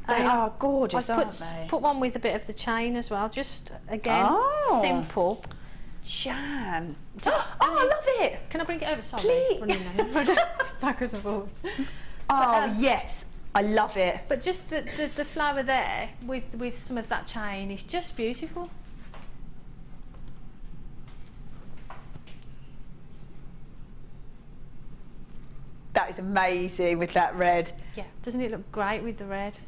They are gorgeous, aren't they? Put one with a bit of the chain as well. Just again, simple. Jan. I love it. Can I bring it over? Sorry. Please. Running backwards and forwards. Yes. I love it. But just the flower there with some of that chain is just beautiful. That is amazing with that red. Yeah, doesn't it look great with the red?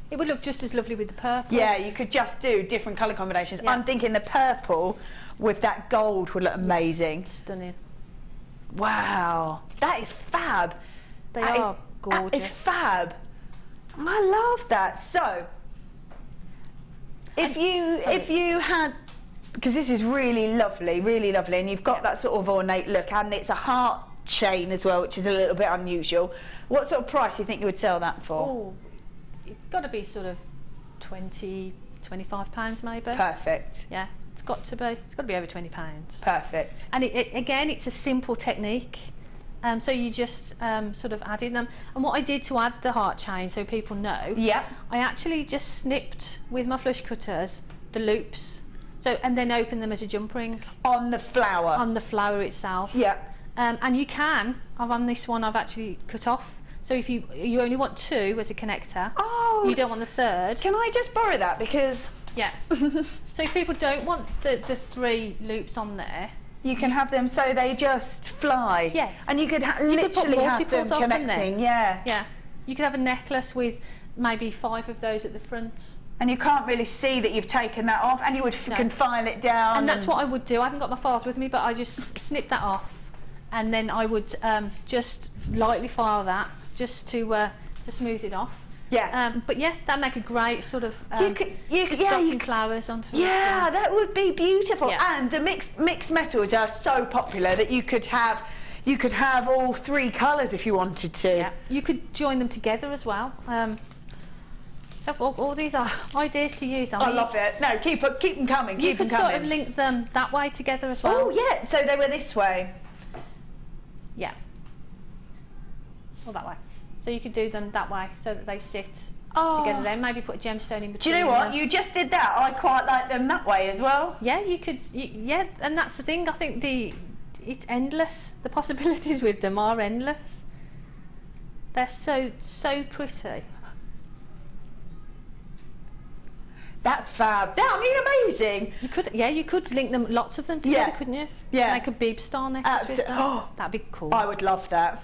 It would look just as lovely with the purple. Yeah, you could just do different colour combinations. Yeah. I'm thinking the purple with that gold would look amazing. Stunning. Wow, that is fab. They are gorgeous. That is fab. I love that. So, if you had, because this is really lovely, and you've got that sort of ornate look, and it's a heart chain as well, which is a little bit unusual. What sort of price do you think you would sell that for? Oh, it's got to be sort of £25 maybe. Perfect. Yeah, it's got to be over £20. Perfect. And again, it's a simple technique. So you just sort of add in them. And what I did to add the heart chain, so people know, I actually just snipped with my flush cutters the loops, and then opened them as a jump ring on the flower. On the flower itself. Yeah. And you can. On this one, I've actually cut off. So if you only want 2 as a connector, you don't want the 3rd. Can I just borrow that, because yeah. So if people don't want the 3 loops on there, you can have them so they just fly. Yes. And you could literally have them connecting. Yeah. Yeah. You could have a necklace with maybe 5 of those at the front. And you can't really see that you've taken that off, and you would can file it down. And that's what I would do. I haven't got my files with me, but I just snip that off, and then I would just lightly file that just to smooth it off. Yeah. But yeah, that'd make a great sort of dotting flowers onto it. Yeah, that would be beautiful. Yeah. And the mixed metals are so popular that you could have all 3 colours if you wanted to. Yeah. You could join them together as well. So all these are ideas to use. I love it. No, keep them coming. You could sort of link them that way together as well. Oh yeah, so they were this way. Yeah. Or that way. So you could do them that way so that they sit together there. Maybe put a gemstone in between. Do you know what? You just did that. I quite like them that way as well. Yeah, you could. Yeah, and that's the thing. I think it's endless. The possibilities with them are endless. They're so pretty. That's fab. I mean, amazing. You could link them, lots of them together, couldn't you? Yeah. Make a bib star necklace with them. Oh, that'd be cool. I would love that.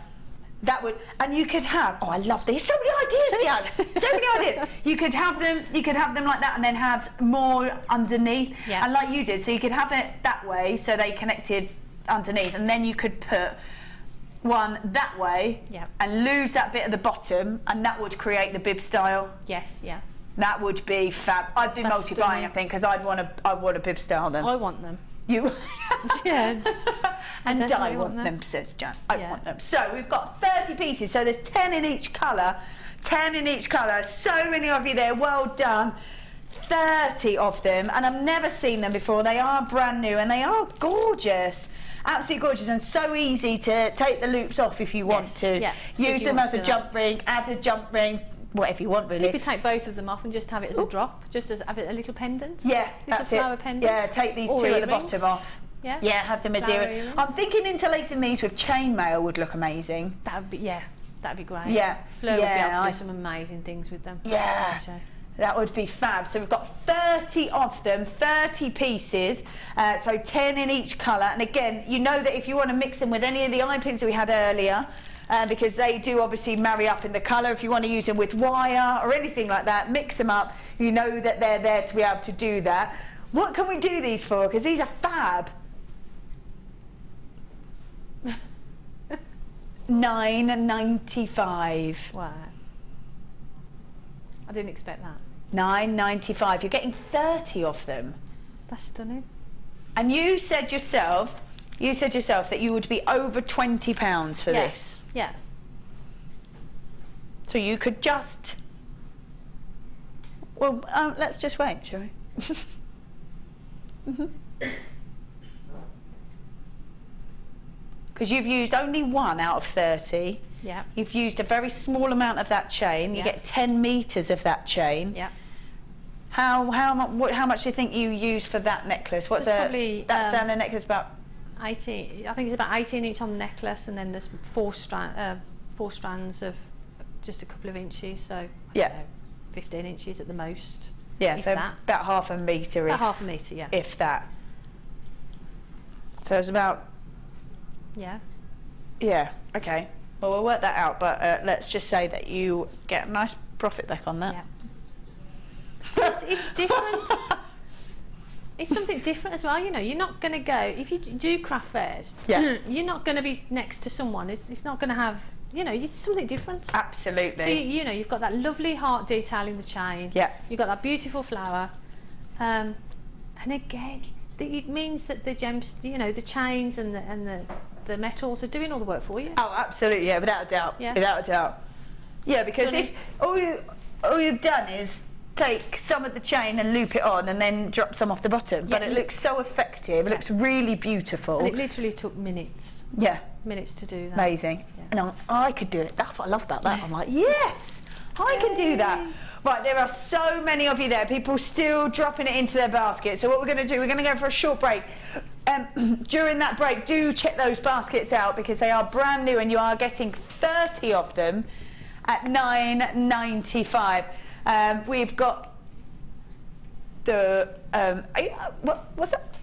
That would, and you could have. Oh, I love this. So many ideas, Jan. So many ideas. You could have them like that, and then have more underneath. Yeah. And like you did, so you could have it that way, so they connected underneath, and then you could put one that way, and lose that bit at the bottom, and that would create the bib style. Yes. Yeah. That would be fab. I'd be multi-buying, I think, because I want a bib style then. I want them. You? Yeah. And I want them, says Jan. I want them. So we've got 30 pieces. So there's 10 in each colour. 10 in each colour. So many of you there. Well done. 30 of them. And I've never seen them before. They are brand new and they are gorgeous. Absolutely gorgeous, and so easy to take the loops off if you want to. Yeah. Use them as a jump ring, add a jump ring, whatever you want really. You could take both of them off and just have it as a drop, just as have it a little pendant. Yeah, little flower pendant. Yeah, take these 2 at the bottom off. Yeah. Yeah, have them as earrings. I'm thinking interlacing these with chainmail would look amazing. That'd be great. Yeah. Fleur would be able to do some amazing things with them. Yeah. That would be fab. So we've got 30 of them, 30 pieces, so 10 in each colour. And again, you know that if you want to mix them with any of the eye pins that we had earlier, because they do obviously marry up in the colour. If you want to use them with wire or anything like that, mix them up. You know that they're there to be able to do that. What can we do these for? Because these are fab. £9.95. Wow. I didn't expect that. £9.95. You're getting 30 of them. That's stunning. And you said yourself that you would be over £20 for this. Yeah. So you could just. Well, let's just wait, shall we? Because you've used only 1 out of 30. Yeah. You've used a very small amount of that chain. You get 10 metres of that chain. Yeah. How much do you think you use for that necklace? That's down the necklace about 18. I think it's about 18 each on the necklace, and then there's 4 strands of just a couple of inches, so yeah, I don't know, 15 inches at the most. Yeah, if so that. about half a metre. About half a metre, yeah. If that. So it's about. Yeah. Yeah. Okay. Well, we'll work that out, but let's just say that you get a nice profit back on that. Yeah. It's different. It's something different as well, you know. You're not going to go, if you do craft fairs, yeah, you're not going to be next to someone. It's not going to have, you know, it's something different. Absolutely. So you know, you've got that lovely heart detail in the chain. Yeah. You've got that beautiful flower, and again, it means that the gems, you know, the chains and the metals are doing all the work for you. Oh, absolutely, yeah, without a doubt. Yeah. Without a doubt. Yeah, because if all you've done is take some of the chain and loop it on and then drop some off the bottom, but it looks so effective, it looks really beautiful. And it literally took minutes. Yeah. Minutes to do that. Amazing. Yeah. And I could do it. That's what I love about that. I'm like, yes, I can do that. Right, there are so many of you there, people still dropping it into their basket. So what we're going to do, we're going to go for a short break. During that break, do check those baskets out because they are brand new and you are getting 30 of them at £9.95. We've got the what's that?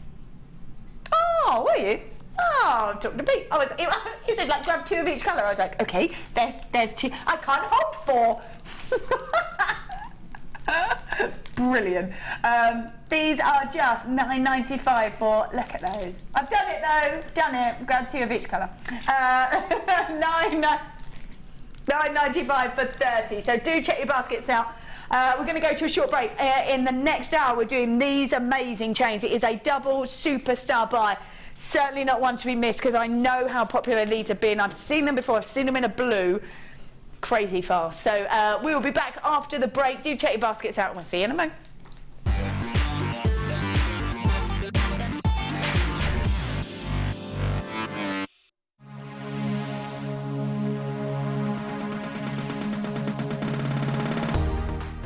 Oh, were you? Oh, took the beat. He said like grab 2 of each colour. I was like, okay, there's 2. I can't hold 4. Brilliant. These are just £9.95 for. Look at those. I've done it though. Done it. Grab 2 of each colour. £9.95 for 30. So do check your baskets out. We're going to go to a short break. In the next hour, we're doing these amazing chains. It is a double superstar buy. Certainly not one to be missed because I know how popular these have been. I've seen them before. I've seen them in a blue. Crazy fast. So we will be back after the break. Do check your baskets out and we'll see you in a moment.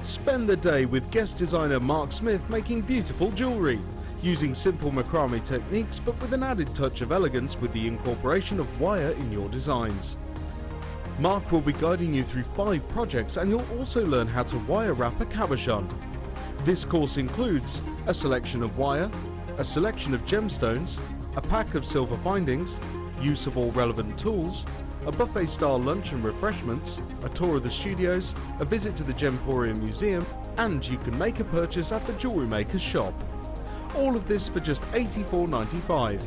Spend the day with guest designer Mark Smith making beautiful jewellery, using simple macrame techniques but with an added touch of elegance with the incorporation of wire in your designs. Mark will be guiding you through 5 projects and you'll also learn how to wire wrap a cabochon. This course includes a selection of wire, a selection of gemstones, a pack of silver findings, use of all relevant tools, a buffet-style lunch and refreshments, a tour of the studios, a visit to the Gemporium Museum, and you can make a purchase at the JewelleryMaker shop. All of this for just £84.95.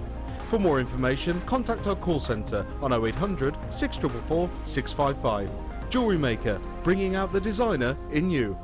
For more information, contact our call centre on 0800 644 655. JewelleryMaker, bringing out the designer in you.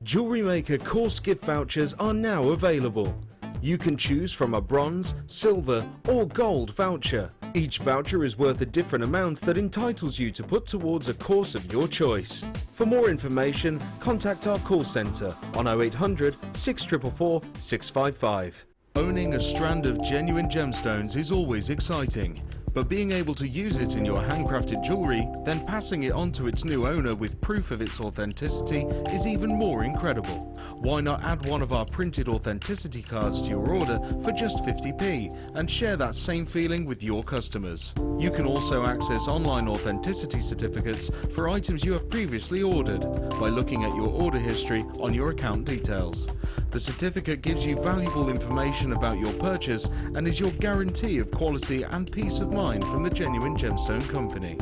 JewelleryMaker course gift vouchers are now available. You can choose from a bronze, silver or gold voucher. Each voucher is worth a different amount that entitles you to put towards a course of your choice. For more information, contact our call centre on 0800 644 655. Owning a strand of genuine gemstones is always exciting, but being able to use it in your handcrafted jewellery, then passing it on to its new owner with proof of its authenticity is even more incredible. Why not add one of our printed authenticity cards to your order for just 50p and share that same feeling with your customers? You can also access online authenticity certificates for items you have previously ordered by looking at your order history on your account details. The certificate gives you valuable information about your purchase and is your guarantee of quality and peace of mind from the Genuine Gemstone Company.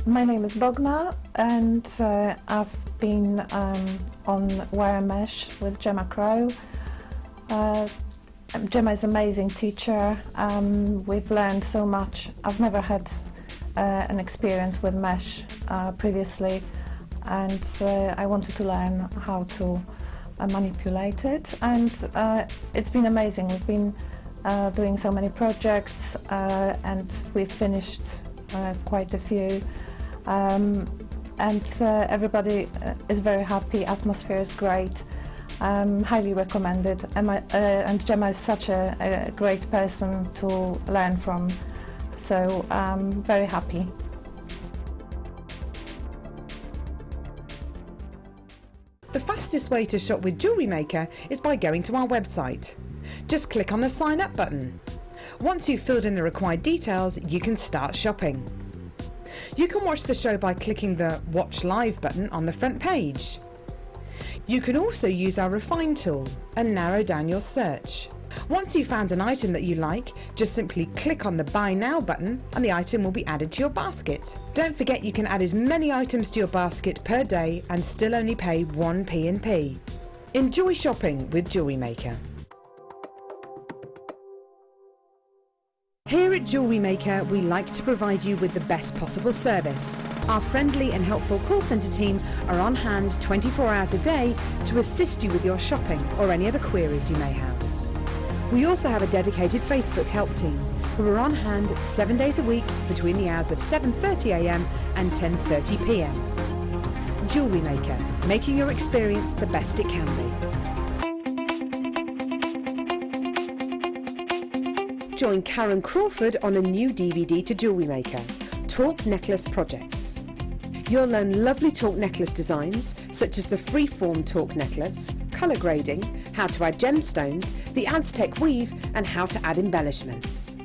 My name is Bogna and I've been on wire mesh with Gemma Crow. Gemma is an amazing teacher. We've learned so much. I've never had an experience with mesh previously, and I wanted to learn how to manipulate it, and it's been amazing. We've been doing so many projects and we've finished quite a few, and everybody is very happy. Atmosphere is great. Highly recommended, and Gemma is such a great person to learn from, so I'm very happy. The fastest way to shop with Jewellery Maker is by going to our website. Just click on the sign up button. Once you've filled in the required details, you can start shopping. You can watch the show by clicking the Watch Live button on the front page. You can also use our Refine tool and narrow down your search. Once you've found an item that you like, just simply click on the Buy Now button and the item will be added to your basket. Don't forget you can add as many items to your basket per day and still only pay 1 P&P. Enjoy shopping with Jewellery Maker. Here at Jewellery Maker, we like to provide you with the best possible service. Our friendly and helpful call centre team are on hand 24 hours a day to assist you with your shopping or any other queries you may have. We also have a dedicated Facebook help team who are on hand 7 days a week between the hours of 7:30 a.m. and 10:30 p.m. Jewellery Maker, making your experience the best it can be. Join Karen Crawford on a new DVD to Jewellery Maker, Talk Necklace Projects. You'll learn lovely talk necklace designs such as the freeform talk necklace, colour grading, how to add gemstones, the Aztec weave and how to add embellishments.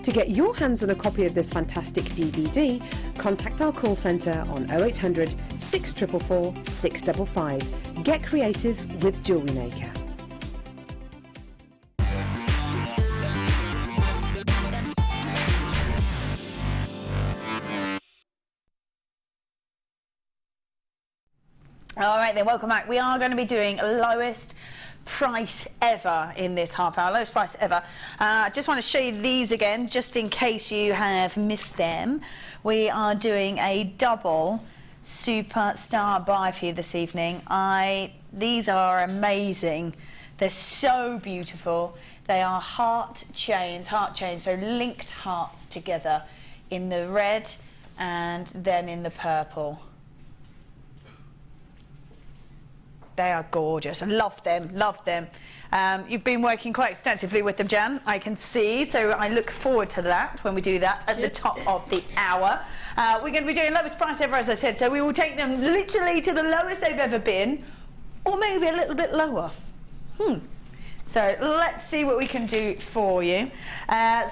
To get your hands on a copy of this fantastic DVD, contact our call centre on 0800 644 655. Get creative with Jewellery Maker. All right then, welcome back. We are going to be doing lowest price ever in this half hour, lowest price ever. I just want to show you these again, just in case you have missed them. We are doing a double superstar buy for you this evening. These are amazing. They're so beautiful. They are heart chains, so linked hearts together in the red and then in the purple. They are gorgeous. I love them, love them. You've been working quite extensively with them, Jan, I can see, so I look forward to that when we do that at the top of the hour. We're going to be doing lowest price ever, as I said, so we will take them literally to the lowest they've ever been, or maybe a little bit lower. So let's see what we can do for you.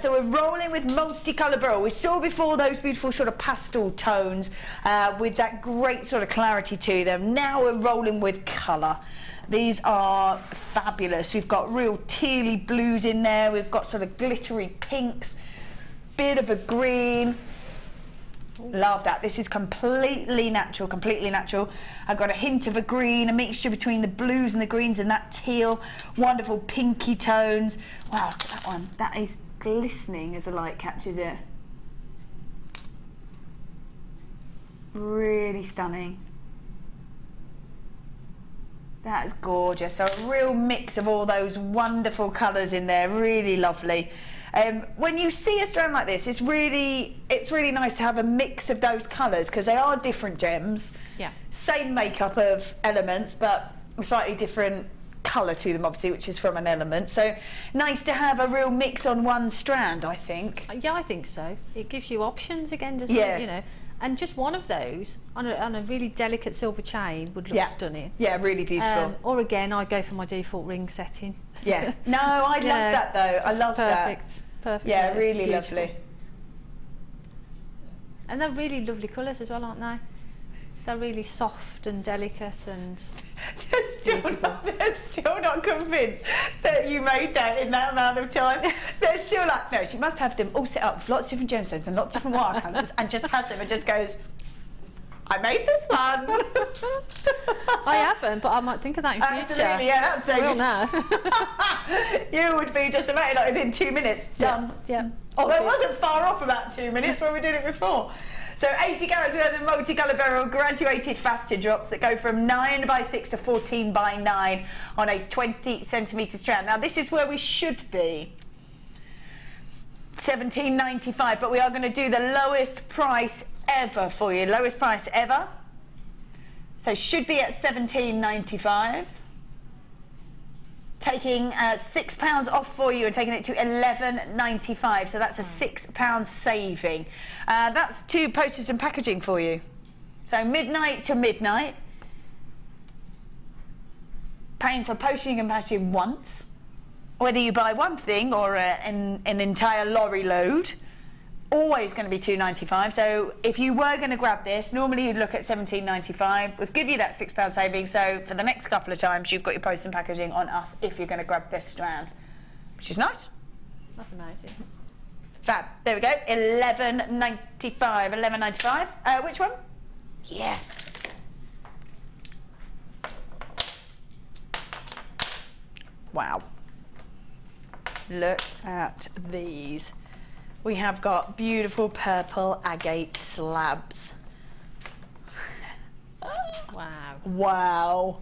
So we're rolling with multicolour beryl. We saw before those beautiful sort of pastel tones with that great sort of clarity to them. Now we're rolling with colour. These are fabulous. We've got real tealy blues in there. We've got sort of glittery pinks, bit of a green. Love that. This is completely natural, completely natural. I've got a hint of a green, a mixture between the blues and the greens and that teal. Wonderful pinky tones. Wow, look at that one. That is glistening as the light catches it. Really stunning. That is gorgeous. So a real mix of all those wonderful colours in there. Really lovely. When you see a strand like this, it's really nice to have a mix of those colours because they are different gems. Yeah. Same makeup of elements, but a slightly different colour to them, obviously, which is from an element. So nice to have a real mix on one strand, I think. Yeah, I think so. It gives you options again, doesn't it? You know, and just one of those on a really delicate silver chain would look stunning. Yeah, really beautiful. Or again, I go for my default ring setting. Yeah. No, I love that though. I love that. Perfect. Yeah, really lovely. And they're really lovely colours as well, aren't they? They're really soft and delicate and they're still not convinced that you made that in that amount of time. They're still like, no, she must have them all set up with lots of different gemstones and lots of different watercolours and just has them and just goes, I made this one. I haven't, but I might think of that in future. Absolutely, yeah, that's will now. You would be just about like within 2 minutes done. Yeah. Although it wasn't far off about 2 minutes when we did it before. So 80 carats worth of multicolour beryl graduated faceted drops that go from 9x6 to 14x9 on a 20cm strand. Now this is where we should be. £17.95, but we are going to do the lowest price ever for you. Lowest price ever. So should be at £17.95. Taking £6 off for you and taking it to £11.95. So that's a £6 saving. That's 2 postage and packaging for you. So midnight to midnight. paying for postage and packaging once, whether you buy one thing or an entire lorry load, always going to be £2.95. So if you were going to grab this, normally you'd look at £17.95. We've given you that £6 saving, so for the next couple of times you've got your post and packaging on us if you're going to grab this strand, which is nice. That's amazing. Fab. There we go. £11.95. £11.95. Which one? Yes. Wow. Look at these. We have got beautiful purple agate slabs. Wow. Wow.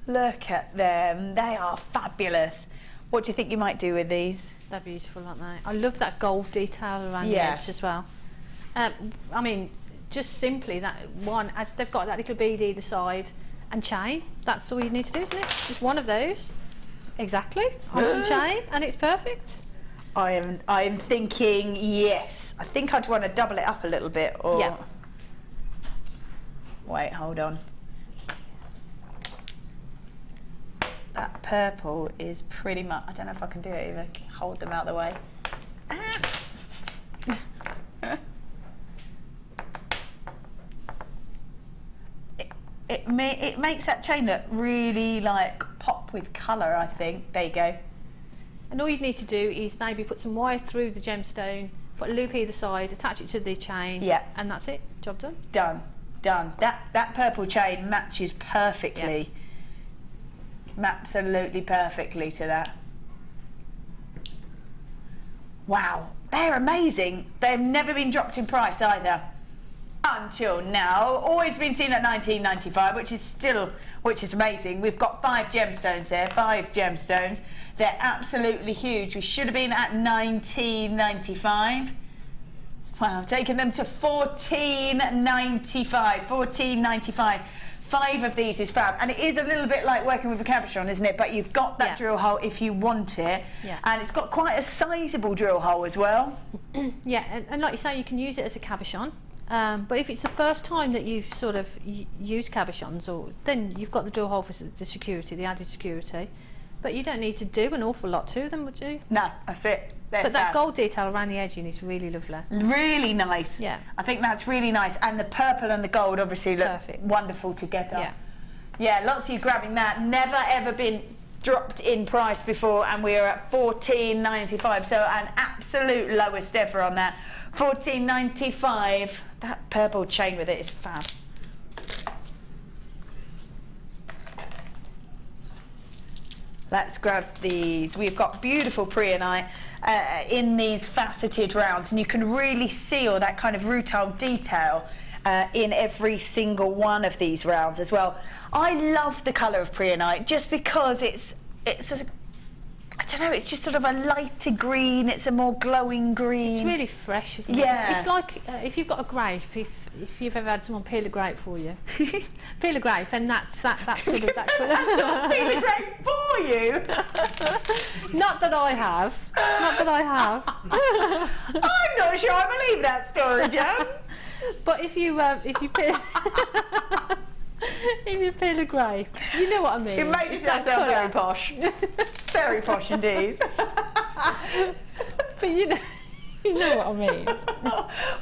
Look at them. They are fabulous. What do you think you might do with these? They're beautiful, aren't they? I love that gold detail around the edge as well. I mean, just simply that one, as they've got that little bead either side and chain, that's all you need to do, isn't it? Just one of those. Exactly. On some chain, and it's perfect. I am thinking, yes. I think I'd want to double it up a little bit, or... Yeah. Wait, hold on. That purple is pretty much... I don't know if I can do it even. Hold them out the way. It makes that chain look really like pop with colour, I think. There you go. And all you need to do is maybe put some wire through the gemstone, put a loop either side, attach it to the chain, and that's it. Job done. Done. Done. That purple chain matches perfectly. Yeah. Absolutely perfectly to that. Wow, they're amazing. They've never been dropped in price either. Until now, always been seen at £19.95, which is amazing. We've got 5 gemstones there, 5 gemstones. They're absolutely huge. We should have been at £19.95. Wow, taking them to £14.95. £14.95. 5 of these is fab, and it is a little bit like working with a cabochon, isn't it? But you've got that drill hole if you want it, and it's got quite a sizable drill hole as well. Yeah, and like you say, you can use it as a cabochon. But if it's the first time that you've sort of used cabochons, then you've got the drill hole for the security, the added security. But you don't need to do an awful lot to them, would you? No, that's it. But that gold detail around the edging is really lovely. Really nice. Yeah. I think that's really nice. And the purple and the gold obviously look wonderful together. Yeah. Yeah, lots of you grabbing that. Never ever been dropped in price before, and we're at £14.95. So an absolute lowest ever on that. £14.95. That purple chain with it is fab. Let's grab these. We've got beautiful preonite in these faceted rounds, and you can really see all that kind of rutile detail in every single one of these rounds as well. I love the colour of preonite just because it's I don't know, it's just sort of a lighter green, it's a more glowing green. It's really fresh, isn't it? Yeah. It's like if you've got a grape, if you've ever had someone peel a grape for you. Peel a grape, and that's sort of that colour. Peel a grape for you? Not that I have. Not that I have. I'm not sure I believe that story, Jan. But if you peel... If you peel a grape, you know what I mean. You made yourself sound very posh. Very posh indeed. But you know what I mean.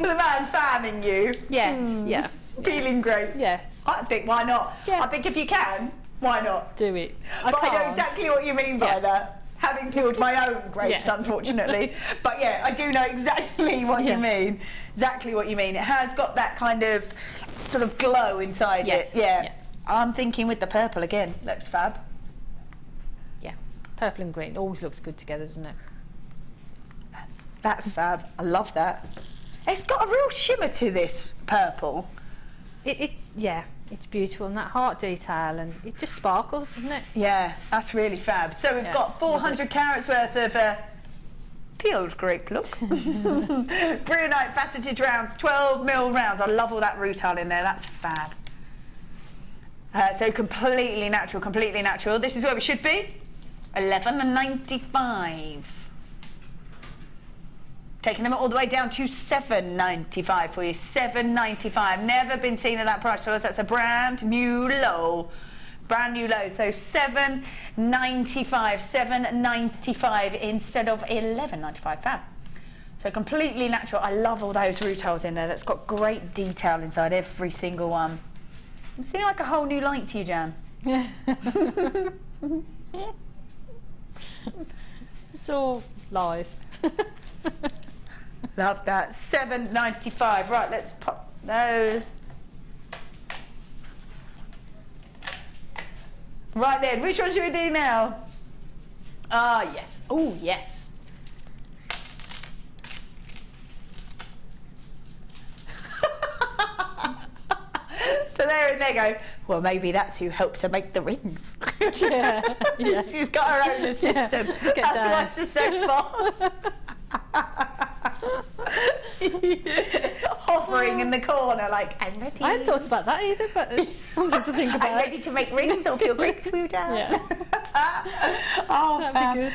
With a man fanning you. Yes, yeah. Peeling grapes. Yes. I think, why not? Yeah. I think if you can, why not? Do it. I know exactly what you mean by that. Having peeled my own grapes, unfortunately. But yeah, I do know exactly what you mean. Exactly what you mean. It has got that kind of sort of glow inside it. Yeah. I'm thinking with the purple again. Looks fab. Yeah. Purple and green always looks good together, doesn't it? That's fab. I love that. It's got a real shimmer to this purple. Yeah. It's beautiful, and that heart detail, and it just sparkles, doesn't it? Yeah, that's really fab. So we've got 400 carats worth of peeled grape look. Preonite faceted rounds, 12mm rounds. I love all that rutile in there. That's fab. So completely natural, completely natural. This is where we should be. £11.95. Taking them all the way down to £7.95 for you. £7.95. Never been seen at that price for us. That's a brand new low. Brand new low, so $7.95 instead of $11.95. Fab. So completely natural. I love all those rutils in there. That's got great detail inside every single one. I'm seeing like a whole new light to you, Jan. It's all lies. Love that. $7.95. Right, let's pop those. Right then, which one should we do now? Ah, yes. Oh, yes. So there go. Well, maybe that's who helps her make the rings. Yeah. She's got her own assistant. Yeah. That's why she's so fast. Hovering in the corner like, I'm ready. I hadn't thought about that either, but it's something to think about. I'm ready to make rings off your rings, Woo Down. Yeah. Oh, that'd be good.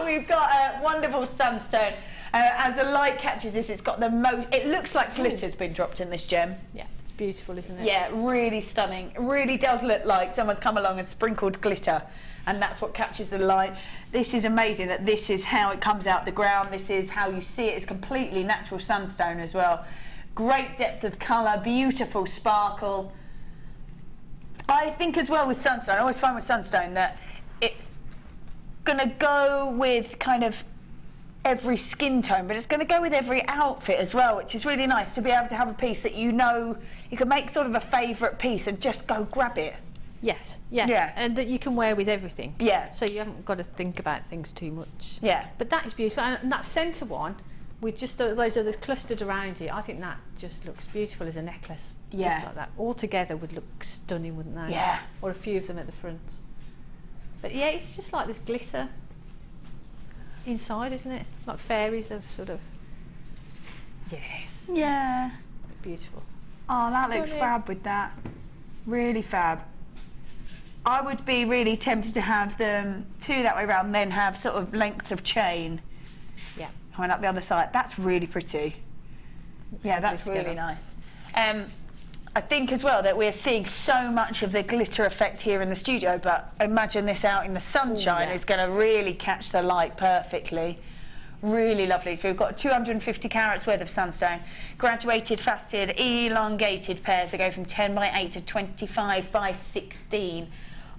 We've got a wonderful sunstone. As the light catches this, it's got the most. It looks like glitter's been dropped in this gem. Yeah, it's beautiful, isn't it? Yeah, really stunning. It really does look like someone's come along and sprinkled glitter, and that's what catches the light. This is amazing that this is how it comes out the ground. This is how you see it. It's completely natural sunstone as well. Great depth of colour, beautiful sparkle. I think as well with sunstone, I always find with sunstone that it's going to go with kind of every skin tone, but it's going to go with every outfit as well, which is really nice to be able to have a piece that you know you can make sort of a favourite piece and just go grab it. Yes, yeah, and that you can wear with everything. Yeah. So you haven't got to think about things too much. Yeah. But that is beautiful, and that centre one, with just those others clustered around it, I think that just looks beautiful as a necklace. Yeah. Just like that. All together would look stunning, wouldn't they? Yeah. Or a few of them at the front. But yeah, it's just like this glitter inside, isn't it? Like fairies of sort of. Yes. Yeah. Beautiful. Oh, that looks Stunning. fab with that. Really fab. I would be really tempted to have them two that way around, then have sort of lengths of chain. Yeah. Coming up the other side. That's really pretty. Yeah, that's really nice. I think as well that we're seeing so much of the glitter effect here in the studio, but imagine this out in the sunshine is going to really catch the light perfectly. Really lovely. So we've got 250 carats worth of sunstone, graduated, faceted, elongated pairs that go from 10 by 8 to 25 by 16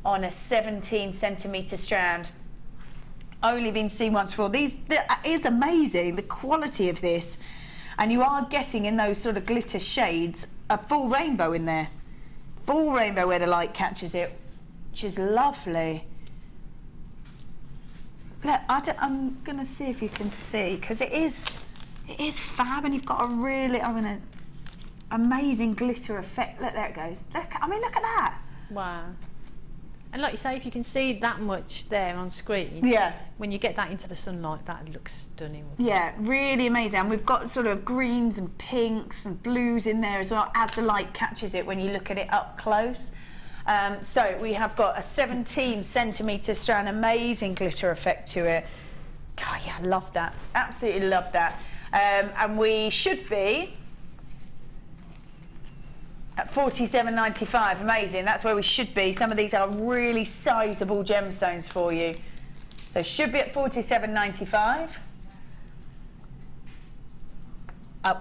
on a 17 centimetre strand. Only been seen once before. It is amazing, the quality of this. And you are getting in those sort of glitter shades a full rainbow in there. Full rainbow where the light catches it, which is lovely. Look, I'm going to see if you can see, because it is fab, and you've got a really, amazing glitter effect. Look, there it goes. Look at that. Wow. And like you say, if you can see that much there on screen, yeah, when you get that into the sunlight, that looks stunning. Yeah, really amazing. And we've got sort of greens and pinks and blues in there as well, as the light catches it when you look at it up close. So we have got a 17 centimetre strand, amazing glitter effect to it. God, yeah, I love that. Absolutely love that. And we should be at $47.95. Amazing. That's where we should be. Some of these are really sizable gemstones for you. So should be at $47.95.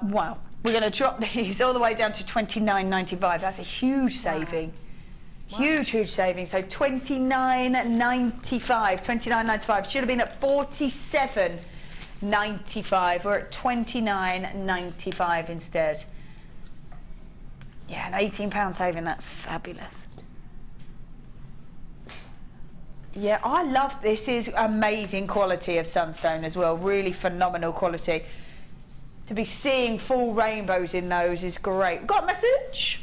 Wow. We're going to drop these all the way down to $29.95. That's a huge saving. Wow. Huge saving. So $29.95. $29.95. Should have been at $47.95. We're at $29.95 instead. Yeah, an £18 saving. That's fabulous. Yeah, I love this. Is amazing quality of sunstone as well. Really phenomenal quality. To be seeing full rainbows in those is great. We've got a message.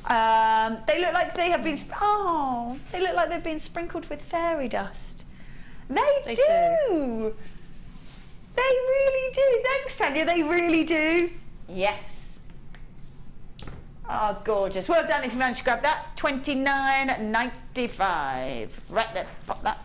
They look like they have been. Oh, they look like they've been sprinkled with fairy dust. They do. They really do. Thanks, Tanya. They really do. Yes. Oh, gorgeous. Well done if you managed to grab that. $29.95. Right there. Pop that.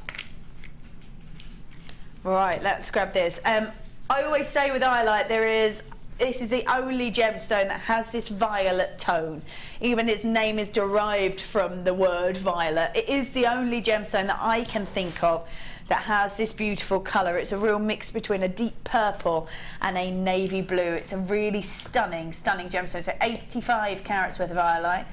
Right, let's grab this. I always say with highlight there is this is the only gemstone that has this violet tone. Even its name is derived from the word violet. It is the only gemstone that I can think of that has this beautiful colour. It's a real mix between a deep purple and a navy blue. It's a really stunning, stunning gemstone. So 85 carats worth of iolite,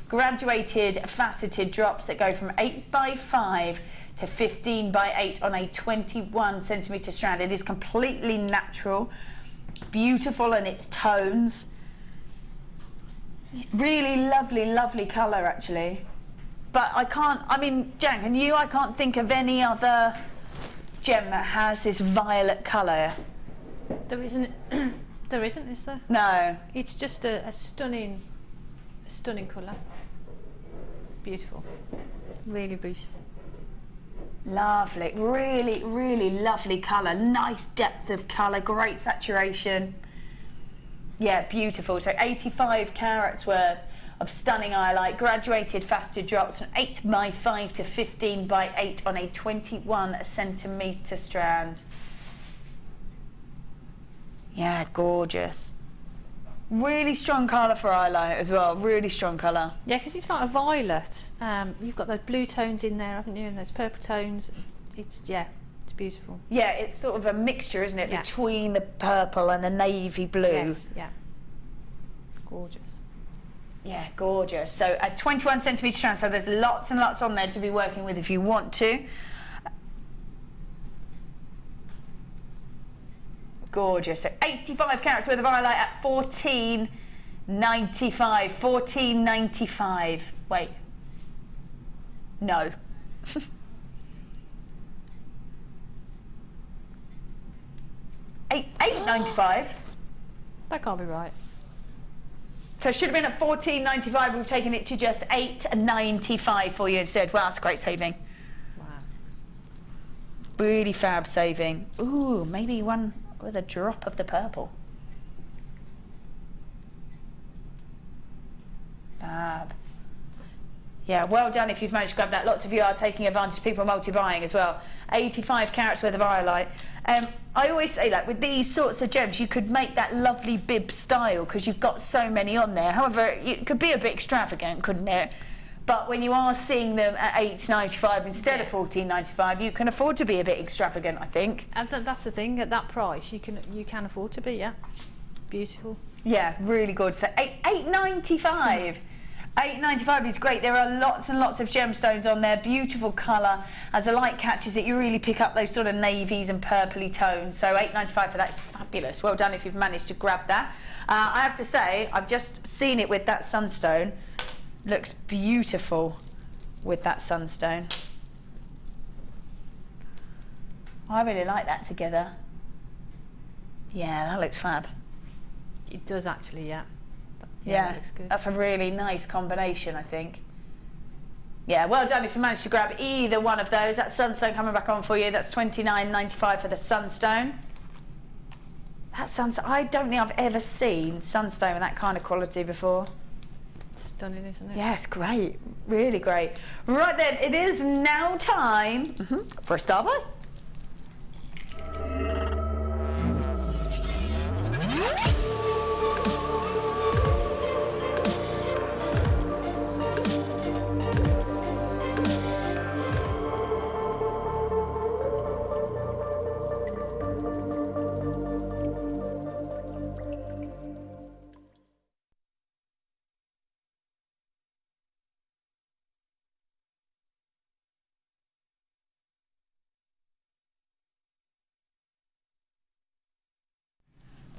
graduated faceted drops that go from 8x5 to 15x8 on a 21 centimetre strand. It is completely natural, beautiful in its tones. Really lovely, lovely colour actually. But I can't, I mean, Jan, can you? I can't think of any other gem that has this violet colour. There isn't, there isn't, is there? No. It's just a stunning colour. Beautiful. Really beautiful. Lovely, really, really lovely colour. Nice depth of colour, great saturation. Yeah, beautiful. So 85 carats worth of stunning iolite, graduated faceted drops from 8x5 to 15x8 on a 21 centimetre strand. Yeah, gorgeous. Really strong colour for iolite as well, really strong colour. Yeah, because it's like a violet. You've got those blue tones in there, haven't you, and those purple tones. It's beautiful. Yeah, it's sort of a mixture, isn't it, between the purple and the navy blue. Yes, yeah. Gorgeous. Yeah, gorgeous. So a 21 centimetre strand, so there's lots and lots on there to be working with if you want to. Gorgeous. So 85 carats worth of iolite at $14.95. $14.95. Wait. No. $8.95. That can't be right. So it should have been at $14.95. We've taken it to just $8.95 for you instead. Wow, that's a great saving. Wow. Really fab saving. Ooh, maybe one with a drop of the purple. Fab. Yeah, well done if you've managed to grab that. Lots of you are taking advantage. People are multi-buying as well. 85 carats worth of iolite. I always say that with these sorts of gems, you could make that lovely bib style because you've got so many on there. However, it could be a bit extravagant, couldn't it? But when you are seeing them at $8.95 instead of $14.95, you can afford to be a bit extravagant, I think. And that's the thing. At that price, you can afford to be. Yeah, beautiful. Yeah, really good. So $8.95. $8.95 is great. There are lots and lots of gemstones on there. Beautiful colour. As the light catches it, you really pick up those sort of navies and purpley tones. So $8.95 for that is fabulous. Well done if you've managed to grab that. I have to say, I've just seen it with that sunstone. Looks beautiful with that sunstone. I really like that together. Yeah, that looks fab. It does actually, yeah. Yeah, that looks good. That's a really nice combination, I think. Yeah, well done if you managed to grab either one of those. That sunstone coming back on for you. That's $29.95 for the sunstone. That sunstone, I don't think I've ever seen sunstone with that kind of quality before. Stunning, isn't it? Yes, great. Really great. Right then, it is now time for a star buy.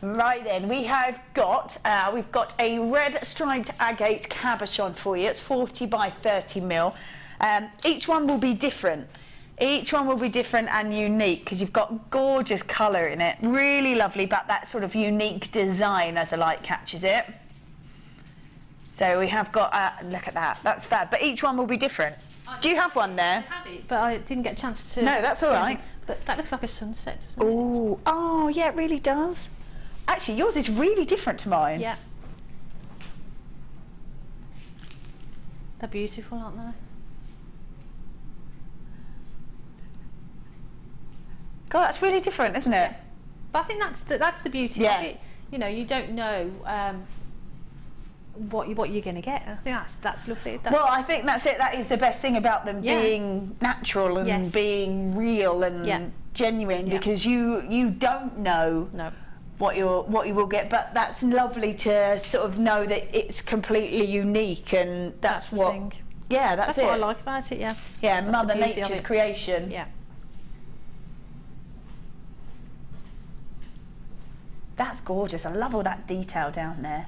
Right then, we've got a red striped agate cabochon for you. It's 40 by 30 mil. Each one will be different. Each one will be different and unique because you've got gorgeous colour in it. Really lovely, but that sort of unique design as the light catches it. So we have got, look at that, that's fab. But each one will be different. Do you have one there? I have it, but I didn't get a chance to. No, that's all right. But that looks like a sunset, doesn't it? Ooh, oh yeah, it really does. Actually, yours is really different to mine. Yeah. They're beautiful, aren't they? God, that's really different, isn't it? But I think that's the beauty Yeah. of it. You know, you don't know what you're going to get. I think that's lovely. Well, I think that's it. That is the best thing about them being natural and being real and genuine, because you don't know what you will get, but that's lovely to sort of know that it's completely unique, and that's what. Thing. Yeah, that's it. What I like about it. Yeah. Yeah, That's Mother the beauty of Nature's it. creation. Yeah. That's gorgeous. I love all that detail down there.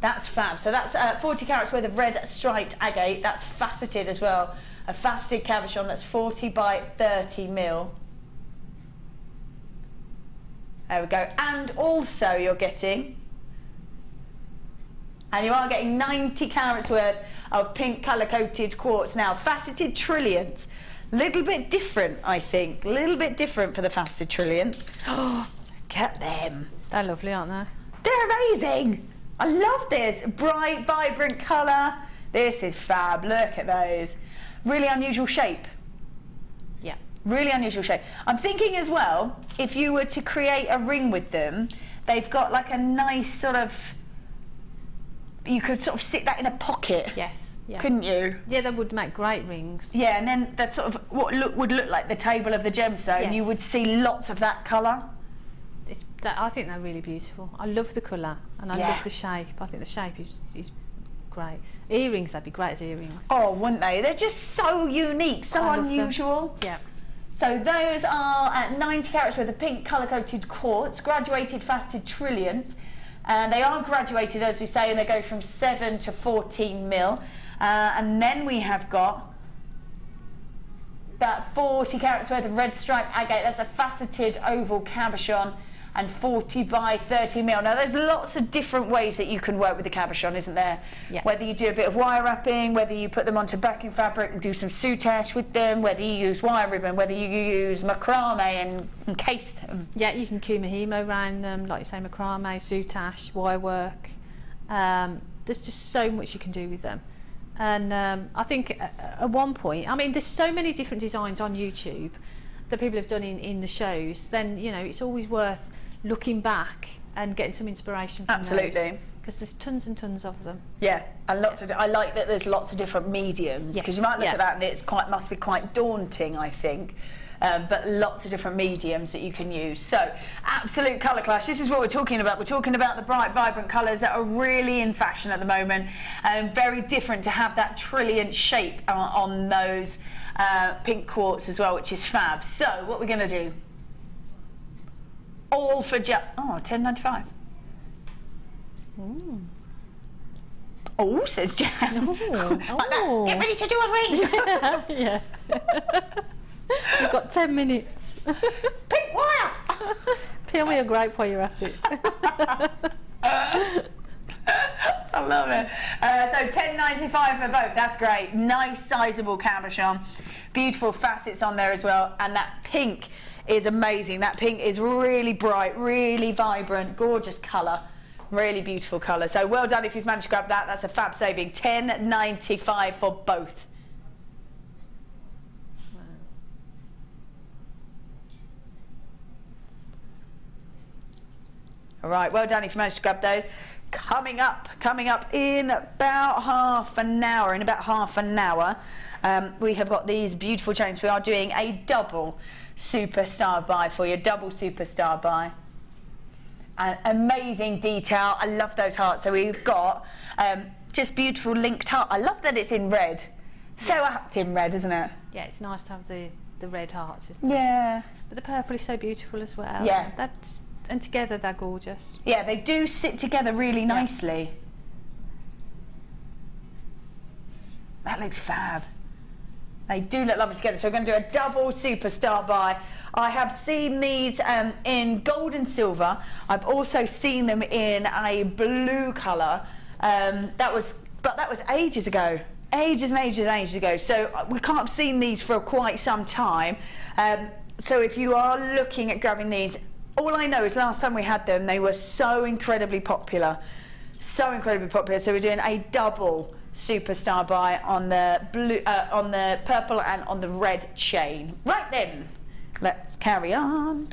That's fab. So that's 40 carats worth of red striped agate. That's faceted as well. A faceted cabochon that's 40 by 30 mil. There we go. And also you're getting, and you are getting 90 carats worth of pink colour coated quartz. Now, faceted trilliants. Little bit different, I think. Little bit different for the faceted trilliants. Oh, look at them. They're lovely, aren't they? They're amazing. I love this. Bright, vibrant colour. This is fab. Look at those. Really unusual shape. Yeah. Really unusual shape. I'm thinking as well, if you were to create a ring with them, they've got like a nice sort of, you could sort of sit that in a pocket. Yes. Yeah. Couldn't you? Yeah, they would make great rings. Yeah, and then that sort of would look like the table of the gemstone. Yes. You would see lots of that colour. I think they're really beautiful. I love the colour and I love the shape. I think the shape is great. Earrings, they'd be great as earrings. Oh, wouldn't they? They're just so unique, so unusual. Yeah. So those are at 90 carats worth of pink colour-coated quartz, graduated faceted trilliants. And they are graduated, as we say, and they go from 7 to 14 mil. And then we have got about 40 carats worth of red striped agate. That's a faceted oval cabochon, and 40 by 30 mil. Now there's lots of different ways that you can work with the cabochon, isn't there? Yeah. Whether you do a bit of wire wrapping, whether you put them onto backing fabric and do some soutache with them, whether you use wire ribbon, whether you use macrame and encase them. Yeah, you can kumihimo around them, like you say, macrame, soutache, wire work. There's just so much you can do with them. And I think at one point, I mean, there's so many different designs on YouTube that people have done in the shows, then, you know, it's always worth looking back and getting some inspiration from Absolutely. because there's tons and tons of them. Yeah, and lots of. I like that there's lots of different mediums, because you might look at that and it's must be quite daunting, I think. But lots of different mediums that you can use. So, absolute colour clash. This is what we're talking about. We're talking about the bright, vibrant colours that are really in fashion at the moment, and very different to have that trilliant shape on those pink quartz as well, which is fab. So, what we're going to do? All for just $10.95. Oh, says Jan. Like that. Get ready to do a ring. Yeah. You've got 10 minutes. Pink wire. Peel me a grape while you're at it. I love it. So $10.95 for both. That's great. Nice, sizable cabochon. Beautiful facets on there as well. And that pink is amazing. That pink is really bright, really vibrant, gorgeous colour. Really beautiful colour. So well done if you've managed to grab that. That's a fab saving. $10.95 for both. All right, well done if you managed to grab those. Coming up in about half an hour, we have got these beautiful chains. We are doing a double superstar buy for you, double superstar buy. Amazing detail. I love those hearts. So we've got just beautiful linked heart. I love that it's in red. So apt in red, isn't it? Yeah, it's nice to have the red hearts, isn't it? Yeah. But the purple is so beautiful as well. Yeah. And together they're gorgeous. Yeah, they do sit together really nicely. That looks fab. They do look lovely together. So we're going to do a double superstar buy. I have seen these in gold and silver. I've also seen them in a blue colour. That was ages ago. Ages and ages and ages ago. So we can't have seen these for quite some time. So if you are looking at grabbing these, all I know is last time we had them, they were so incredibly popular. So incredibly popular. So we're doing a double superstar buy on the blue, on the purple and on the red chain. Right then, let's carry on.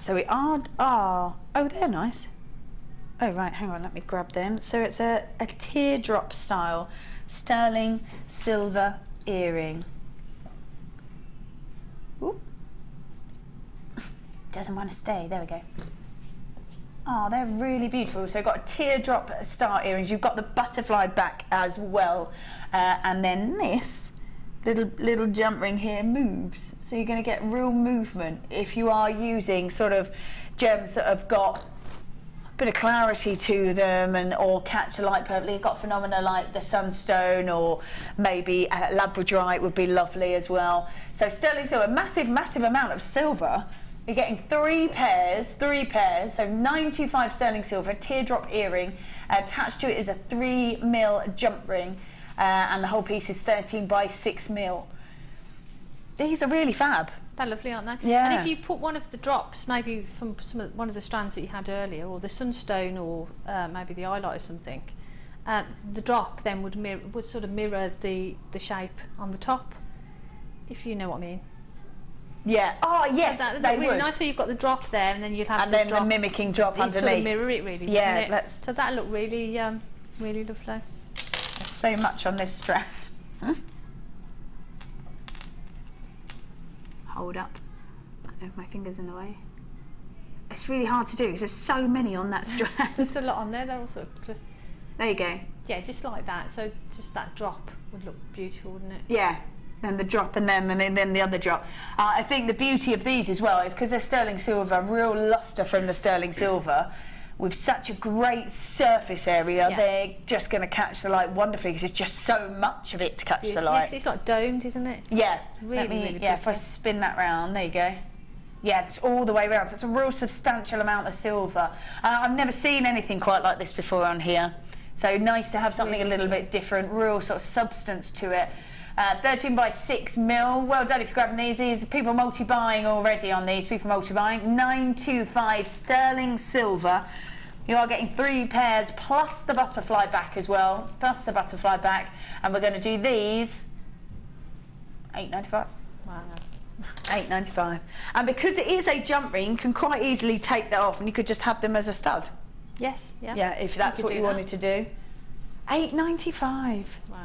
So we are, oh, they're nice. Oh, right, hang on, let me grab them. So it's a teardrop style sterling silver earring. Ooh. Doesn't want to stay, there we go. Oh, they're really beautiful. So you've got a teardrop star earrings. You've got the butterfly back as well. And then this little jump ring here moves. So you're going to get real movement if you are using sort of gems that have got a bit of clarity to them and or catch the light perfectly. You've got phenomena like the sunstone or maybe labradorite would be lovely as well. So sterling silver, massive amount of silver. You're getting three pairs, so 925 sterling silver, teardrop earring. Attached to it is a 3mm jump ring, and the whole piece is 13 by 6mm. These are really fab. They're lovely, aren't they? Yeah. And if you put one of the drops, maybe from one of the strands that you had earlier, or the sunstone, or maybe the highlight or something, the drop then would sort of mirror the shape on the top, if you know what I mean. Yeah. Oh, yes, so they really would. Nice. So you've got the drop there, and then you'd have the mimicking drop underneath. Sort of mirror it, really. Yeah. It? So that look really, really lovely. There's so much on this strand. Hold up. I don't know if my finger's in the way. It's really hard to do because there's so many on that strand. There's a lot on there. They're all sort of just. There you go. Yeah, just like that. So just that drop would look beautiful, wouldn't it? Yeah. Then the drop and then the other drop. I think the beauty of these as well is because they're sterling silver, real lustre from the sterling silver, with such a great surface area, they're just going to catch the light wonderfully because there's just so much of it to catch the light. Yeah, it's like domed, isn't it? Yeah. Really pretty. Yeah, if I spin that round, there you go. Yeah, it's all the way around, so it's a real substantial amount of silver. I've never seen anything quite like this before on here, so nice to have something a little bit different, real sort of substance to it. 13 by 6mm. Well done if you're grabbing these. These people multi-buying already on these. People multi-buying. 925 sterling silver. You are getting 3 pairs plus the butterfly back as well. Plus the butterfly back. And we're going to do these. $8.95. Wow. $8.95. And because it is a jump ring, you can quite easily take that off and you could just have them as a stud. Yes. Yeah. Yeah, if that's what you wanted to do. $8.95. Wow.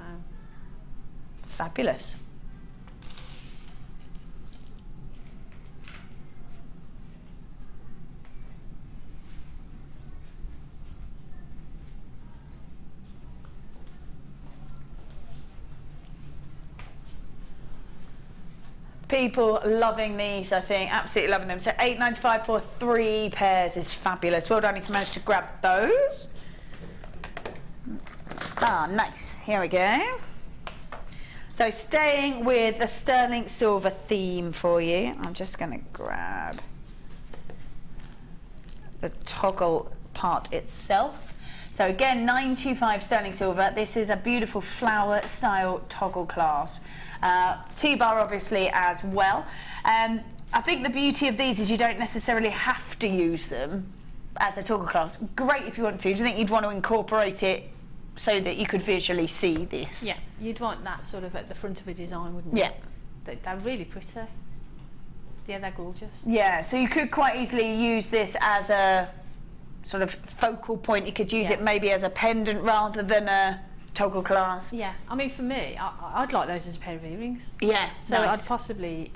Fabulous. People loving these, I think, absolutely loving them. So $8.95 for 3 pairs is fabulous. Well done if you managed to grab those. Ah, nice. Here we go. So staying with the sterling silver theme for you, I'm just going to grab the toggle part itself. So again, 925 sterling silver. This is a beautiful flower style toggle clasp. T-bar obviously as well. I think the beauty of these is you don't necessarily have to use them as a toggle clasp. Great if you want to. Do you think you'd want to incorporate it so that you could visually see this? Yeah, you'd want that sort of at the front of a design, wouldn't you? Yeah. They're really pretty. Yeah, they're gorgeous. Yeah, so you could quite easily use this as a sort of focal point. You could use it maybe as a pendant rather than a toggle clasp. Yeah, I mean for me, I'd like those as a pair of earrings. Yeah, so nice. I'd possibly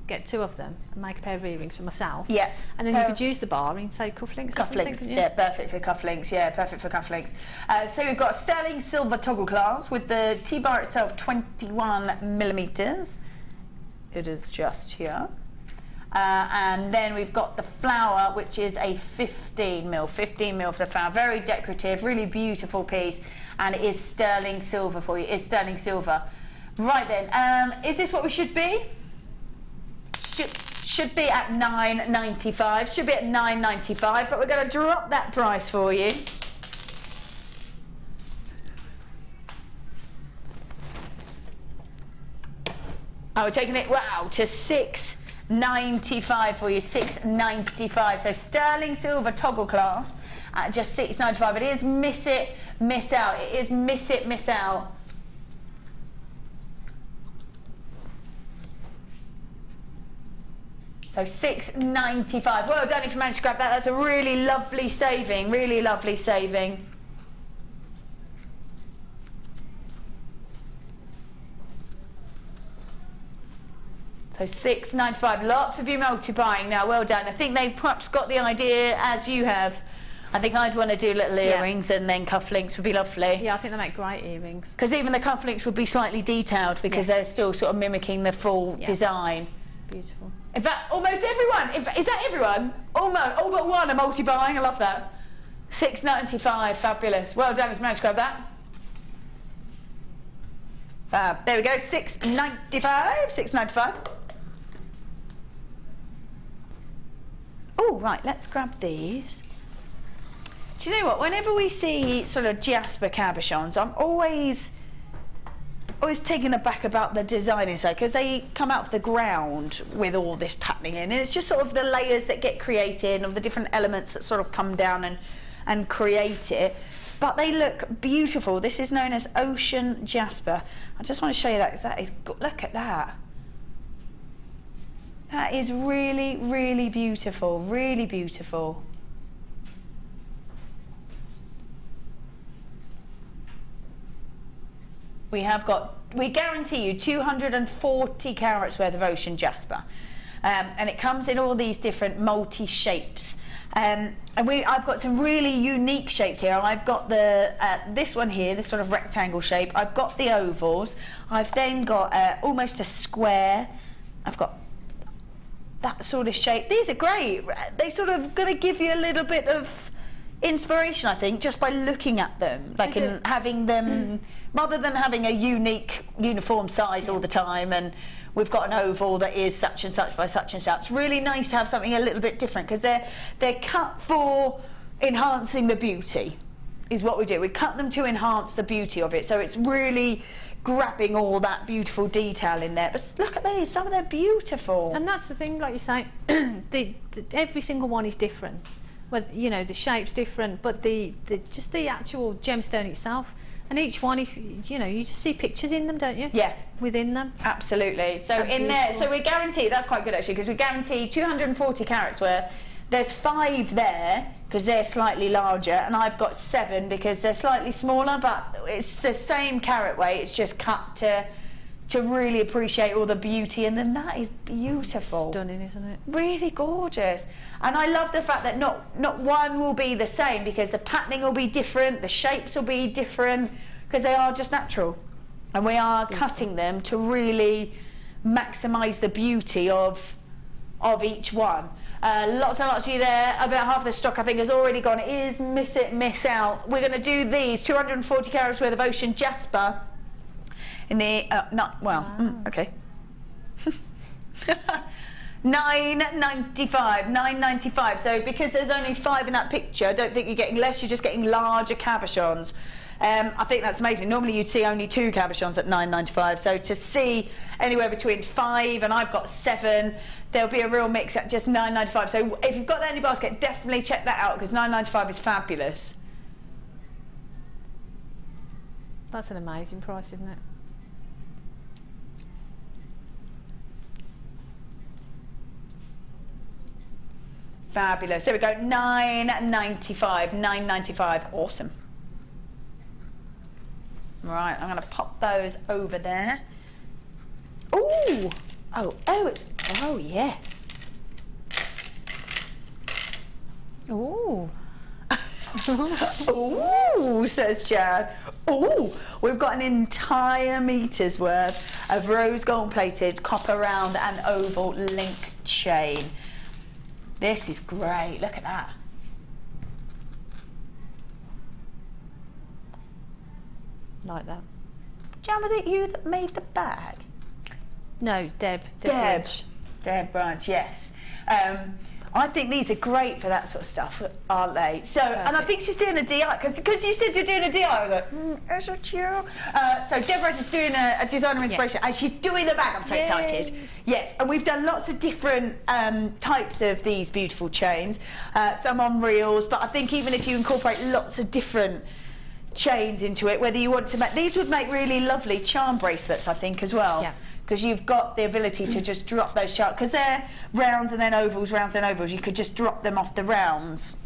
get 2 of them and make a pair of earrings for myself. Yeah. And then you could use the bar in, say, cufflinks or something, couldn't you? Yeah, perfect for cufflinks. Yeah, perfect for cufflinks. So we've got sterling silver toggle clasp with the T-bar itself 21mm. It is just here. And then we've got the flower, which is a 15mm for the flower. Very decorative, really beautiful piece. And it is sterling silver for you. It's sterling silver. Right then, is this what we should be? Should be at $9.95. Should be at $9.95, but we're going to drop that price for you. Oh, we're taking it, wow, to $6.95 for you. $6.95. So sterling silver toggle clasp at just $6.95. It is miss it, miss out. It is miss it, miss out. So £6.95. Well done if you managed to grab that. That's a really lovely saving, really lovely saving. So £6.95. Lots of you multi-buying now. Well done. I think they've perhaps got the idea as you have. I think I'd want to do little earrings and then cufflinks would be lovely. Yeah, I think they make great earrings. Because even the cufflinks would be slightly detailed because they're still sort of mimicking the full design. Beautiful. In fact, almost everyone. Is that everyone? Almost. All but one are multi-buying. I love that. £6.95. Fabulous. Well done if you managed to grab that. Fab. There we go. £6.95. £6.95. Oh, right. Let's grab these. Do you know what? Whenever we see sort of Jasper cabochons, I'm always taken aback about the design inside because they come out of the ground with all this patterning in, and it's just sort of the layers that get created of the different elements that sort of come down and create it. But they look beautiful. This is known as Ocean Jasper. I just want to show you that because that is good. Look at that. That is really, really beautiful. Really beautiful. We guarantee you 240 carats worth of Ocean Jasper, and it comes in all these different multi-shapes, and I've got some really unique shapes here. I've got the this one here, this sort of rectangle shape. I've got the ovals. I've then got almost a square. I've got that sort of shape. These are great. They sort of going to give you a little bit of inspiration, I think, just by looking at them, like and having them. Rather than having a unique, uniform size all the time, and we've got an oval that is such and such by such and such. It's really nice to have something a little bit different because they're cut for enhancing the beauty, is what we do. We cut them to enhance the beauty of it, so it's really grabbing all that beautiful detail in there. But look at these, some of them are beautiful. And that's the thing, like you say, every single one is different. Well, you know, the shape's different, but just the actual gemstone itself. And each one, if you know, you just see pictures in them, don't you? Yeah. Within them. Absolutely. So in there, so we guarantee, that's quite good actually, because we guarantee 240 carats worth. There's 5 there because they're slightly larger, and I've got 7 because they're slightly smaller, but it's the same carat weight. It's just cut to really appreciate all the beauty in them. That is beautiful. Stunning, isn't it? Really gorgeous. And I love the fact that not one will be the same, because the patterning will be different, the shapes will be different, because they are just natural. And we are cutting them to really maximise the beauty of each one. Lots and lots of you there. About half the stock, I think, has already gone. It is miss it, miss out. We're going to do these 240 carats worth of Ocean Jasper in the okay. £9.95. So because there's only 5 in that picture, I don't think you're getting less. You're just getting larger cabochons. I think that's amazing. Normally you'd see only 2 cabochons at £9.95. So to see anywhere between 5, and I've got 7, there'll be a real mix at just £9.95. So if you've got that in your basket, definitely check that out, because £9.95 is fabulous. That's an amazing price, isn't it? Fabulous. There we go. £9.95. £9.95. Awesome. Right, I'm going to pop those over there. Ooh. Oh, yes. Ooh. Ooh, says Jan. Ooh, we've got an entire meter's worth of rose gold plated copper round and oval link chain. This is great. Look at that. Like that. Jan, was it you that made the bag? No, it's Deb. Deb Branch, yes. I think these are great for that sort of stuff, aren't they? So, and I think she's doing a DI, because you said you're doing a DI. I was like, is it you? So Deborah is doing a designer inspiration, and she's doing the bag. I'm so excited. Yes, and we've done lots of different types of these beautiful chains, some on reels, but I think even if you incorporate lots of different chains into it, whether you want to make, these would make really lovely charm bracelets, I think, as well. Yeah. because you've got the ability to just drop those sharp, because they're rounds and then ovals, rounds and ovals. You could just drop them off the rounds,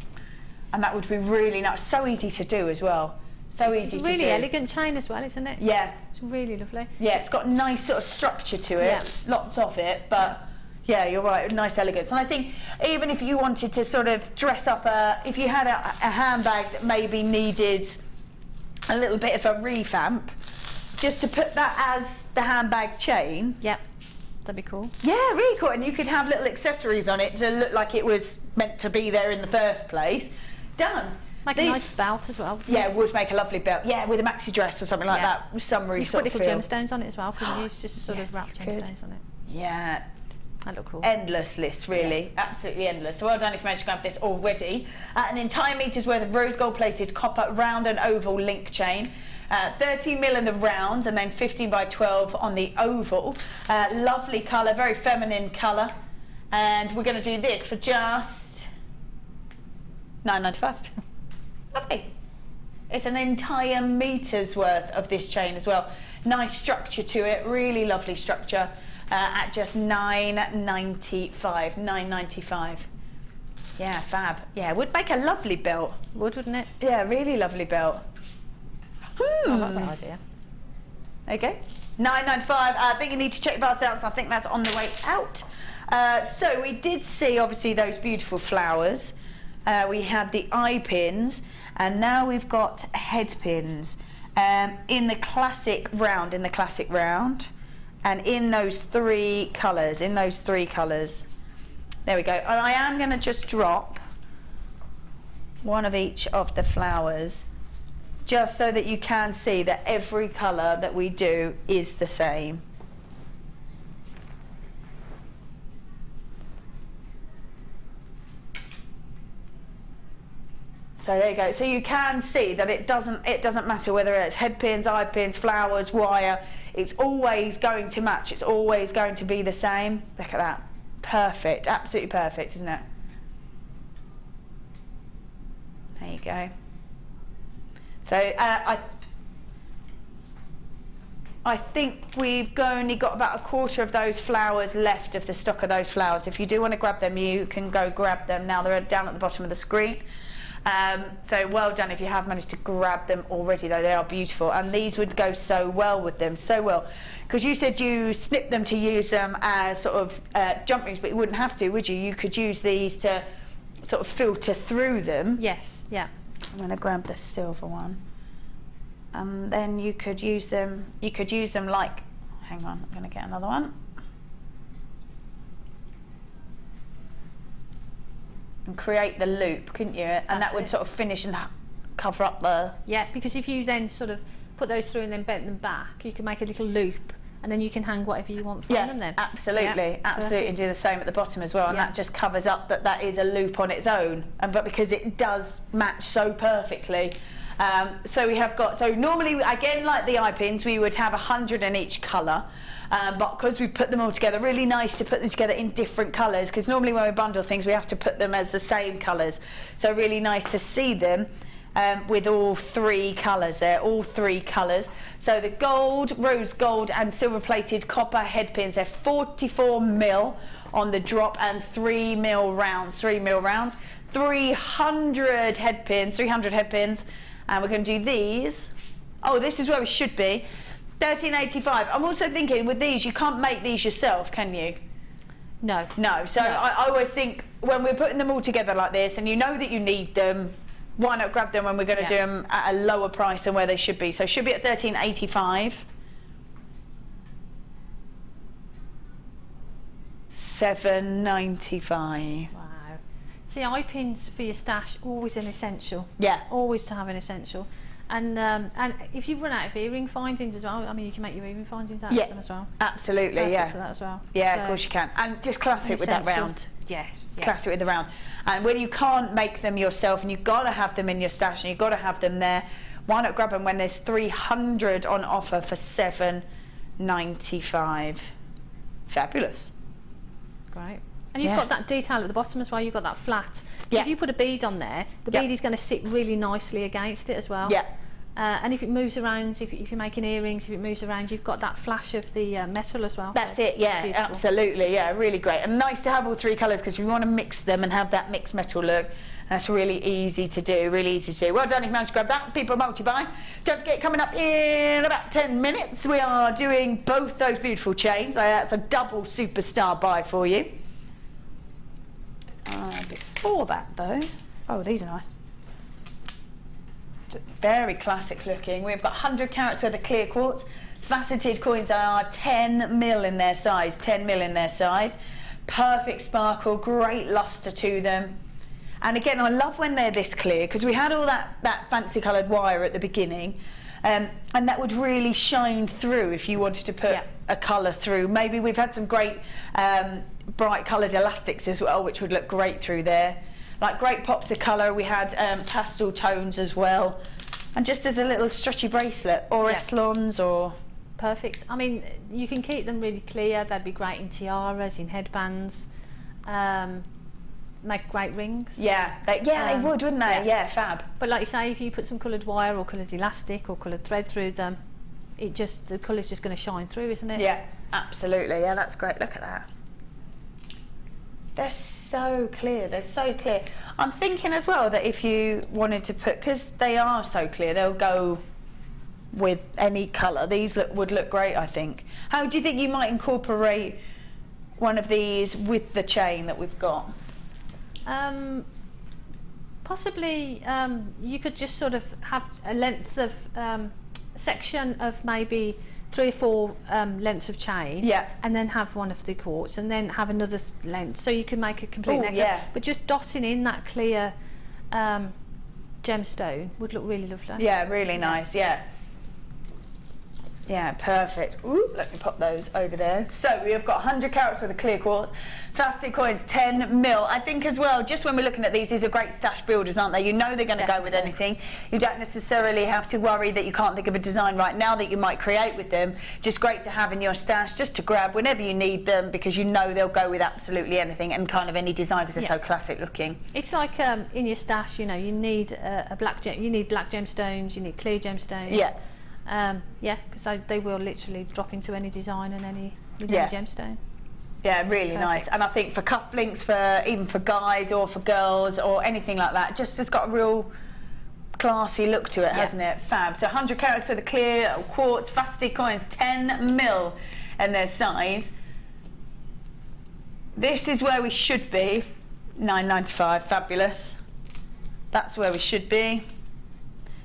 and that would be really nice. So easy to do as well. So easy to do. It's a really elegant chain as well, isn't it? Yeah. It's really lovely. Yeah, it's got a nice sort of structure to it. Yeah. Lots of it, but yeah, you're right. Nice elegance. And I think even if you wanted to sort of dress up if you had a handbag that maybe needed a little bit of a revamp, just to put that as the handbag chain. Yep, that'd be cool. Yeah, really cool. And you could have little accessories on it to look like it was meant to be there in the first place. Done. Make a nice belt as well. Yeah, it would make a lovely belt. Yeah, with a maxi dress or something like that, with some really sort of put little gemstones on it as well, couldn't you? Just sort of wrap gemstones on it. Yeah. That look cool. Endless list, really. Yeah. Absolutely endless. So well done if you managed to grab this already. An entire metre's worth of rose gold plated copper round and oval link chain. 13 mil in the rounds and then 15 by 12 on the oval. Lovely colour, very feminine colour. And we're going to do this for just £9.95. Lovely. It's an entire metre's worth of this chain as well. Nice structure to it, really lovely structure. At just £9.95. £9.95. Yeah, fab. Yeah, would make a lovely belt. Would, wouldn't it? Yeah, really lovely belt. I like that idea. There you go. £9.95. I think you need to check your parcels out, so I think that's on the way out. So we did see, obviously, those beautiful flowers. We had the eye pins, and now we've got head pins in the classic round. And in those three colours, There we go. And I am going to just drop one of each of the flowers, just so that you can see that every colour that we do is the same. So there you go. So you can see that it doesn't matter whether it's head pins, eye pins, flowers, wire. It's always going to match. It's always going to be the same. Look at that. Perfect. Absolutely perfect, isn't it? There you go. So I think we've only got about a quarter of those flowers left of the stock of those flowers. If you do want to grab them, you can go grab them now. They're down at the bottom of the screen. So well done if you have managed to grab them already, though. They are beautiful, and these would go so well with them, so well, because you said you snip them to use them as sort of jump rings, but you wouldn't have to, would you? You could use these to sort of filter through them. Yes, yeah. I'm going to grab the silver one, and then you could use them like, hang on, I'm going to get another one. And create the loop, couldn't you? And that would sort of finish and cover up the... Yeah, because if you then sort of put those through and then bent them back, you can make a little loop, and then you can hang whatever you want from them then. Absolutely, yeah, absolutely. And do the same at the bottom as well, and that just covers up that is a loop on its own, but because it does match so perfectly. So we have got, so normally, again, like the eye pins, we would have 100 in each colour. But because we put them all together, really nice to put them together in different colours, because normally when we bundle things we have to put them as the same colours. So really nice to see them with all three colours there, all three colours. So the gold, rose gold and silver plated copper head pins, they're 44 mil on the drop and 3 mil rounds, 300 head pins, and we're going to do these. Oh, this is where we should be. £13.85. I'm also thinking with these, you can't make these yourself, can you? No. No. So no. I always think when we're putting them all together like this, and you know that you need them, why not grab them when we're going to do them at a lower price than where they should be? So should be at £13.85. £7.95. Wow. See, eye pins for your stash, always an essential. Yeah. Always to have an essential. And if you run out of earring findings as well, I mean, you can make your earring findings out of them as well. Absolutely, Perfect for that as well. Yeah, so, of course you can. And just class it with that round. Yeah. Class it with the round. And when you can't make them yourself and you've got to have them in your stash and you've got to have them there, why not grab them when there's 300 on offer for £7.95? Fabulous. Great. And you've got that detail at the bottom as well. You've got that flat. If you put a bead on there, the bead is going to sit really nicely against it as well. Yeah. And if it moves around, if you're making earrings, if it moves around, you've got that flash of the metal as well. That's so it, yeah, beautiful. absolutely, yeah, really great. And nice to have all 3 colours, because if you want to mix them and have that mixed metal look, that's really easy to do, really easy to do. Well done if you managed to grab that. People multi-buy. Don't forget, coming up in about 10 minutes, we are doing both those beautiful chains. That's a double superstar buy for you. Before that though, oh, these are nice. Very classic looking. We've got 100 carats worth of clear quartz. Faceted coins are 10 mil in their size, 10 mil in their size. Perfect sparkle, great luster to them. And again, I love when they're this clear, because we had all that fancy coloured wire at the beginning, and that would really shine through if you wanted to put a colour through. Maybe we've had some great bright coloured elastics as well, which would look great through there. Like great pops of colour. We had pastel tones as well, and just as a little stretchy bracelet, or Eslons, or... Perfect. I mean, you can keep them really clear. They'd be great in tiaras, in headbands. Make great rings. Yeah, they would, wouldn't they? Yeah, fab. But like you say, if you put some coloured wire or coloured elastic or coloured thread through them, the colour's just going to shine through, isn't it? Yeah, absolutely. Yeah, that's great. Look at that. They're so clear. They're so clear. I'm thinking as well that if you wanted to put, because they are so clear, they'll go with any colour. These would look great, I think. How do you think you might incorporate one of these with the chain that we've got? Possibly you could just sort of have a length of section of maybe 3 or 4 lengths of chain, and then have one of the quartz, and then have another length, so you can make a complete necklace. But just dotting in that clear gemstone would look really lovely. Yeah, really nice. Yeah. Yeah, perfect. Ooh, let me pop those over there. So we have got 100 carats worth of clear quartz. Faceted coins, 10 mil. I think as well, just when we're looking at these are great stash builders, aren't they? You know they're going to go with anything. You don't necessarily have to worry that you can't think of a design right now that you might create with them. Just great to have in your stash, just to grab whenever you need them, because you know they'll go with absolutely anything and kind of any design, because they're so classic looking. It's like in your stash, you know, you need black gemstones, you need clear gemstones. Because they will literally drop into any design and any gemstone. Yeah, really nice. And I think for cufflinks, even for guys or for girls or anything like that, just it's got a real classy look to it, hasn't it? Fab. So 100 carats for the clear quartz, faceted coins, 10 mil in their size. This is where we should be. £9.95, fabulous. That's where we should be.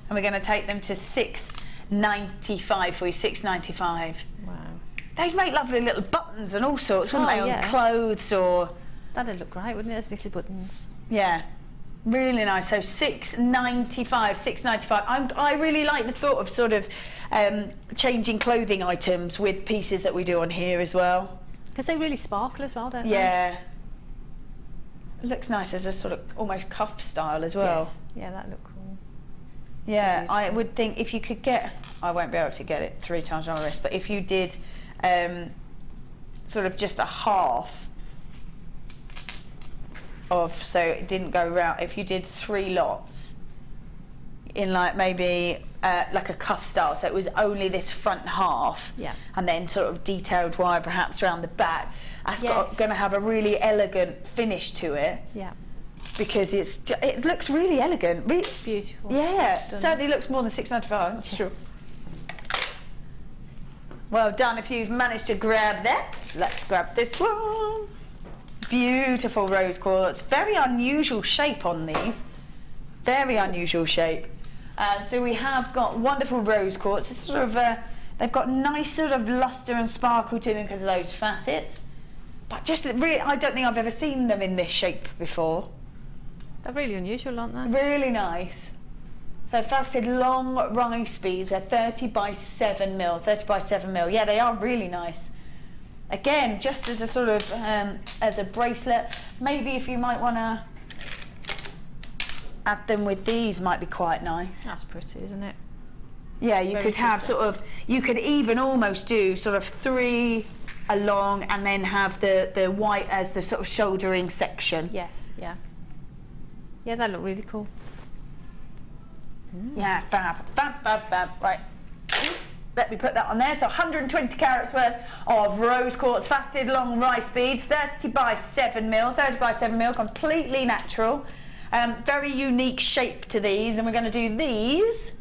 And we're going to take them to £6.95 for you, £6.95. Wow. They'd make lovely little buttons and all sorts, wouldn't they, on clothes or... That'd look great, wouldn't it, as little buttons? Yeah, really nice. So £6.95, £6.95. I really like the thought of sort of changing clothing items with pieces that we do on here as well. Because they really sparkle as well, don't they? Yeah. It looks nice as a sort of almost cuff style as well. Yes. Yeah, that'd look cool. Yeah, I would think if you could get... I won't be able to get it 3 times on my wrist, but if you did sort of just a half of, so it didn't go round, if you did 3 lots in like maybe like a cuff style, so it was only this front half, and then sort of detailed wire perhaps around the back, that's going to have a really elegant finish to it. Yeah. Because it looks really elegant. Beautiful. Yeah, certainly looks more than £6.95, that's for sure. Well done if you've managed to grab that. Let's grab this one. Beautiful rose quartz. Very unusual shape on these. Very unusual shape. So we have got wonderful rose quartz. It's sort of they've got nice sort of luster and sparkle to them because of those facets. But just really, I don't think I've ever seen them in this shape before. They're really unusual, aren't they? Really nice. So faceted long rice beads, they're 30 by 7 mil, 30 by 7 mil. Yeah, they are really nice. Again, just as a sort of, as a bracelet, maybe if you might want to add them with these, might be quite nice. That's pretty, isn't it? Yeah, you could have sort of, you could even almost do sort of 3 along and then have the white as the sort of shouldering section. Yes, yeah. Yeah, that look really cool. Yeah, fab, fab, fab, fab. Right. Let me put that on there. So 120 carats worth of rose quartz faceted long rice beads, 30 by 7 mil, 30 by 7 mil, completely natural. Very unique shape to these, and we're going to do these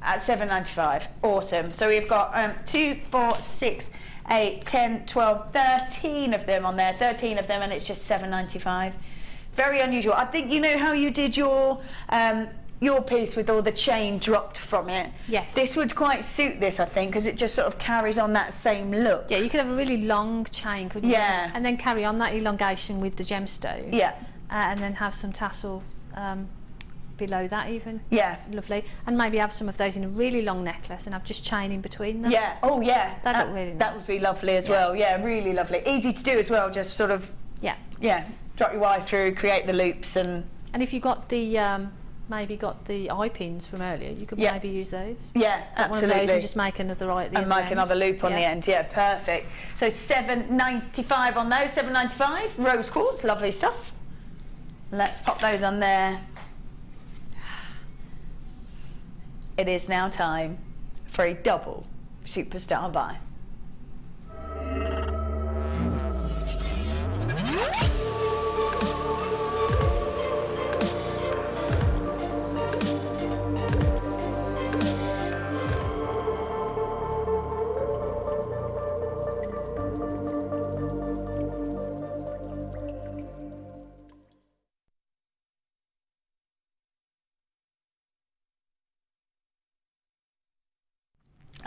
at $7.95. Awesome. So we've got 2, 4, 6, 8, 10, 12, 13 of them on there, 13 of them, and it's just $7.95. Very unusual. I think you know how you did your piece with all the chain dropped from it. Yes. This would quite suit this, I think, because it just sort of carries on that same look. Yeah, you could have a really long chain, couldn't you? Yeah. And then carry on that elongation with the gemstone. Yeah. And then have some tassel below that even. Yeah. Lovely. And maybe have some of those in a really long necklace and have just chain in between them. Yeah. Oh, yeah. That'd look really nice. That would be lovely as well. Yeah, really lovely. Easy to do as well, just sort of... Yeah. Yeah. Drop your wire through, create the loops and... And if you got the... maybe got the eye pins from earlier, you could maybe use those. Yeah, absolutely. One of those and just make another eye at the and make another loop on the end. Yeah, perfect. So $7.95 on those. $7.95. Rose quartz, lovely stuff. Let's pop those on there. It is now time for a double superstar buy.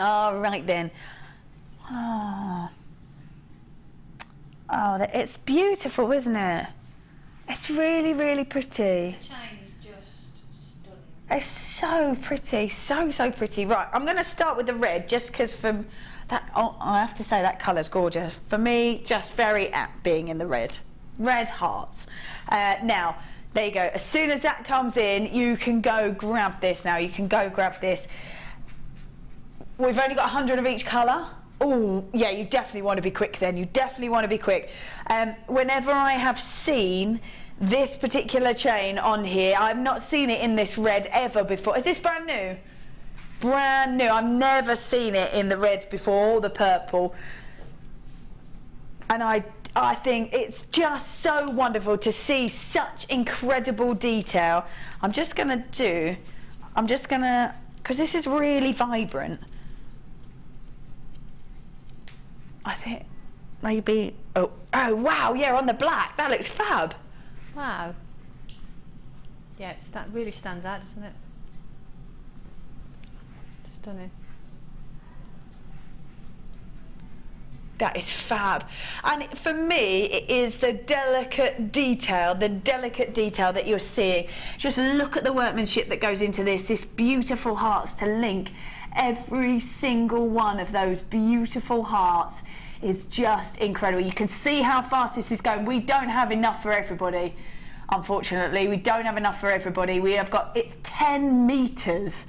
All right then. Oh, it's beautiful, isn't it? It's really, really pretty. The chain is just stunning. It's so pretty, so pretty. Right, I'm going to start with the red, just because from that, I have to say that colour's gorgeous. For me, just very apt being in the red. Red hearts. Now, there you go. As soon as that comes in, you can go grab this now. You can go grab this. We've only got 100 of each colour. Oh, yeah, you definitely want to be quick then. You definitely want to be quick. Whenever I have seen this particular chain on here, I've not seen it in this red ever before. Is this brand new? Brand new. I've never seen it in the red before, or the purple. And I think it's just so wonderful to see such incredible detail. because this is really vibrant. I think maybe, oh wow, yeah, on the black, that looks fab. Wow. Yeah, it really stands out, doesn't it? Stunning. That is fab. And for me, it is the delicate detail that you're seeing. Just look at the workmanship that goes into this beautiful hearts to link. Every single one of those beautiful hearts is just incredible. You can see how fast this is going. We don't have enough for everybody, unfortunately. We don't have enough for everybody. We have got, it's 10 meters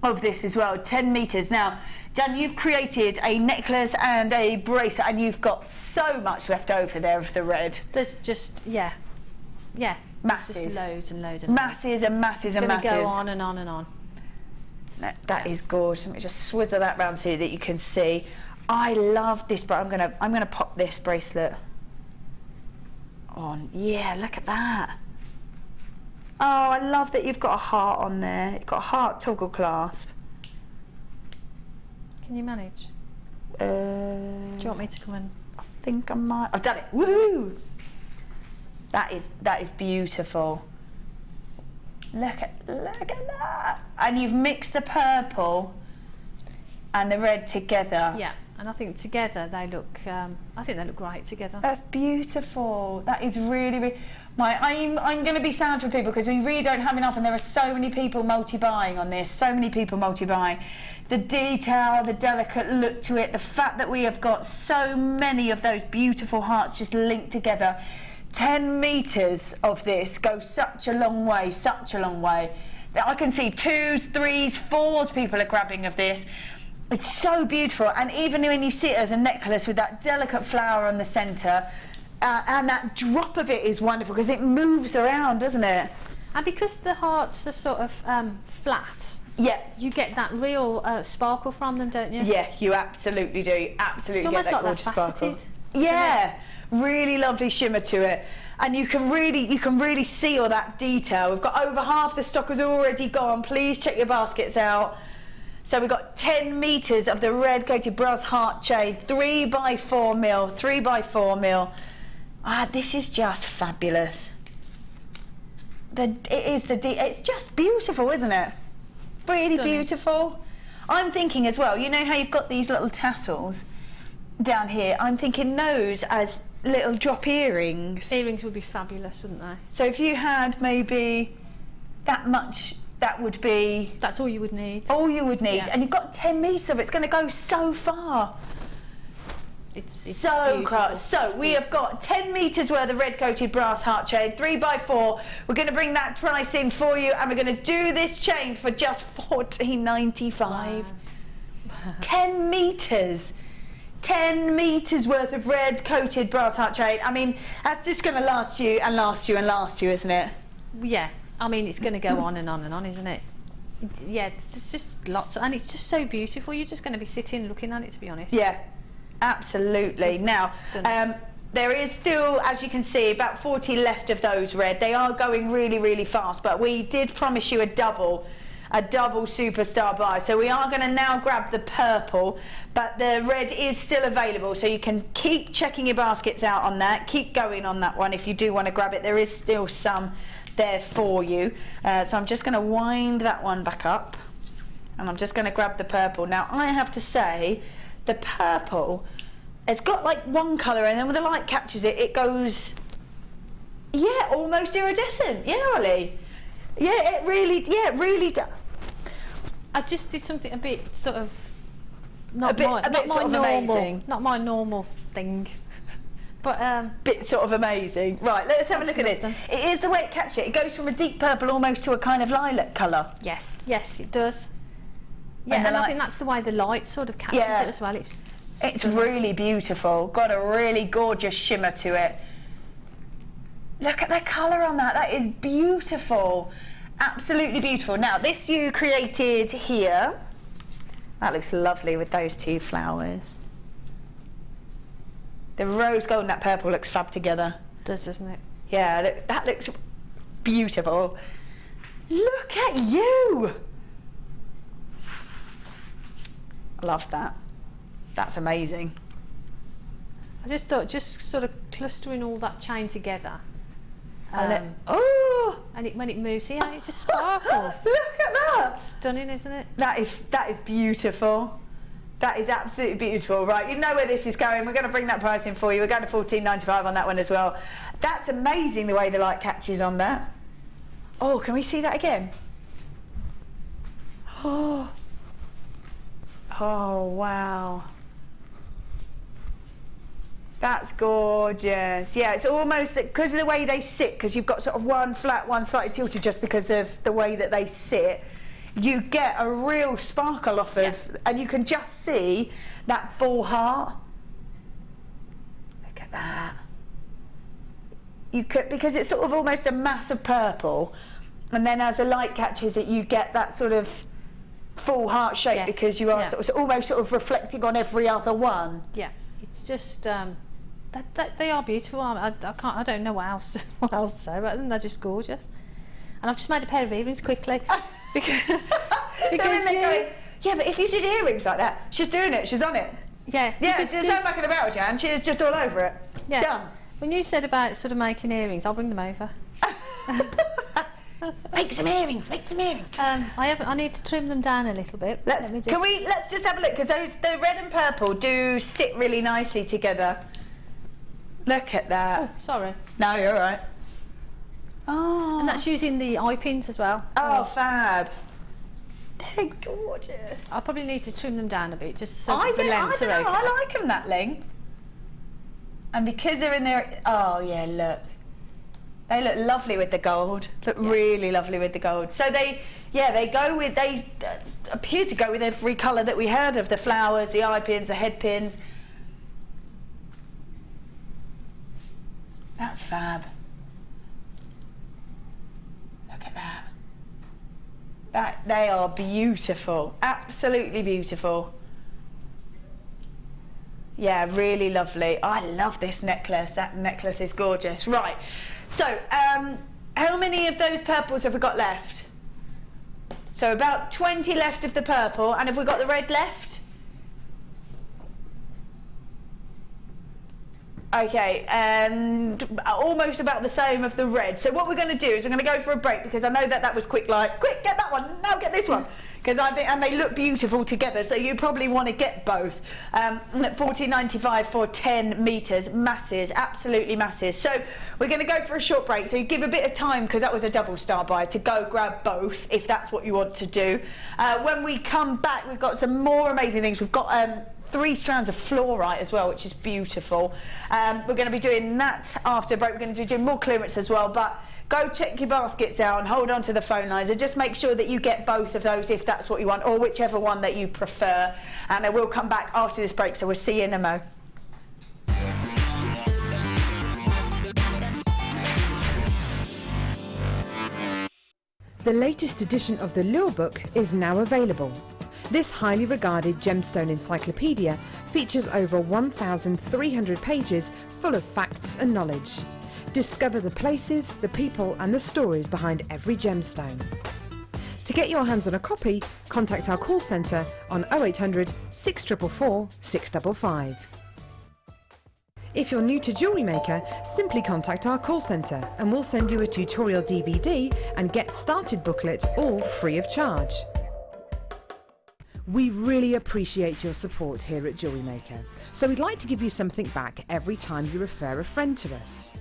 of this as well, 10 meters. Now, Jan, you've created a necklace and a bracelet, and you've got so much left over there of the red. There's just, yeah, masses. Just loads and loads and masses and masses and masses. It's going to go on and on and on. That is gorgeous. Let me just swizzle that round so that you can see. I love this, but I'm gonna pop this bracelet on. Yeah, look at that. Oh, I love that you've got a heart on there. You've got a heart toggle clasp. Can you manage? Do you want me to come in? I think I might. I've done it. Woo! That is beautiful. Look at that. And you've mixed the purple and the red together. Yeah, and I think together they look. I think they look great together. That's beautiful. That is really. I'm going to be sad for people because we really don't have enough, and there are so many people multi-buying on this. So many people multi-buying. The detail, the delicate look to it, the fact that we have got so many of those beautiful hearts just linked together. 10 meters of this goes such a long way, such a long way. I can see 2s, 3s, 4s people are grabbing of this. It's so beautiful, and even when you see it as a necklace with that delicate flower on the centre, and that drop of it is wonderful because it moves around, doesn't it? And because the hearts are sort of flat, yeah, you get that real sparkle from them, don't you? Yeah, you absolutely do. Absolutely, it's almost get that like gorgeous they're sparkle. faceted. Yeah, really lovely shimmer to it, and you can really see all that detail. We've got over half the stock has already gone. Please check your baskets out. So we've got 10 metres of the red coated brass heart chain, 3x4 mil, 3x4 mil. This is just fabulous. It's just beautiful, isn't it? Really Stunning. Beautiful. I'm thinking as well, you know how you've got these little tassels down here? I'm thinking those as little drop earrings. Earrings would be fabulous, wouldn't they? So if you had maybe that much, that would be... That's all you would need. All you would need. Yeah. And you've got 10 metres of it. It's going to go so far. It's so beautiful. So we have got 10 metres worth of red coated brass heart chain, 3x4. We're going to bring that price in for you, and we're going to do this chain for just $14.95. Wow. 10 metres. 10 metres worth of red coated brass heart chain. I mean, that's just going to last you and last you and last you, isn't it? Yeah, I mean, it's going to go on and on and on, isn't it? Yeah, there's just lots, and it's just so beautiful. You're just going to be sitting looking at it, to be honest. Yeah, absolutely. Now, there is still, as you can see, about 40 left of those red. They are going really, really fast, but we did promise you a double superstar buy. So we are going to now grab the purple, but the red is still available, so you can keep checking your baskets out on that. Keep going on that one if you do want to grab it. There is still some there for you. So I'm just going to wind that one back up, and I'm just going to grab the purple. Now I have to say, the purple, it's got like one colour, and then when the light catches it, it goes, yeah, almost iridescent. Yeah, Ollie. Yeah, it really does. I just did something a bit sort of not my normal thing, but bit sort of amazing. Right, let's have a look at this. It is the way it catches it. It goes from a deep purple almost to a kind of lilac colour. Yes, it does. Yeah, and I think that's the way the light sort of catches it as well. It's really beautiful. Got a really gorgeous shimmer to it. Look at the colour on that. That is beautiful. Absolutely beautiful. Now, this you created here. That looks lovely with those two flowers. The rose gold and that purple looks fab together. Does, doesn't it? Yeah, look, that looks beautiful. Look at you! I love that. That's amazing. I just thought, just sort of clustering all that chain together. And when it moves, yeah, it just sparkles. Look at that! Stunning, isn't it? That is beautiful. That is absolutely beautiful. Right, you know where this is going. We're going to bring that price in for you. We're going to $14.95 on that one as well. That's amazing, the way the light catches on that. Oh, can we see that again? Oh, wow. That's gorgeous. Yeah, it's almost, because of the way they sit, because you've got sort of one flat, one slightly tilted, just because of the way that they sit, you get a real sparkle off of, and you can just see that full heart. Look at that. You could, because it's sort of almost a mass of purple, and then as the light catches it, you get that sort of full heart shape, because you are almost sort of reflecting on every other one. Yeah, it's just they are beautiful. I don't know what else to say about them. They're just gorgeous. And I've just made a pair of earrings quickly because yeah, but if you did earrings like that, she's doing it. She's on it. Yeah, there's no mucking about, Jan. She's just all over it. Yeah. Done. When you said about sort of making earrings, I'll bring them over. Make some earrings. Make some earrings. I need to trim them down a little bit. Let's just have a look, because the red and purple do sit really nicely together. Look at that. Oh, sorry. No, you're all right. Oh. And that's using the eye pins as well. Oh, fab. They're gorgeous. I probably need to trim them down a bit, just so I the lengths are okay. I like them that length. And because they're in there, oh yeah, look. They look lovely with the gold. Look really lovely with the gold. So they appear to go with every colour that we had of the flowers, the eye pins, the head pins. That's fab. Look They are beautiful, absolutely beautiful. Yeah, really lovely. I love this necklace. That necklace is gorgeous. Right, so how many of those purples have we got left? So about 20 left of the purple, and have we got the red left? Okay, and almost about the same of the red. So what we're going to do is I'm going to go for a break, because I know that was quick, like, quick, get that one, now get this one. Because I think, and they look beautiful together, so you probably want to get both. $14.95 for 10 metres, masses, absolutely masses. So we're going to go for a short break, so you give a bit of time, because that was a double star buy, to go grab both, if that's what you want to do. When we come back, we've got some more amazing things. We've got 3 strands of fluorite as well, which is beautiful. We're going to be doing that after break. We're going to be doing more clearance as well, but go check your baskets out and hold on to the phone lines and just make sure that you get both of those if that's what you want, or whichever one that you prefer. And I will come back after this break, so we'll see you in a mo. The latest edition of the Lure Book is now available. This highly regarded gemstone encyclopedia features over 1,300 pages full of facts and knowledge. Discover the places, the people and the stories behind every gemstone. To get your hands on a copy, contact our call centre on 0800 644 655. If you're new to Jewellery Maker, simply contact our call centre and we'll send you a tutorial DVD and Get Started booklet, all free of charge. We really appreciate your support here at Jewellery Maker, so we'd like to give you something back every time you refer a friend to us.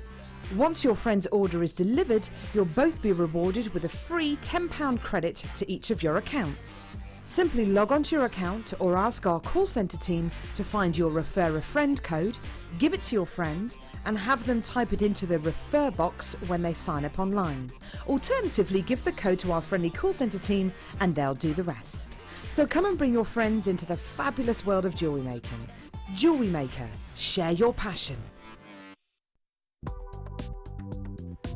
Once your friend's order is delivered, you'll both be rewarded with a free £10 credit to each of your accounts. Simply log onto your account or ask our call centre team to find your Refer a Friend code, give it to your friend and have them type it into the refer box when they sign up online. Alternatively, give the code to our friendly call centre team and they'll do the rest. So come and bring your friends into the fabulous world of jewellery making. Jewellery Maker, share your passion.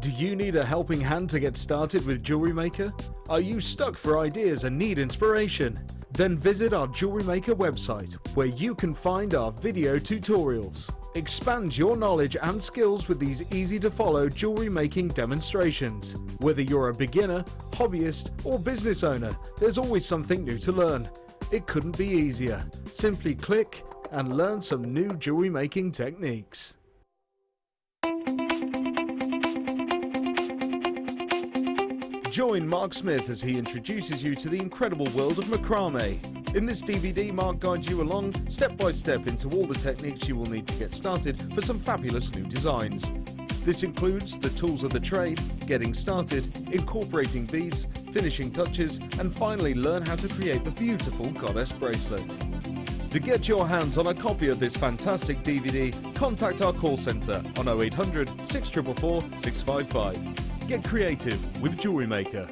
Do you need a helping hand to get started with Jewellery Maker? Are you stuck for ideas and need inspiration? Then visit our Jewellery Maker website, where you can find our video tutorials. Expand your knowledge and skills with these easy to follow jewellery making demonstrations. Whether you're a beginner, hobbyist or business owner, there's always something new to learn. It couldn't be easier. Simply click and learn some new jewellery making techniques. Join Mark Smith as he introduces you to the incredible world of macrame. In this DVD, Mark guides you along step by step into all the techniques you will need to get started for some fabulous new designs. This includes the tools of the trade, getting started, incorporating beads, finishing touches, and finally learn how to create the beautiful goddess bracelet. To get your hands on a copy of this fantastic DVD, contact our call centre on 0800 644 655. Get creative with Jewellery Maker.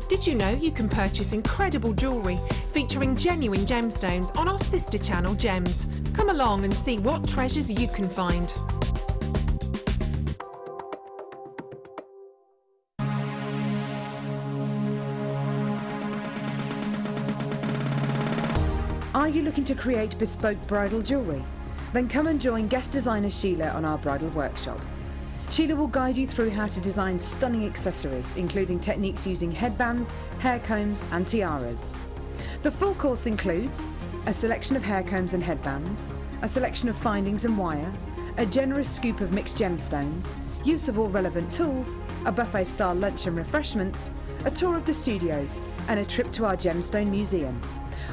Did you know you can purchase incredible jewellery featuring genuine gemstones on our sister channel Gems? Come along and see what treasures you can find. Are you looking to create bespoke bridal jewellery? Then come and join guest designer Sheila on our bridal workshop. Sheila will guide you through how to design stunning accessories, including techniques using headbands, hair combs and tiaras. The full course includes a selection of hair combs and headbands, a selection of findings and wire, a generous scoop of mixed gemstones, use of all relevant tools, a buffet-style lunch and refreshments, a tour of the studios and a trip to our gemstone museum.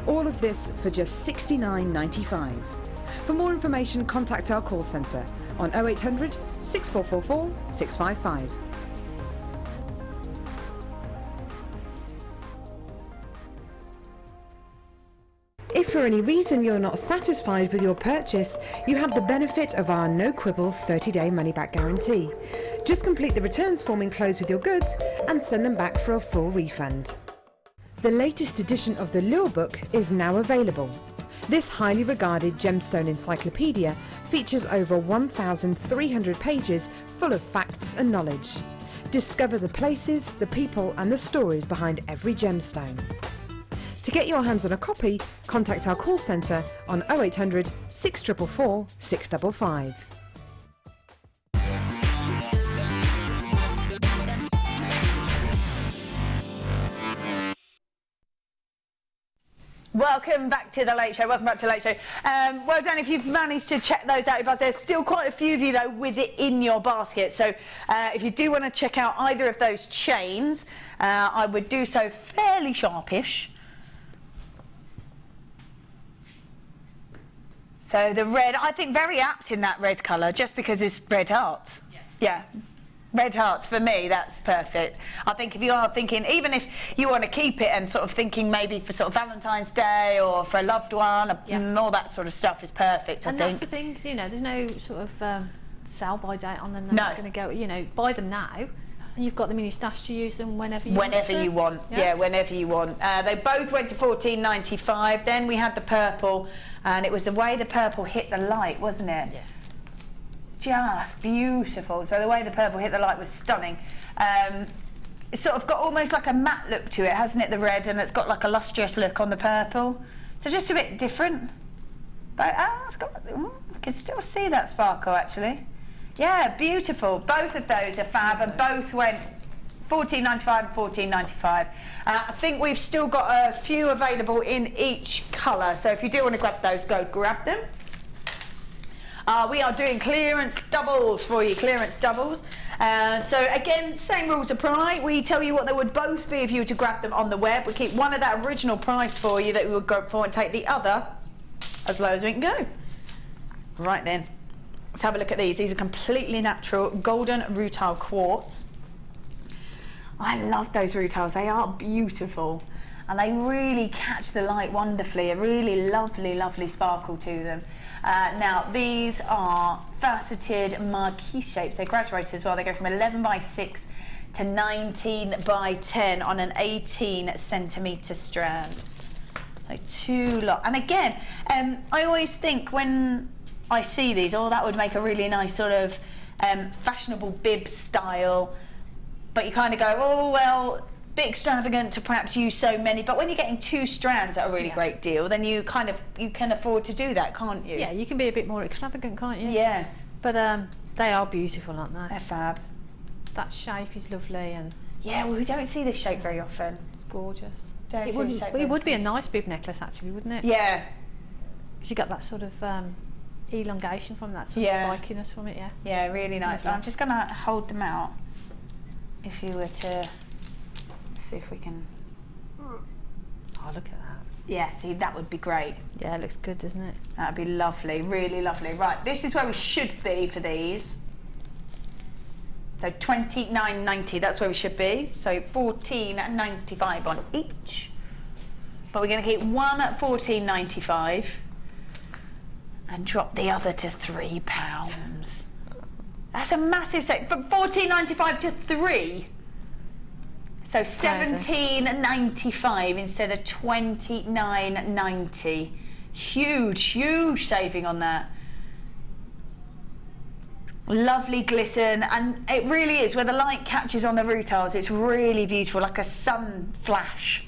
All of this for just $69.95. For more information, contact our call centre on 0800 6444 655. If for any reason you're not satisfied with your purchase, you have the benefit of our no quibble 30-day money-back guarantee. Just complete the returns form enclosed with your goods and send them back for a full refund. The latest edition of the Lure Book is now available. This highly regarded gemstone encyclopedia features over 1,300 pages full of facts and knowledge. Discover the places, the people and the stories behind every gemstone. To get your hands on a copy, contact our call centre on 0800 644 655. Welcome back to the Late Show. Welcome back to the Late Show. Well done if you've managed to check those out. There's still quite a few of you though with it in your basket. So if you do want to check out either of those chains, I would do so fairly sharpish. So the red, I think very apt in that red colour, just because it's red hearts. Yeah. Red hearts, for me, that's perfect. I think if you are thinking, even if you want to keep it and sort of thinking maybe for sort of Valentine's Day or for a loved one, and all that sort of stuff is perfect, I think. And that's the thing, you know, there's no sort of sell-by date on them. They're No. not going to go, you know, buy them now, and you've got them in your stash to use them whenever you Whenever want. you want, yeah, whenever you want. They both went to $14.95. Then we had the purple, and it was the way the purple hit the light, wasn't it? Yeah. Just beautiful. So the way the purple hit the light was stunning. It's sort of got almost like a matte look to it, hasn't it, the red, and it's got like a lustrous look on the purple. So just a bit different. But it's got, I can still see that sparkle actually. Yeah, beautiful. Both of those are fab, and both went $14.95 and $14.95. I think we've still got a few available in each colour, so if you do want to grab those, go grab them. We are doing clearance doubles for you, clearance doubles. So again, same rules apply. We tell you what they would both be if you were to grab them on the web. We keep one at that original price for you that we would go for and take the other as low as we can go. Right then, let's have a look at these. These are completely natural golden rutile quartz. I love those rutiles, they are beautiful. And they really catch the light wonderfully, a really lovely, lovely sparkle to them. Now, these are faceted marquee shapes. They're graduated as well. They go from 11 by 6 to 19 by 10 on an 18 centimetre strand. So two lot. And again, I always think when I see these, oh, that would make a really nice sort of fashionable bib style. But you kind of go, oh, well, bit extravagant to perhaps use so many, but when you're getting two strands at a really great deal, then you kind of, you can afford to do that, can't you? Yeah, you can be a bit more extravagant, can't you? Yeah. But they are beautiful, aren't they? They're fab. That shape is lovely, and yeah, well, we don't see this shape very often. It's gorgeous. It would be a nice bib necklace, actually, wouldn't it? Yeah. Because you got that sort of elongation from that sort of spikiness from it, yeah. Yeah, really nice. Lovely. I'm just going to hold them out if you were to see if we can. Oh, look at that. Yeah, see, that would be great. Yeah, it looks good, doesn't it? That would be lovely, really lovely. Right, this is where we should be for these. So $29.90, that's where we should be. So $14.95 on each. But we're going to keep one at $14.95 and drop the other to £3. That's a massive save. But $14.95 to £3. So $17.95 instead of $29.90. Huge, huge saving on that. Lovely glisten, and it really is, where the light catches on the rutiles, it's really beautiful, like a sun flash.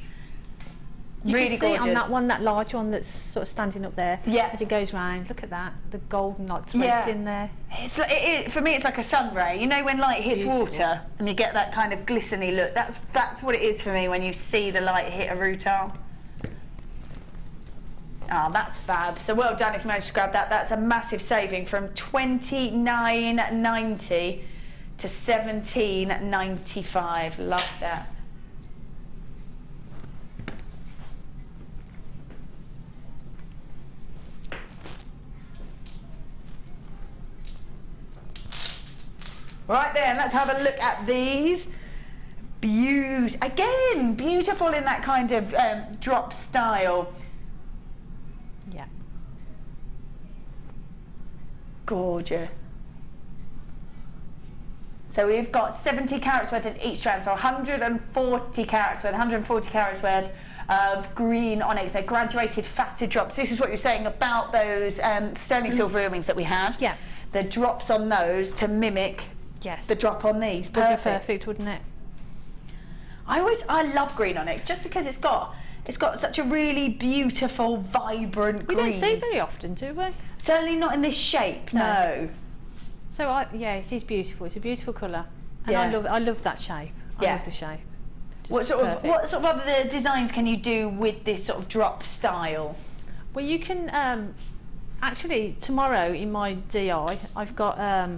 You really can see gorgeous. on that one, that large one that's sort of standing up there, as it goes round, look at that, the golden like threads in there. It's like, for me it's like a sun ray, you know, when light hits water and you get that kind of glistening look. That's what it is for me when you see the light hit a rutile. Oh, that's fab. So well done if you managed to grab that. That's a massive saving from $29.90 to $17.95. Love that. Right then, let's have a look at these. Again, beautiful in that kind of drop style. Yeah. Gorgeous. So we've got 70 carats worth in each strand, so 140 carats worth, 140 carats worth of green onyx. They're graduated faceted drops. This is what you're saying about those sterling silver earrings that we had. Yeah. The drops on those to mimic Yes. The drop on these. Would be perfect, wouldn't it? I love green on it just because it's got such a really beautiful, vibrant green. We don't see very often, do we? Certainly not in this shape. No. So it is beautiful. It's a beautiful colour, and I love that shape. I love the shape. What sort of other designs can you do with this sort of drop style? Well, you can actually tomorrow in my DI I've got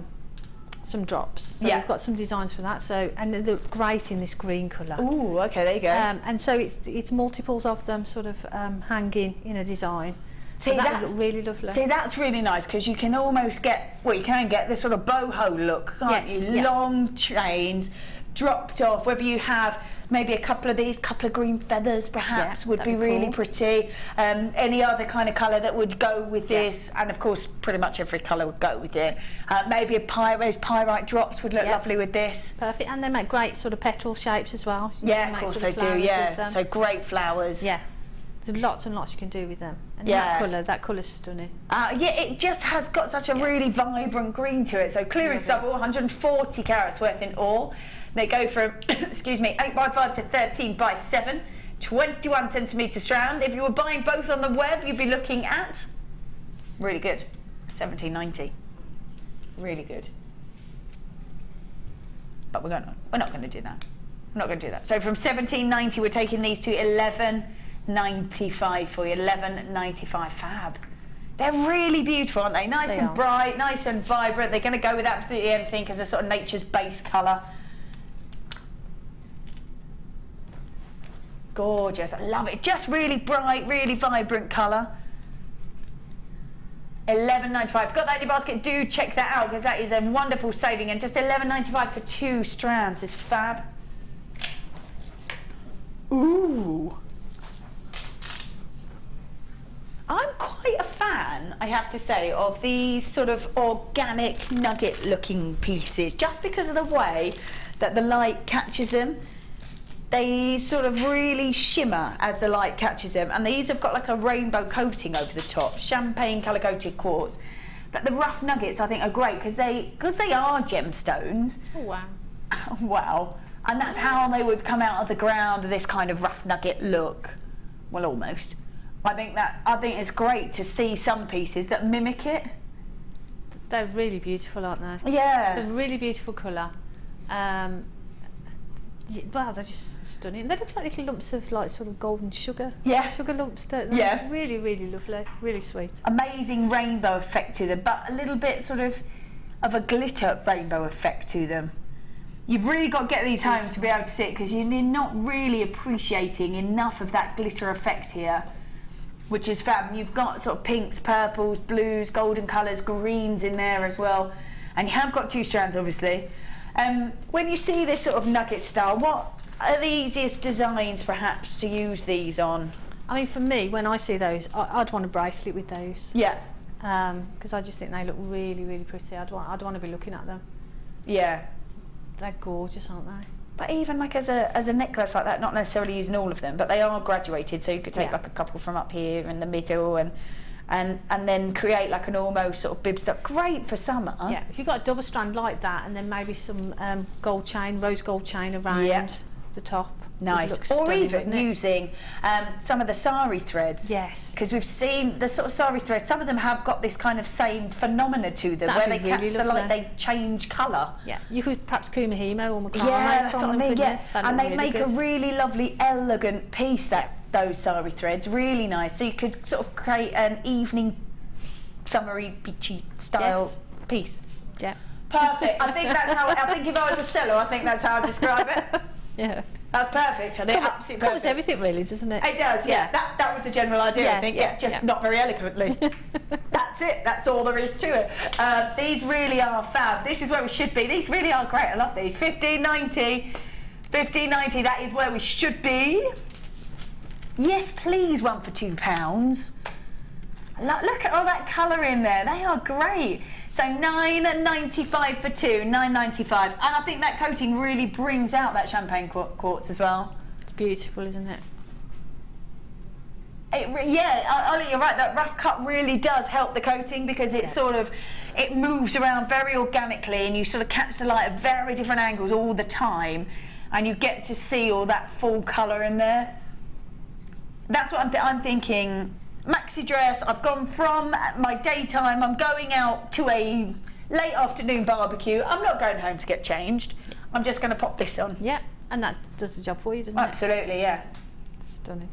some drops. So I've got some designs for that. So and they look great in this green colour. Ooh, okay, there you go. And so it's multiples of them sort of hanging in a design. See, that would look really lovely. See, that's really nice because you can almost get you can get this sort of boho look, can't you? Yeah. Long chains, dropped off. Whether you have maybe a couple of these, couple of green feathers perhaps would be really cool. Pretty. Any other kind of colour that would go with this, and of course pretty much every colour would go with it. Maybe those pyrite drops would look lovely with this. Perfect, and they make great sort of petal shapes as well. Yeah, of course they do, yeah. So great flowers. Yeah. There's lots and lots you can do with them. And that colour's stunning. It just has got such a really vibrant green to it. So clearance double, 140 carats worth in all. They go from, excuse me, 8x5 to 13x7, 21 centimetre strand. If you were buying both on the web, you'd be looking at, really good, $17.90. Really good. But we're not going to do that. We're not going to do that. So from $17.90, we're taking these to $11.95 for you. $11.95 fab. They're really beautiful, aren't they? Nice and bright, nice and vibrant. They're going to go with absolutely everything because they're sort of nature's base colour. Gorgeous, I love it. Just really bright, really vibrant colour. $11.95. Got that in your basket? Do check that out because that is a wonderful saving, and just $11.95 for 2 strands is fab. Ooh. I'm quite a fan, I have to say, of these sort of organic nugget looking pieces just because of the way that the light catches them. They sort of really shimmer as the light catches them, and these have got like a rainbow coating over the top, champagne colour coated quartz. But the rough nuggets I think are great because they are gemstones. Oh wow. Wow. And that's how they would come out of the ground, this kind of rough nugget look. Well, almost. I think it's great to see some pieces that mimic it. They're really beautiful, aren't they? Yeah. They're really beautiful colour. Wow, they're just stunning. They look like little lumps of like sort of golden sugar. Yeah. Sugar lumps, don't they? Yeah. Really, really lovely. Really sweet. Amazing rainbow effect to them, but a little bit sort of a glitter rainbow effect to them. You've really got to get these home to be able to see it because you're not really appreciating enough of that glitter effect here, which is fab. And you've got sort of pinks, purples, blues, golden colours, greens in there as well. And you have got 2 strands, obviously. When you see this sort of nugget style, what are the easiest designs perhaps to use these on? I mean, for me, when I see those, I'd want a bracelet with those. Yeah. Because I just think they look really, really pretty. I'd want to be looking at them. Yeah. They're gorgeous, aren't they? But even like as a necklace like that, not necessarily using all of them, but they are graduated, so you could take like a couple from up here in the middle and then create like an almost sort of bib stuff. Great for summer. Yeah, if you've got a double strand like that and then maybe some gold chain, rose gold chain around the top. Nice. Or stunning, even using some of the sari threads. Yes. Because we've seen the sort of sari threads, some of them have got this kind of same phenomena to them where they catch the light, they change colour. Yeah. You could perhaps kumahimo or macrame that's from what them, I mean, yeah. And they really make good. a really lovely, elegant piece, those sari threads, really nice. So you could sort of create an evening, summery, beachy style piece. Yeah. Perfect. I think if I was a seller, I think that's how I'd describe it. Yeah. That's perfect. I think absolutely covers everything, really, doesn't it? It does, yeah. That was the general idea, I think. Just not very eloquently. That's it. That's all there is to it. These really are fab. This is where we should be. These really are great. I love these. $15.90. $15.90. That is where we should be. Yes, please. One for £2. Look at all that colour in there. They are great. So $9.95 for 2, $9.95, and I think that coating really brings out that champagne quartz as well. It's beautiful, isn't it? Yeah, Ollie, you're right. That rough cut really does help the coating because it it moves around very organically, and you sort of catch the light at very different angles all the time, and you get to see all that full colour in there. That's what I'm thinking. Maxi dress, I've gone from my daytime, I'm going out to a late afternoon barbecue. I'm not going home to get changed. I'm just going to pop this on. Yeah, and that does the job for you, doesn't it? Absolutely, yeah. Stunning.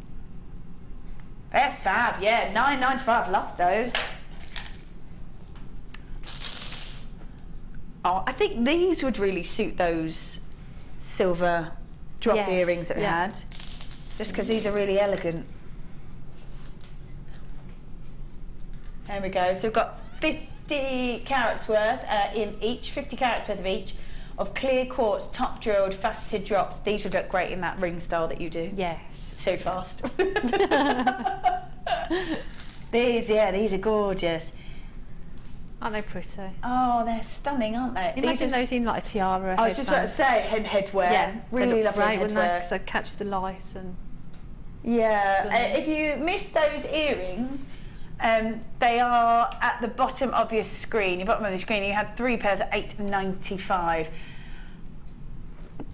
They're fab, yeah. $9.95, love those. Oh, I think these would really suit those silver drop earrings that we had. Just because these are really elegant. There we go. So we've got 50 carats worth in each, 50 carats worth of each, of clear quartz, top drilled, faceted drops. These would look great in that ring style that you do. Yes. So fast. These are gorgeous. Aren't they pretty? Oh, they're stunning, aren't they? Imagine those in like a tiara. I was just about to say headwear. Yeah, really lovely great, wouldn't they? headwear. Because they catch the light and. Yeah, if you miss those earrings, they are at the bottom of your screen. Your bottom of the screen. You had 3 pairs at $8.95.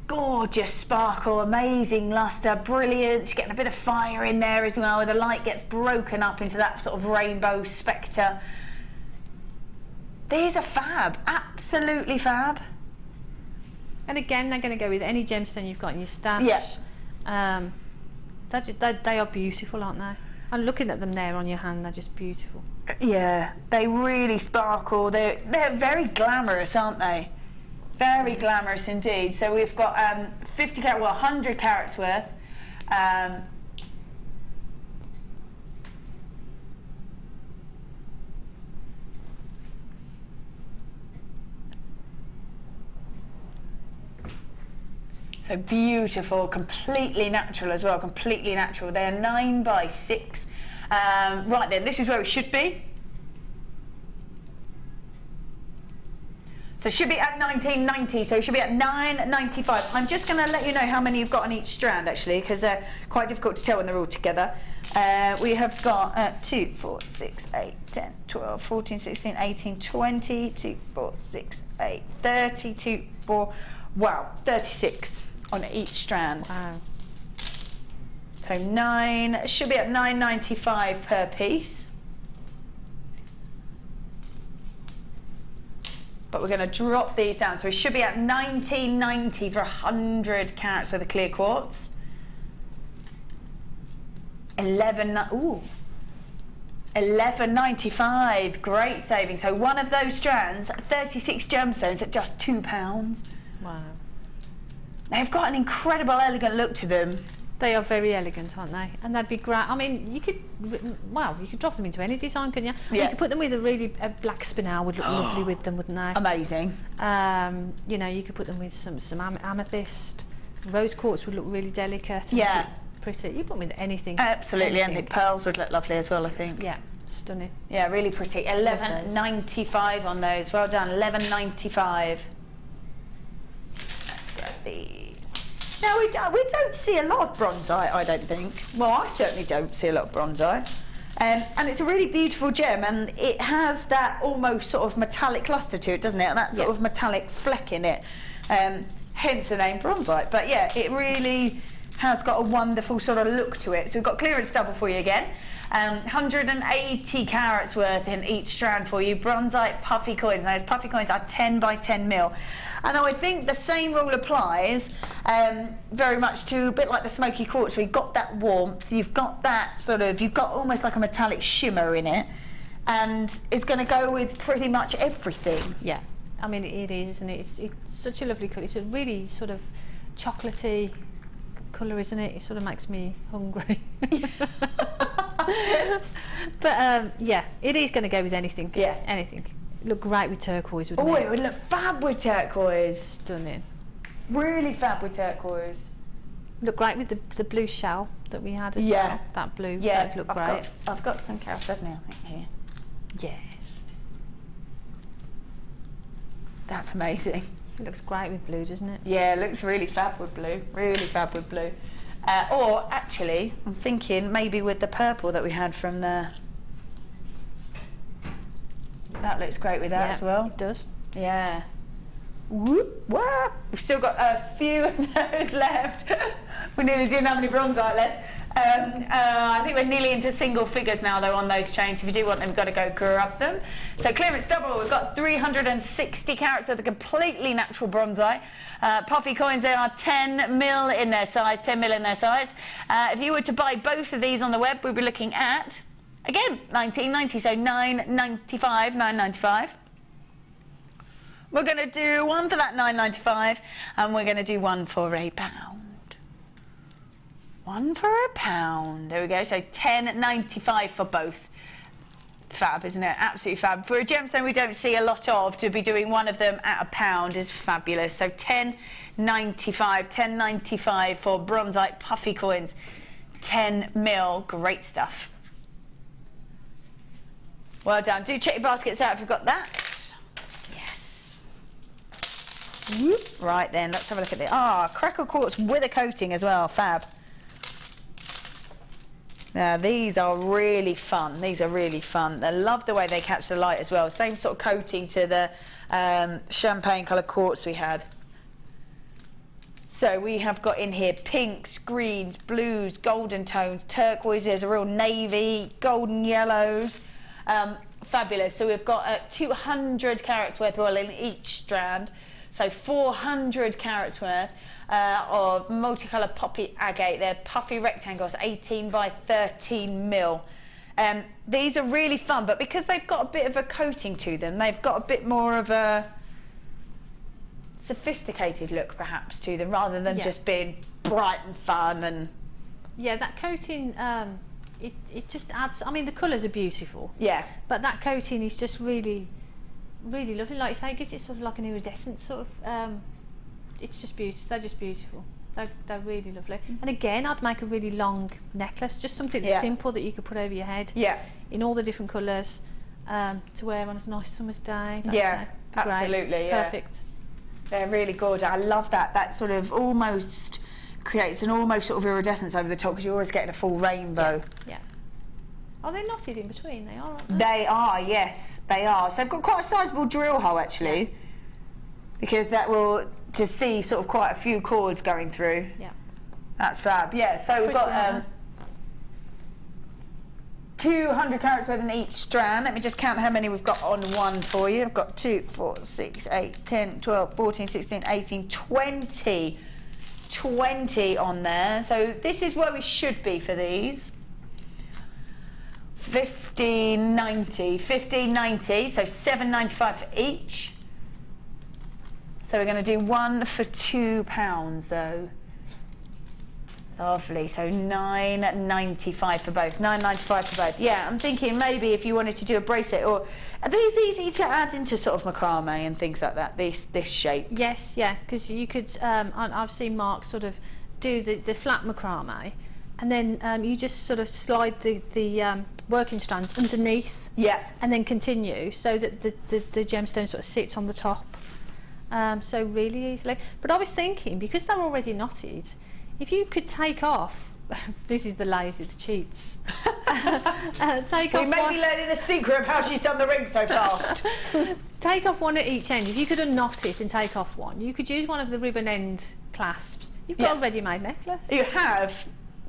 Gorgeous sparkle, amazing luster, brilliance. You're getting a bit of fire in there as well, where the light gets broken up into that sort of rainbow spectre. These are fab, absolutely fab. And again, they're going to go with any gemstone you've got in your stash. Yeah. They are beautiful, aren't they? And looking at them there on your hand, they're just beautiful. Yeah, they really sparkle. They're very glamorous, aren't they? Very glamorous indeed. So we've got 100 carats worth. So beautiful, completely natural as well, completely natural. They're 9x6. Right then, this is where it should be. So it should be at $19.90, so it should be at $9.95. I'm just going to let you know how many you've got on each strand, actually, because they're quite difficult to tell when they're all together. We have got 2, 4, 6, 8, 10, 12, 14, 16, 18, 20, 2, 4, 6, 8, 30, 2, 4, wow, 36 on each strand. Wow. So 9, should be at $9.95 per piece. But we're going to drop these down. So we should be at $19.90 for 100 carats worth of clear quartz. $11.95, great saving. So one of those strands, 36 gemstones at just £2. Wow. They've got an incredible, elegant look to them. They are very elegant, aren't they? And they'd be great. I mean, you could drop them into any design, couldn't you? Yeah. You could put them with a black spinel would look lovely with them, wouldn't they? Amazing. You know, you could put them with some amethyst. Rose quartz would look really delicate. Yeah. Pretty. You put them with anything. Absolutely, and the pearls would look lovely as well, I think. Yeah, stunning. Yeah, really pretty. $11.95 on those. Well done. $11.95. Let's grab these. Now we don't see a lot of bronzite, I don't think. Well, I certainly don't see a lot of bronzite. And it's a really beautiful gem, and it has that almost sort of metallic luster to it, doesn't it? And that sort of metallic fleck in it. Hence the name bronzite. But yeah, it really has got a wonderful sort of look to it. So we've got clearance double for you again. 180 carats worth in each strand for you. Bronzite puffy coins. Now, those puffy coins are 10 by 10 mil. And I think the same rule applies very much to a bit like the smoky quartz. We've got that warmth, you've got that you've got almost like a metallic shimmer in it, and it's going to go with pretty much everything. Yeah, I mean it is, isn't it? It's such a lovely colour. It's a really sort of chocolatey colour, isn't it? It sort of makes me hungry. But yeah, it is going to go with anything. Yeah, anything. Look great with turquoise, wouldn't it? Oh, it would look fab with turquoise. Stunning. Really fab with turquoise. Look great with the blue shell that we had as well. That blue. Yeah, that'd look great. I've got some carats now, I think, here. Yes. That's amazing. It looks great with blue, doesn't it? Yeah, it looks really fab with blue. Really fab with blue. Or actually, I'm thinking maybe with the purple that we had from the... that looks great with that as well. It does. Yeah. Whoop, wah. We've still got a few of those left. We nearly didn't have any bronzite left. I think we're nearly into single figures now though on those chains. If you do want them, you've got to go grab them. So clearance double, we've got 360 carats of the completely natural bronzite. Puffy coins, they are 10 mil in their size, 10 mil in their size. If you were to buy both of these on the web, we'd be looking at, again, $19.90, so $9.95. We're going to do one for that $9.95, and we're going to do one for £1. One for £1. There we go. So $10.95 for both. Fab, isn't it? Absolutely fab. For a gemstone we don't see a lot of, to be doing one of them at £1 is fabulous. So $10.95 for bronzite puffy coins. 10 mil. Great stuff. Well done. Do check your baskets out if you've got that. Right then, let's have a look at this. Crackle quartz with a coating as well. Fab. Now these are really fun. These are really fun. I love the way they catch the light as well. Same sort of coating to the champagne colour quartz we had. So we have got in here pinks, greens, blues, golden tones, turquoises, a real navy, golden yellows. Fabulous. So we've got 200 carats worth of oil in each strand. So 400 carats worth of multicolour poppy agate. They're puffy rectangles, 18 by 13 mil. These are really fun, but because they've got a bit of a coating to them, they've got a bit more of a sophisticated look perhaps to them, rather than just being bright and fun. And yeah, that coating, it just adds, I mean the colours are beautiful, but that coating is just really lovely. Like you say, it gives it sort of like an iridescent sort of, it's just beautiful. They're just beautiful. They're really lovely. And again, I'd make a really long necklace, just something simple that you could put over your head, in all the different colours, to wear on a nice summer's day. Absolutely. Perfect. They're really good. I love that. That sort of almost creates an almost sort of iridescence over the top, because you're always getting a full rainbow. Yeah. Are they knotted in between? They are, aren't they? They are, yes, they are. So they've got quite a sizable drill hole actually, because that will, to see sort of quite a few cords going through. Yeah. That's fab. Yeah, so we've got 200 carats worth in each strand. Let me just count how many we've got on one for you. I've got 2, 4, 6, 8, 10, 12, 14, 16, 18, 20 on there. So this is where we should be for these. 15.90, so $7.95 for each. So we're going to do one for £2 though. Lovely. So $9.95 for both. $9.95 for both. Yeah, I'm thinking maybe if you wanted to do a bracelet, or are these easy to add into sort of macrame and things like that? This shape. Yes, yeah, because you could. I've seen Mark sort of do the flat macrame. And then you just sort of slide the working strands underneath, and then continue, so that the gemstone sort of sits on the top. So really easily. But I was thinking, because they're already knotted, if you could take off, this is the lazy, the cheats. Take off. You may be learning the secret of how she's done the ring so fast. Take off one at each end. If you could unknot it and take off one, you could use one of the ribbon end clasps. You've got a ready-made necklace. You have.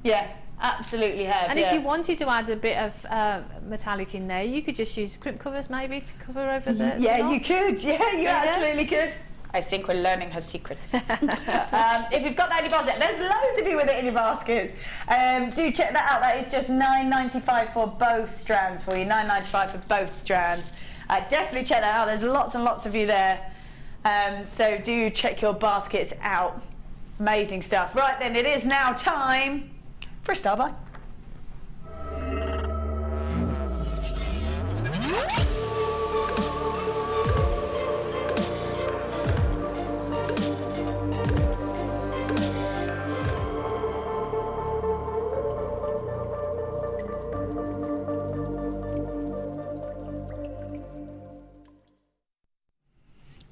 Yeah, absolutely have. And if you wanted to add a bit of metallic in there, you could just use crimp covers maybe to cover over the you could. Yeah, you absolutely could. I think we're learning her secrets. If you've got that in your basket, there's loads of you with it in your baskets. Do check that out. That is just $9.95 for both strands for you. $9.95 for both strands. Definitely check that out. There's lots and lots of you there. So do check your baskets out. Amazing stuff. Right then, it is now time for a star buy.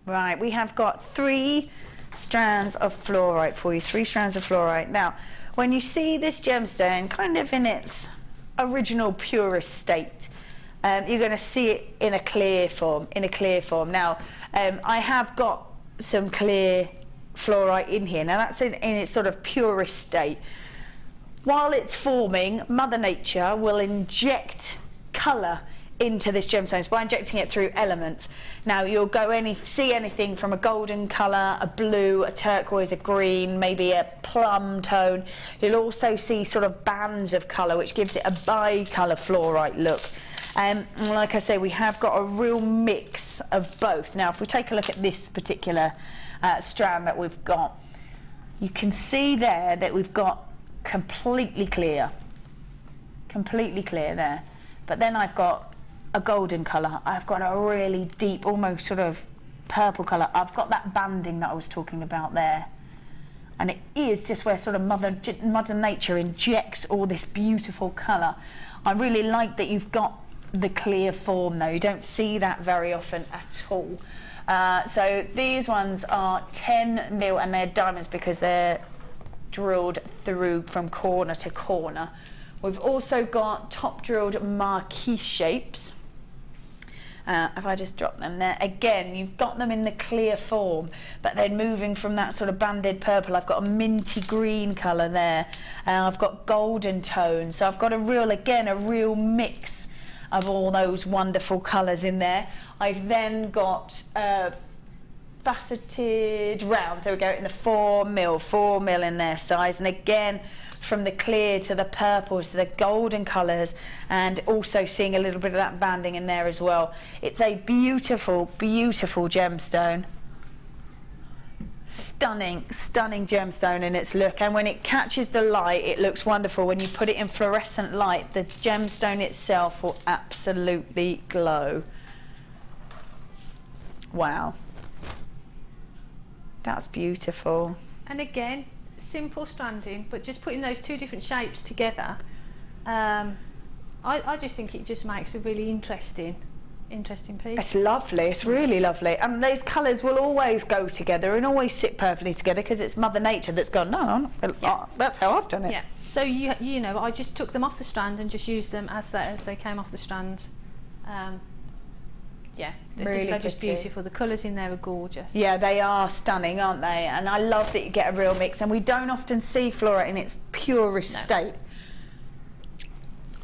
Right, we have got 3 strands of fluorite for you, 3 strands of fluorite. Now, when you see this gemstone kind of in its original purest state, you're going to see it in a clear form. Now, I have got some clear fluorite in here. Now that's in its sort of purest state. While it's forming, Mother Nature will inject colour into this gemstones by injecting it through elements. Now you'll see anything from a golden colour, a blue, a turquoise, a green, maybe a plum tone. You'll also see sort of bands of colour, which gives it a bi-colour fluorite look. And like I say, we have got a real mix of both. Now if we take a look at this particular strand that we've got, you can see there that we've got completely clear there. But then I've got a golden colour, I've got a really deep, almost sort of purple colour. I've got that banding that I was talking about there. And it is just where sort of Mother Nature injects all this beautiful colour. I really like that you've got the clear form though. You don't see that very often at all. So these ones are 10 mil and they're diamonds because they're drilled through from corner to corner. We've also got top drilled marquee shapes. If I just drop them there, again you've got them in the clear form, but then moving from that sort of banded purple, I've got a minty green colour there, I've got golden tones, so I've got a real mix of all those wonderful colours in there. I've then got faceted rounds, there we go, in the 4 mil in their size, and again from the clear to the purples to the golden colours, and also seeing a little bit of that banding in there as well. It's a beautiful gemstone. Stunning gemstone in its look, and when it catches the light it looks wonderful. When you put it in fluorescent light, the gemstone itself will absolutely glow. Wow, that's beautiful. And again, simple stranding, but just putting those two different shapes together, I just think it just makes a really interesting piece. It's lovely, it's really lovely, and those colours will always go together and always sit perfectly together because it's Mother Nature that's gone, no, that's how I've done it. Yeah. So you know, I just took them off the strand and just used them as they came off the strand. Yeah, they're just beautiful. The colours in there are gorgeous. Yeah, they are stunning, aren't they? And I love that you get a real mix, and we don't often see fluorite in its purest state.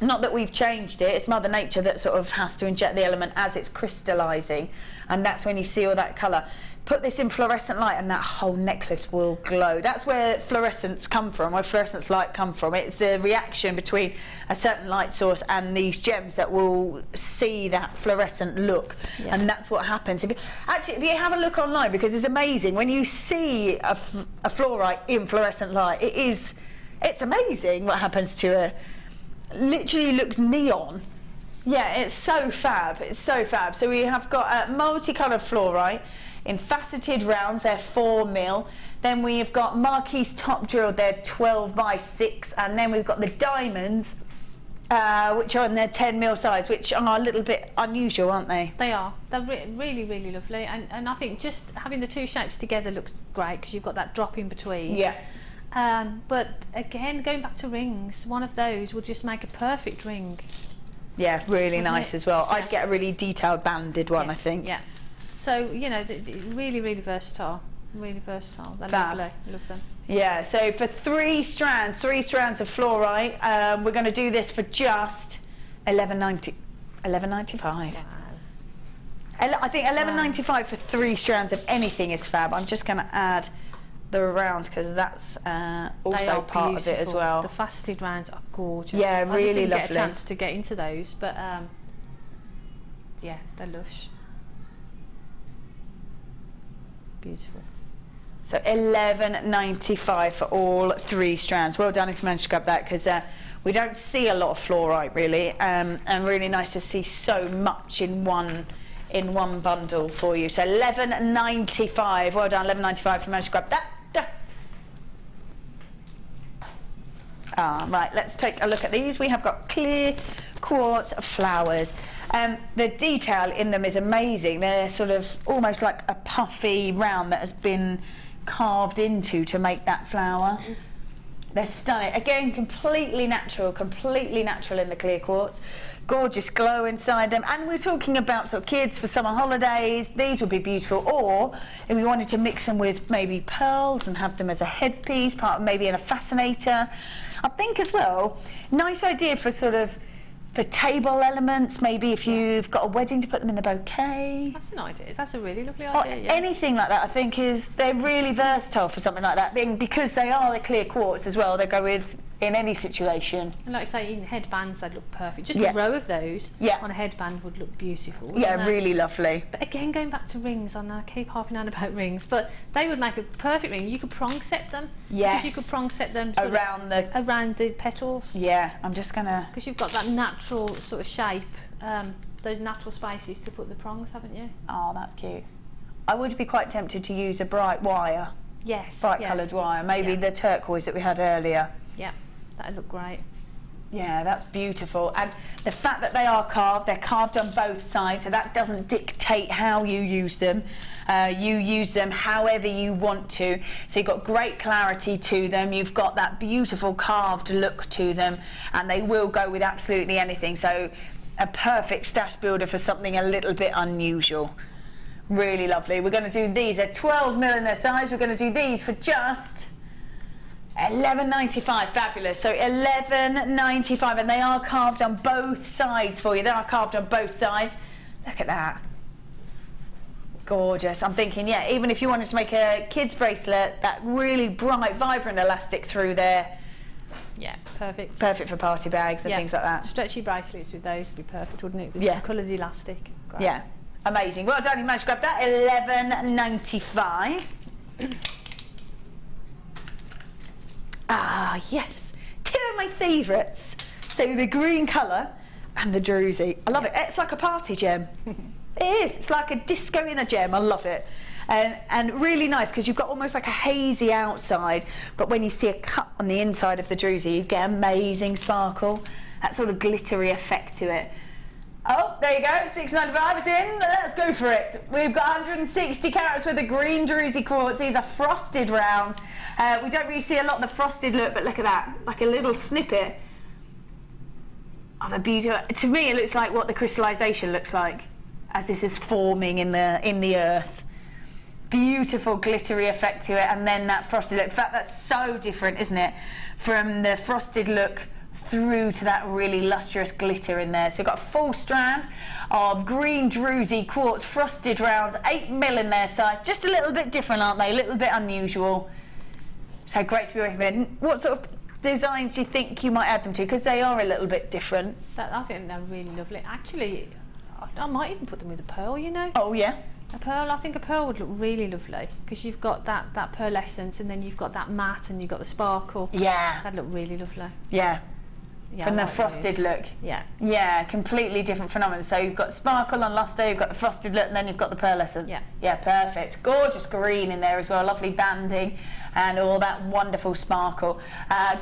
Not that we've changed it, it's Mother Nature that sort of has to inject the element as it's crystallising, and that's when you see all that colour. Put this in fluorescent light and that whole necklace will glow. That's where fluorescence come from, where fluorescence light come from. It's the reaction between a certain light source and these gems that will see that fluorescent look, and that's what happens. If you have a look online, because it's amazing when you see a fluorite in fluorescent light, it's amazing what happens to it. Literally looks neon. Yeah, it's so fab, So we have got a multicoloured fluorite in faceted rounds, they're 4 mil. Then we've got marquise top drilled, they're 12 by 6, and then we've got the diamonds, which are in their 10 mil size, which are a little bit unusual, aren't they? They are. They're really lovely, and I think just having the two shapes together looks great because you've got that drop in between. Yeah. But again, going back to rings, one of those would just make a perfect ring. Yeah, really nice as well. I'd get a really detailed banded one, I think. Yeah. So, you know, really versatile. Really versatile. They're lovely. Love them. Yeah, so for 3 strands of fluorite, we're going to do this for just $11.95. Wow. I think $11.95 for 3 strands of anything is fab. I'm just going to add the rounds because that's also part of it as well. The faceted rounds are gorgeous. Yeah, really lovely. I just didn't get a chance to get into those, but yeah, they're lush. Beautiful. So $11.95 for all 3 strands. Well done if you managed to grab that, because we don't see a lot of fluorite really, and really nice to see so much in one bundle for you. So $11.95. Well done, $11.95 if you managed to grab that. Right, let's take a look at these. We have got clear quartz flowers. The detail in them is amazing. They're sort of almost like a puffy round that has been carved into to make that flower. They're stunning. Again, completely natural in the clear quartz. Gorgeous glow inside them. And we're talking about sort of kids for summer holidays. These would be beautiful. Or if we wanted to mix them with maybe pearls and have them as a headpiece, part of maybe in a fascinator. I think as well, nice idea for sort of for table elements, maybe if you've got a wedding to put them in the bouquet. That's an idea. That's a really lovely idea. Or anything like that, I think they're really versatile for something like that. Because they are the clear quartz as well, they go with in any situation. And like I say, in headbands they'd look perfect. Just a row of those on a headband would look beautiful. Yeah, really lovely. But again, going back to rings, I know I keep harping on about rings, but they would make a perfect ring. You could prong set them. Yes. Because you could prong set them around the petals. Yeah, I'm just gonna. Because you've got that natural sort of shape, those natural spaces to put the prongs, haven't you? Oh, that's cute. I would be quite tempted to use a bright wire. Yes. Bright coloured wire, maybe the turquoise that we had earlier. Yeah. That'd look great. Yeah, that's beautiful. And the fact that they are carved, they're carved on both sides, so that doesn't dictate how you use them. You use them however you want to. So you've got great clarity to them, you've got that beautiful carved look to them, and they will go with absolutely anything. So a perfect stash builder for something a little bit unusual. Really lovely. We're going to do these, they're 12mm in their size. We're going to do these for just $11.95, fabulous. So $11.95, and they are carved on both sides for you. They are carved on both sides. Look at that. Gorgeous. I'm thinking, yeah, even if you wanted to make a kid's bracelet, that really bright, vibrant elastic through there. Yeah, perfect. Perfect for party bags and things like that. Stretchy bracelets with those would be perfect, wouldn't it? With some coloured elastic. Great. Yeah, amazing. Well done, you managed to grab that. $11.95. Ah, yes, two of my favourites. So the green colour and the druzy. I love it. It's like a party gem. It is. It's like a disco in a gem. I love it. And really nice because you've got almost like a hazy outside, but when you see a cut on the inside of the druzy, you get amazing sparkle. That sort of glittery effect to it. Oh, there you go, $6.95 is in. Let's go for it. We've got 160 carats with the green druzy quartz. These are frosted rounds. We don't really see a lot of the frosted look, but look at that, like a little snippet of a beautiful. To me, it looks like what the crystallization looks like as this is forming in the earth. Beautiful glittery effect to it, and then that frosted look. In fact, that's so different, isn't it, from the frosted look through to that really lustrous glitter in there. So we've got a full strand of green druzy quartz frosted rounds, 8mm in their size. Just a little bit different, aren't they? A little bit unusual. So great to be working with. What sort of designs do you think you might add them to? Because they are a little bit different. I think they're really lovely. Actually, I might even put them with a pearl, you know. Oh, yeah. A pearl, I think a pearl would look really lovely because you've got that pearlescence and then you've got that matte and you've got the sparkle. Yeah. That'd look really lovely. Yeah. Yeah, from the frosted look. Yeah. Yeah, completely different phenomenon. So you've got sparkle and luster, you've got the frosted look, and then you've got the pearlescence. Yeah. Yeah, perfect. Gorgeous green in there as well, lovely banding and all that wonderful sparkle.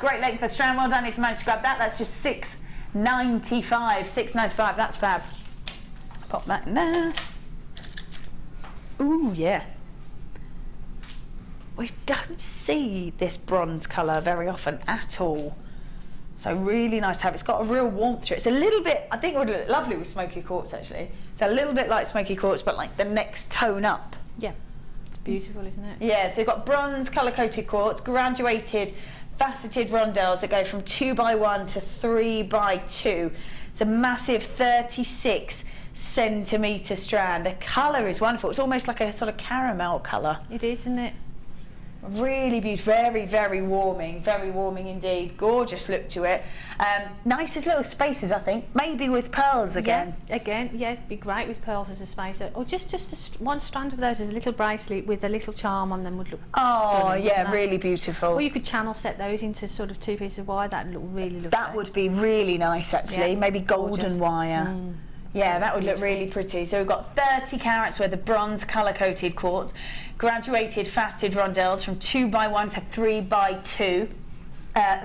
Great length for strand. Well done if you managed to grab that. That's just $6.95. $6.95, that's fab. Pop that in there. Ooh, yeah. We don't see this bronze colour very often at all. So really nice to have. It's got a real warmth to it. It's a little bit, I think it would look lovely with smoky quartz actually. It's a little bit like smoky quartz, but like the next tone up. Yeah, it's beautiful, isn't it? Yeah, so you've got bronze colour-coated quartz, graduated faceted rondelles that go from 2x1 to 3x2. It's a massive 36cm strand. The colour is wonderful. It's almost like a sort of caramel colour. It is, isn't it? Really beautiful, very warming indeed. Gorgeous look to it. Nicest little spaces, I think. Maybe with pearls again. Yeah, it'd be great with pearls as a spacer. Or just one strand of those as a little bracelet with a little charm on them would look stunning. Yeah, really beautiful. Or you could channel set those into sort of 2 pieces of wire. That'd look really lovely. That would be really nice actually. Yeah, maybe golden wire. Yeah, that would look really pretty. So we've got 30 carats worth of bronze colour-coated quartz, graduated faceted rondelles from 2x1 to 3x2.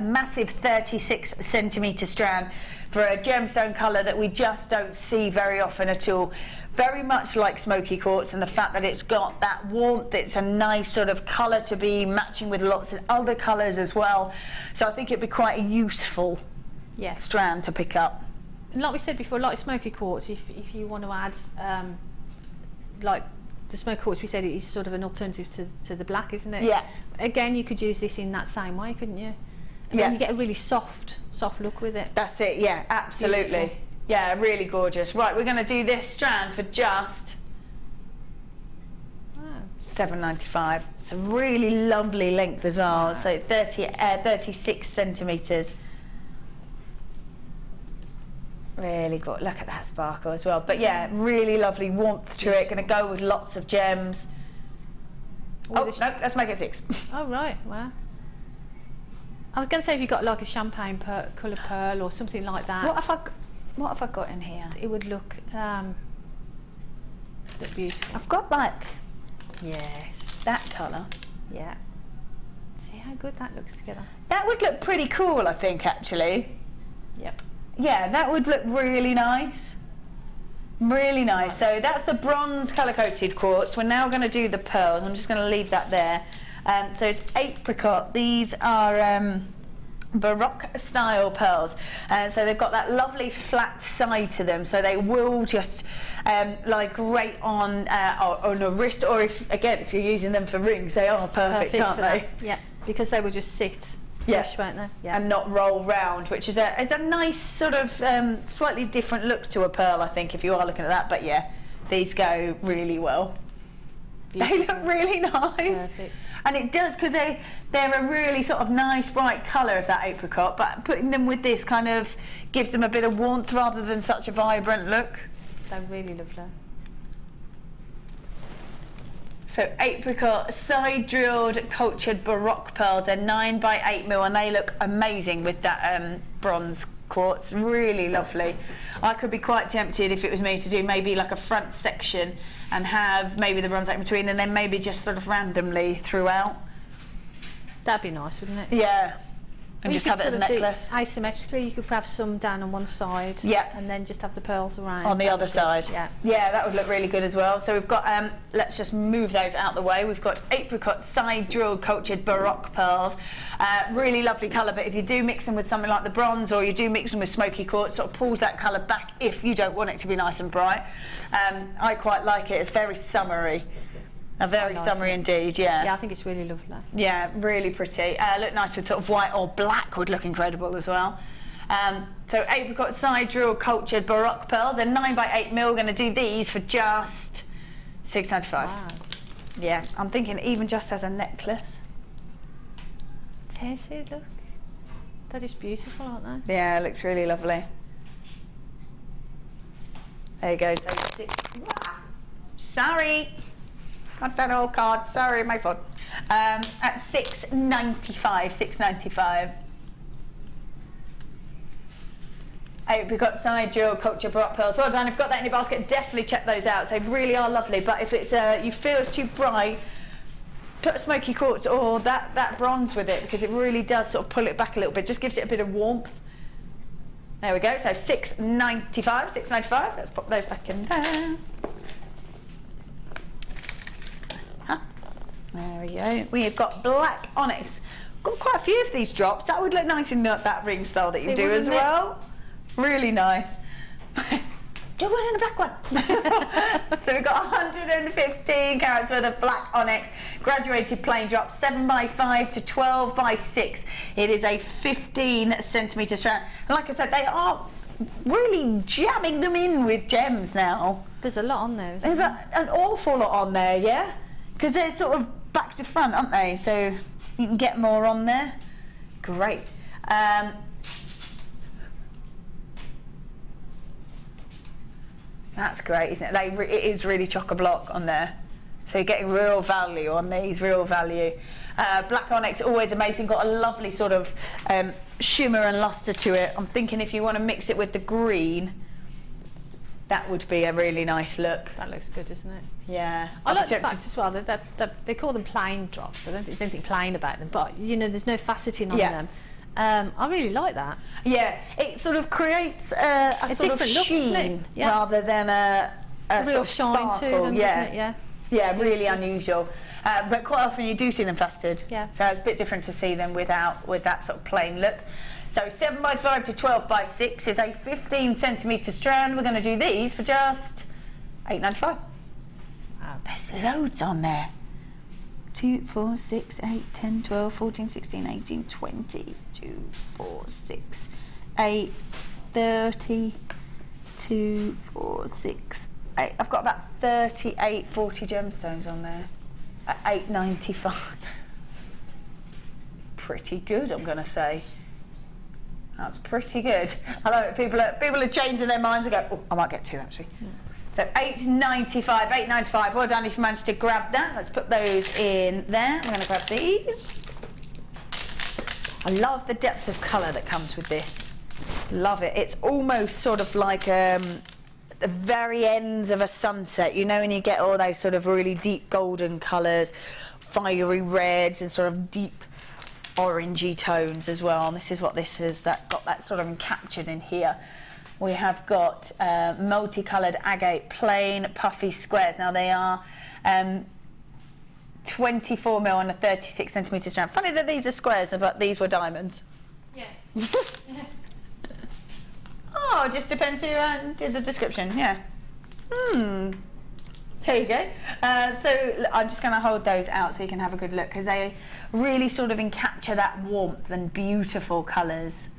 massive 36 centimetre strand for a gemstone colour that we just don't see very often at all. Very much like smoky quartz, and the fact that it's got that warmth, it's a nice sort of colour to be matching with lots of other colours as well. So I think it'd be quite a useful strand to pick up. And like we said before, like smoky quartz, if you want to add, like the smoky quartz, we said it is sort of an alternative to the black, isn't it? Yeah. Again, you could use this in that same way, couldn't you? And then you get a really soft look with it. That's it, yeah, absolutely. Beautiful. Yeah, really gorgeous. Right, we're going to do this strand for just $7.95. It's a really lovely length as well. So 36 centimetres. Really good. Look at that sparkle as well. But yeah, really lovely warmth to it. Going to go with lots of gems. Oh, no, let's make it 6. Oh, right, wow. I was going to say if you got like a champagne colour pearl or something like that. What have I got in here? It would look beautiful. I've got like yes, that colour. Yeah. See how good that looks together. That would look pretty cool, I think, actually. Yep. Yeah, that would look really nice. Really nice. So that's the bronze colour coated quartz. We're now going to do the pearls. I'm just going to leave that there. So it's apricot. These are Baroque style pearls, so they've got that lovely flat side to them, so they will just like grate on a wrist, or if you're using them for rings, they are perfect aren't they? Yeah, because they will just sit flush, won't they? Yeah. And not roll round, which is a nice sort of slightly different look to a pearl, I think, if you are looking at that. But yeah, these go really well. Beautiful. They look really nice. Perfect. And it does, because they're a really sort of nice bright colour of that apricot, but putting them with this kind of gives them a bit of warmth rather than such a vibrant look. They're really lovely. So apricot side drilled cultured Baroque pearls. They're 9 by 8 mil, and they look amazing with that bronze quartz. Really lovely. I could be quite tempted, if it was me, to do maybe like a front section and have maybe the bronze in between, and then maybe just sort of randomly throughout. That'd be nice, wouldn't it? Yeah. And just have it as a necklace. Asymmetrically, you could have some down on one side, and then just have the pearls around on the other side. Yeah, yeah, that would look really good as well. So we've got, let's just move those out the way. We've got apricot side drilled cultured Baroque pearls, really lovely colour. But if you do mix them with something like the bronze, or you do mix them with smoky quartz, sort of pulls that colour back if you don't want it to be nice and bright. I quite like it. It's very summery. Very summery indeed, yeah. Yeah, I think it's really lovely. Yeah, really pretty. Look nice with sort of white or black, would look incredible as well. So apricot side drill cultured Baroque pearls. They're 9 by 8 mil. We're going to do these for just $6.95. Wow. Yeah, I'm thinking even just as a necklace. See, look. They're just beautiful, aren't they? Yeah, it looks really lovely. There you go. So sorry. Not that old card. Sorry, my fault. At $6.95. Apricot side drill culture Baroque pearls. Well done. If you've got that in your basket, definitely check those out. They really are lovely. But if it's you feel it's too bright, put a smoky quartz or that bronze with it, because it really does sort of pull it back a little bit. Just gives it a bit of warmth. There we go. So $6.95. Let's pop those back in there. There we go. We've got black onyx. Got quite a few of these drops. That would look nice in that ring style that you do as well. Really nice. Do one in a black one. So we've got 115 carats worth of black onyx, graduated plain drops, 7 by 5 to 12 by 6. It is a 15 centimetre strand. And like I said, they are really jamming them in with gems now. There's a lot on there, isn't there? There's an awful lot on there, yeah? Because they're sort of back to front, aren't they? So you can get more on there. Great. That's great, isn't it? It is really chock-a-block on there. So you're getting real value on these, real value. Black onyx, always amazing. Got a lovely sort of shimmer and lustre to it. I'm thinking if you want to mix it with the green, that would be a really nice look. That looks good, doesn't it? Yeah. I like the fact as well that they call them plain drops. I don't think there's anything plain about them, but you know, there's no faceting on them. I really like that. Yeah, it sort of creates a sort different of look, sheen doesn't it? Yeah. rather than a real sort of shine to sparkle. them, yeah. doesn't it? Yeah. Yeah, really unusual. But quite often you do see them faceted. Yeah. So it's a bit different to see them with that sort of plain look. So 7x5 to 12x6 is a 15cm strand. We're going to do these for just £8.95. Wow, there's loads on there. 2, 4, 6, 8, 10, 12, 14, 16, 18, 20, 2, 4, 6, 8, 30, 2, 4, 6, 8. I've got about 38, 40 gemstones on there at £8.95. Pretty good, I'm going to say. That's pretty good. I know people are changing their minds and go, oh, I might get 2 actually. Yeah. So £8.95. Well done if you managed to grab that. Let's put those in there. I'm going to grab these. I love the depth of colour that comes with this. Love it. It's almost sort of like the very ends of a sunset. You know, when you get all those sort of really deep golden colours, fiery reds and sort of deep orangey tones as well. And this is what this is, got that sort of captured in here. We have got multicoloured agate plain puffy squares. Now they are 24mm on a 36cm strand. Funny that these are squares, but these were diamonds. Yes. Oh, it just depends who did the description. Yeah. There you go. So I'm just going to hold those out so you can have a good look, because they really sort of encapture that warmth and beautiful colours.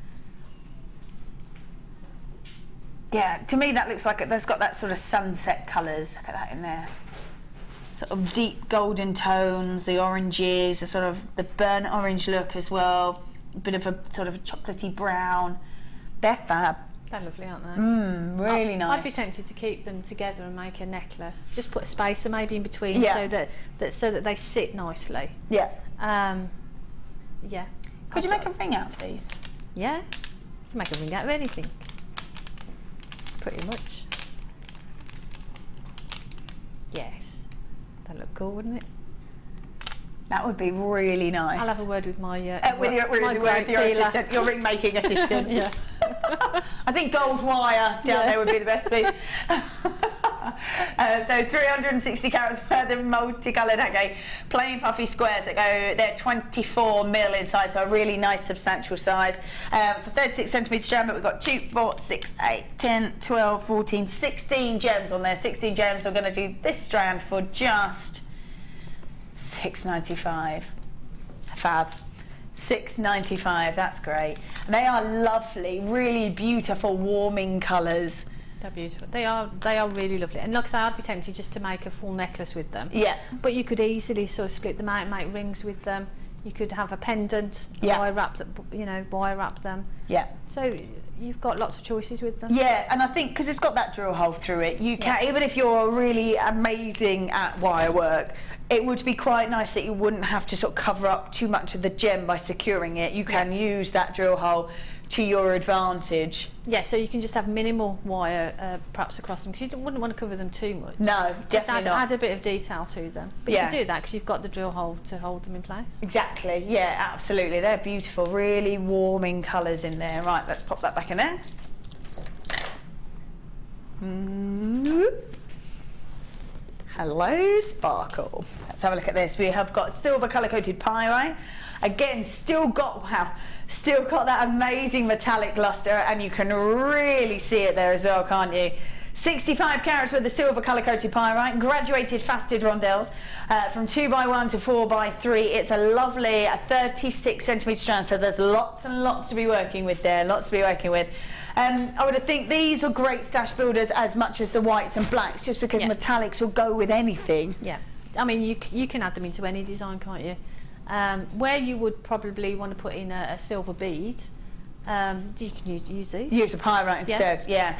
Yeah, to me that looks like that's got that sort of sunset colours. Look at that in there. Sort of deep golden tones, the oranges, the sort of the burnt orange look as well. A bit of a sort of chocolatey brown. They're fab. They're lovely, aren't they? Really nice. I'd be tempted to keep them together and make a necklace. Just put a spacer maybe in between, yeah, so that they sit nicely. Yeah. Yeah. Could you make a ring out of these? Yeah. You can make a ring out of anything. Pretty much. Yes. That'd look cool, wouldn't it? That would be really nice. I'll have a word with my your assistant, your ring making assistant. Yeah. I think gold wire down there would be the best piece. So 360 carats worth of multicoloured agate plain puffy squares that go, they're 24mm in size, so a really nice substantial size. It's a 36cm strand, but we've got 2, 4, 6, 8, 10, 12, 14, 16 gems on there. 16 gems. We're going to do this strand for just £6.95. Fab. £6.95. That's great. And they are lovely, really beautiful, warming colours. They're beautiful. They are really lovely. And like I say, I'd be tempted just to make a full necklace with them. Yeah. But you could easily sort of split them out and make rings with them. You could have a pendant, yeah, wire wrap them. Yeah. So you've got lots of choices with them. Yeah, and I think because it's got that drill hole through it, you can, even if you're really amazing at wire work, it would be quite nice that you wouldn't have to sort of cover up too much of the gem by securing it. You can use that drill hole to your advantage. Yeah, so you can just have minimal wire perhaps across them, because you wouldn't want to cover them too much. No, just definitely not. add a bit of detail to them. But yeah, you can do that because you've got the drill hole to hold them in place. Exactly, yeah, absolutely. They're beautiful, really warming colours in there. Right, let's pop that back in there. Hello, sparkle. Let's have a look at this. We have got silver colour coated pyrite. Again, still got that amazing metallic luster, and you can really see it there as well, can't you? 65 carats with the silver colour coated pyrite, graduated faceted rondelles from 2x1 to 4x3. It's a lovely 36cm strand, so there's lots and lots to be working with there, lots to be working with. I would think these are great stash builders as much as the whites and blacks, just because metallics will go with anything. Yeah, I mean you can add them into any design, can't you? Where you would probably want to put in a silver bead, you can use these. Use a pyrite instead, yeah.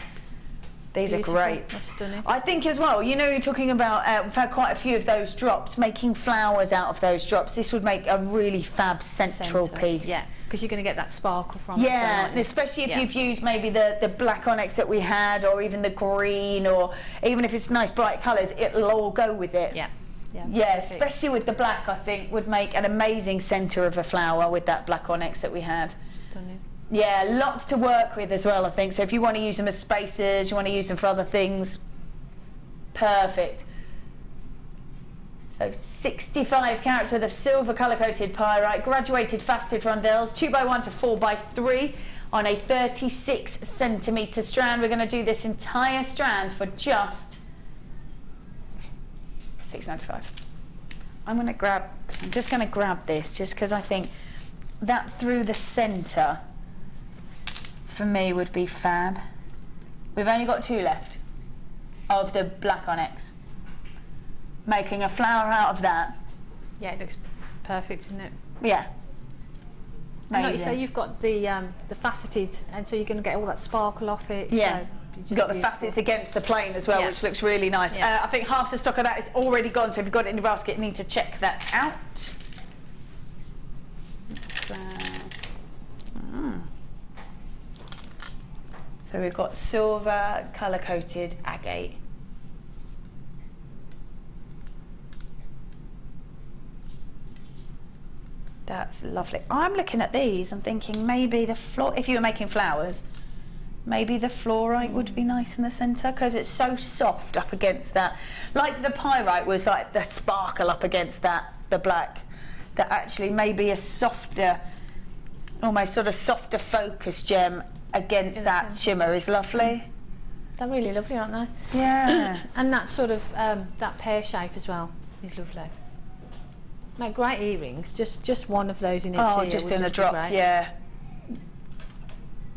These beautiful. Are great. That's stunning. I think as well, you know, you're talking about, we've had quite a few of those drops, making flowers out of those drops. This would make a really fab central piece. Yeah, because you're going to get that sparkle from it. Yeah, and especially if you've used maybe the black onyx that we had, or even the green, or even if it's nice bright colours, it'll all go with it. Yeah. Yeah, especially with the black, I think would make an amazing centre of a flower with that black onyx that we had. Yeah, lots to work with as well, I think. So if you want to use them as spacers, you want to use them for other things, perfect. So 65 carats worth of silver colour-coated pyrite, graduated faceted rondelles, 2x1 to 4x3 on a 36cm strand. We're going to do this entire strand for just $6.95. I'm just going to grab this just because I think that through the centre for me would be fab. We've only got 2 left of the black onyx. Making a flower out of that. Yeah, it looks perfect, isn't it? Yeah. And like you say, you've got the faceted, and so you're going to get all that sparkle off it. Yeah. So you've got the facets against the plain as well, yeah. which looks really nice. Yeah. I think half the stock of that is already gone, so if you've got it in your basket, you need to check that out. So we've got silver colour-coated agate. That's lovely. I'm looking at these and thinking maybe the if you were making flowers, maybe the fluorite would be nice in the centre because it's so soft up against that. Like the pyrite was like the sparkle up against that, the black, that actually maybe a softer, almost sort of softer focus gem against that shimmer is lovely. They're really lovely, aren't they? Yeah. And that sort of, that pear shape as well is lovely. Make great earrings, just one of those in each ear. Just in a drop, yeah.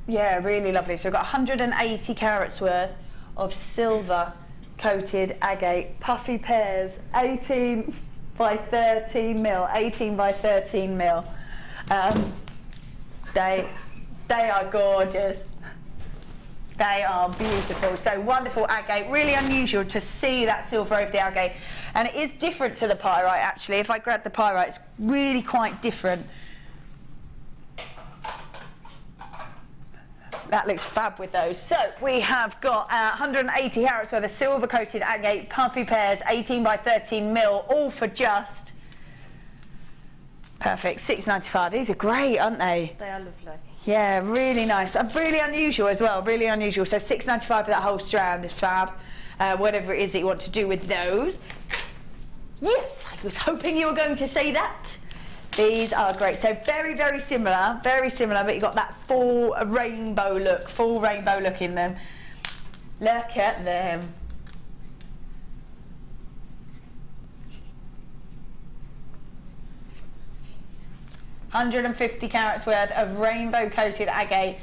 Yeah, really lovely. So we've got 180 carats worth of silver coated agate puffy pears, 18 by 13 mil, 18 by 13 mil. They are gorgeous. They are beautiful. So wonderful agate, really unusual to see that silver over the agate. And it is different to the pyrite actually. If I grab the pyrite, it's really quite different. That looks fab with those. So we have got 180 carats worth of silver coated agate puffy pears, 18 by 13 mil, all for just perfect, $6.95. These are great, aren't they? They are lovely. Yeah, really nice. Really unusual as well, really unusual. So $6.95 for that whole strand is fab. Whatever it is that you want to do with those. Yes, I was hoping you were going to say that. These are great. So very, very similar, but you've got that full rainbow look in them. Look at them. $150 carats worth of rainbow coated agate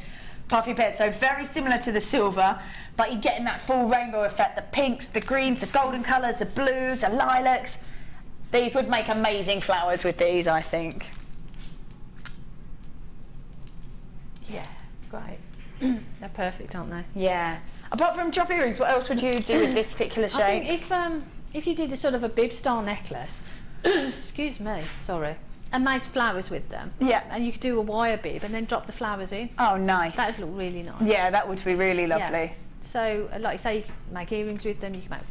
puffy pears. So very similar to the silver, but you're getting that full rainbow effect, the pinks, the greens, the golden colours, the blues, the lilacs. These would make amazing flowers with these, I think. Yeah, great. They're perfect, aren't they? Yeah. Apart from drop earrings, what else would you do with this particular shape? I think if you did a sort of a bib style necklace, excuse me, sorry, and made flowers with them. Yeah. And you could do a wire bib and then drop the flowers in. Oh, nice. That would look really nice. Yeah, that would be really lovely. Yeah. So, like you say, you can make earrings with them, you can make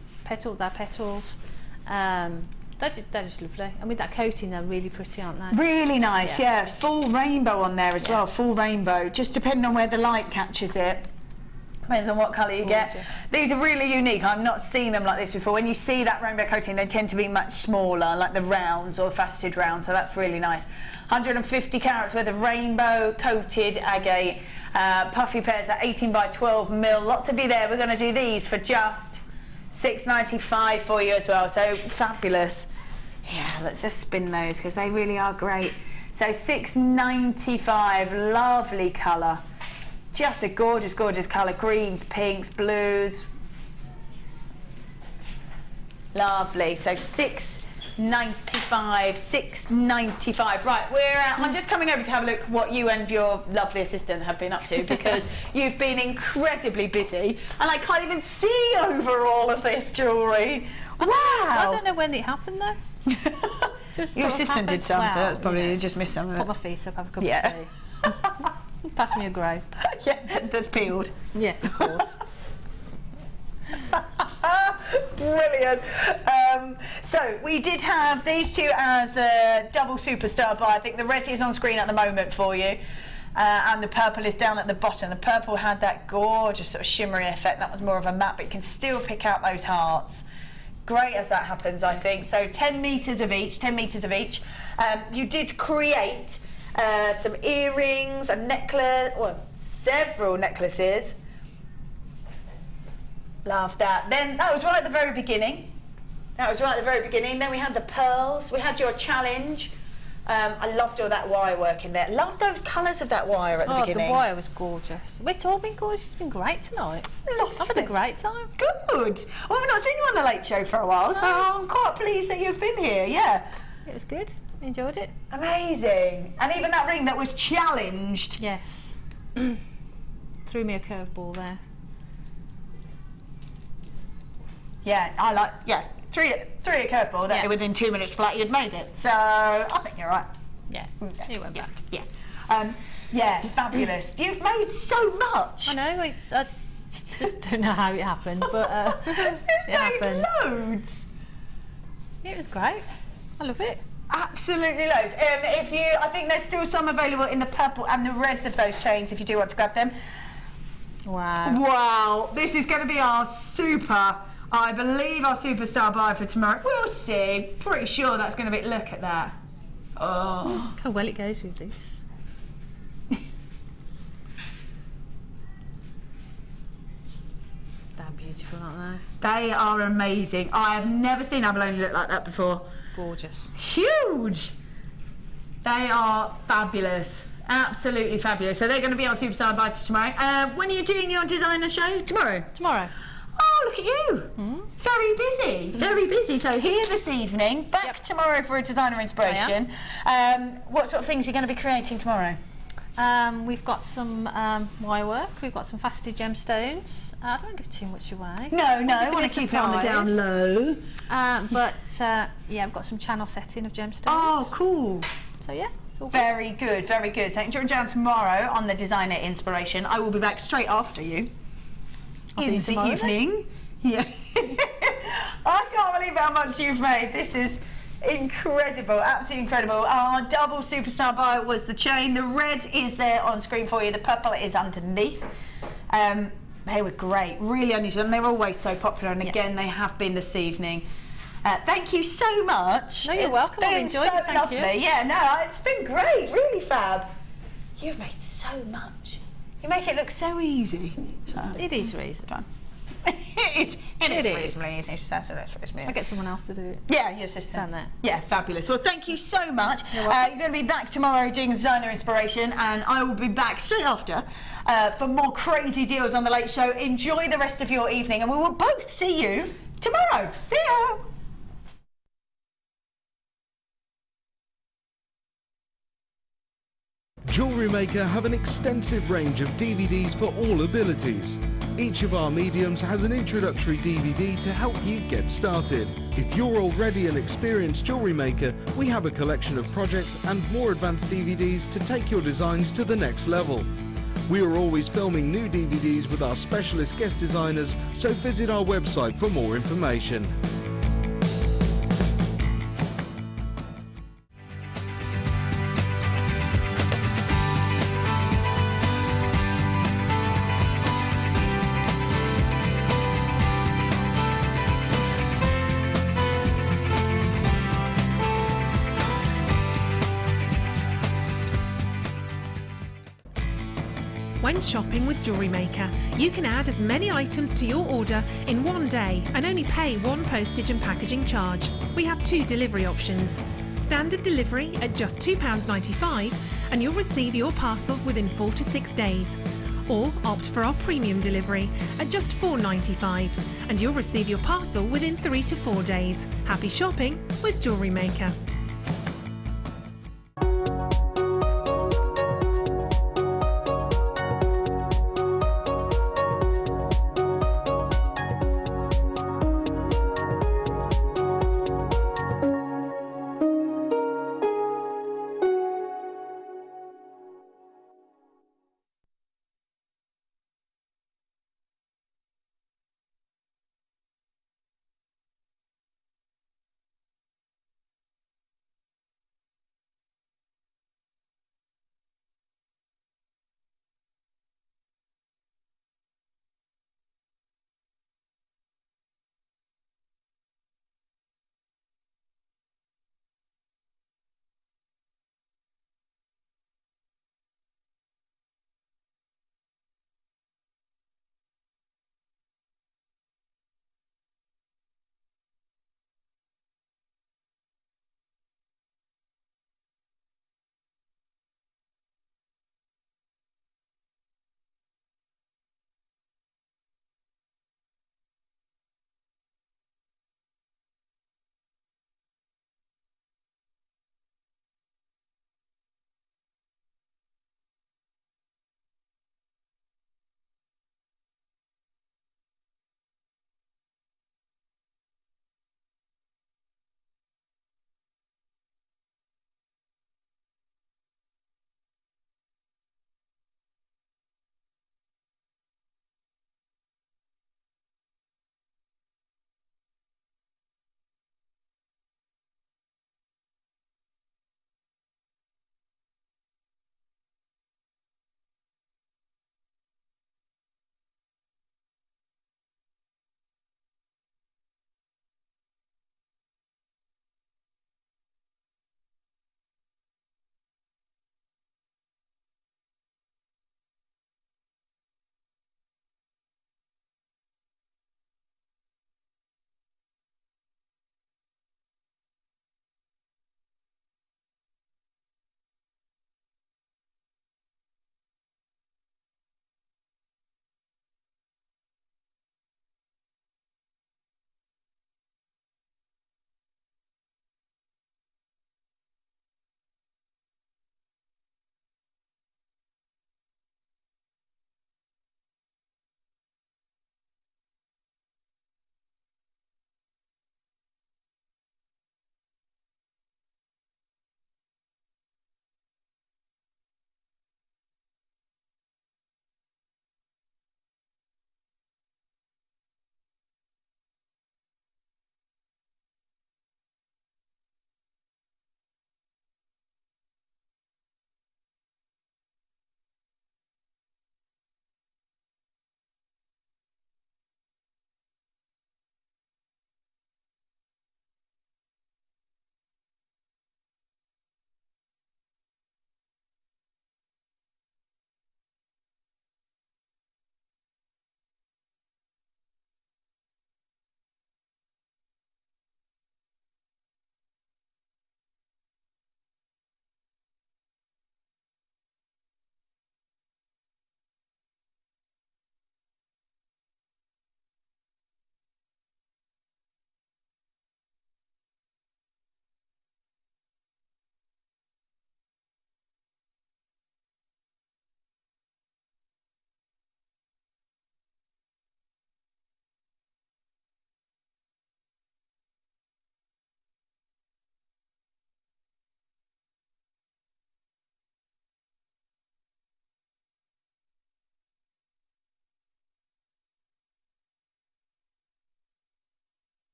their petals. They're just lovely. And with that coating, they're really pretty, aren't they? Really nice, yeah. Full rainbow on there as well, full rainbow. Just depending on where the light catches it. Depends on what colour you get. These are really unique. I've not seen them like this before. When you see that rainbow coating, they tend to be much smaller, like the rounds or faceted rounds, so that's really nice. 150 carats worth of rainbow coated agate puffy pears at 18 by 12 mil. Lots of you there. We're going to do these for just $6.95 for you as well, so fabulous. Yeah, let's just spin those because they really are great. So $6.95, lovely colour. Just a gorgeous, gorgeous colour. Greens, pinks, blues. Lovely. So $6.95. Right, I'm just coming over to have a look what you and your lovely assistant have been up to because you've been incredibly busy and I can't even see over all of this jewellery. Wow! I don't know when it happened though. Just your assistant did some, so that's probably you just missed some of it. Put my feet up, have a cup of tea. Pass me a grape. Yeah, that's peeled. Yes, of course. Brilliant. So we did have these two as the double superstar buy. I think the red is on screen at the moment for you. and the purple is down at the bottom. The purple had that gorgeous sort of shimmery effect. That was more of a matte, but you can still pick out those hearts. Great as that happens, I think. So 10 metres of each, 10 metres of each. You did create some earrings, a necklace, well, several necklaces. Love that. Then that was right at the very beginning. That was right at the very beginning. Then we had the pearls. We had your challenge. I loved all that wire work in there. Love those colours of that wire at the beginning. The wire was gorgeous. It's all been gorgeous. It's been great tonight. Lovely. I've had a great time. Good. Well, I've not seen you on the Late Show for a while, so I'm quite pleased that you've been here. Yeah. It was good. Enjoyed it. Amazing. And even that ring that was challenged. Yes. Threw me a curveball there. Yeah, I like. Yeah. Threw a curveball that within 2 minutes flat you'd made it. So I think you're right. Yeah, it went back. Yeah. Yeah, fabulous. You've made so much. I know, I just don't know how it happened, but it happened. Loads. It was great. I love it. Absolutely loads. I think there's still some available in the purple and the reds of those chains if you do want to grab them. Wow. Wow. This is going to be our super. I believe our superstar buy for tomorrow. We'll see. Pretty sure that's going to be. Look at that. Oh. Look how well it goes with this. They're beautiful, aren't they? They are amazing. I have never seen abalone look like that before. Gorgeous. Huge. They are fabulous. Absolutely fabulous. So they're going to be our superstar buy for tomorrow. When are you doing your designer show? Tomorrow. Tomorrow. Oh, look at you. Very busy, very busy. So here this evening, back tomorrow for a designer inspiration. What sort of things are you going to be creating tomorrow? We've got some wire work, we've got some faceted gemstones. I don't give too much away. No, I want to keep it on the down low. But yeah, I've got some channel setting of gemstones. Oh, cool. So yeah. Very good, very good. So join down tomorrow on the designer inspiration. I will be back straight after you. In the evening. Yeah. I can't believe how much you've made. This is incredible, absolutely incredible. Our double superstar buy was the chain. The red is there on screen for you. The purple is underneath. They were great, really unusual, and they're always so popular. And again, they have been this evening. Thank you so much. No, you're welcome. I've enjoyed it. Thank you. Yeah, no, it's been great, really fab. You've made so much. You make it look so easy. So. It is reasonable. it is reasonably easy. I'll get someone else to do it. Yeah, your assistant. Down there. Yeah, fabulous. Well, thank you so much. You're going to be back tomorrow doing designer inspiration, and I will be back straight after for more crazy deals on the Late Show. Enjoy the rest of your evening, and we will both see you tomorrow. See ya. JewelleryMaker have an extensive range of DVDs for all abilities. Each of our mediums has an introductory DVD to help you get started. If you're already an experienced jewellery maker, we have a collection of projects and more advanced DVDs to take your designs to the next level. We are always filming new DVDs with our specialist guest designers, so visit our website for more information. When shopping with JewelleryMaker, you can add as many items to your order in one day and only pay one postage and packaging charge. We have 2 delivery options. Standard delivery at just £2.95 and you'll receive your parcel within 4 to 6 days. Or opt for our premium delivery at just £4.95 and you'll receive your parcel within 3 to 4 days. Happy shopping with JewelleryMaker.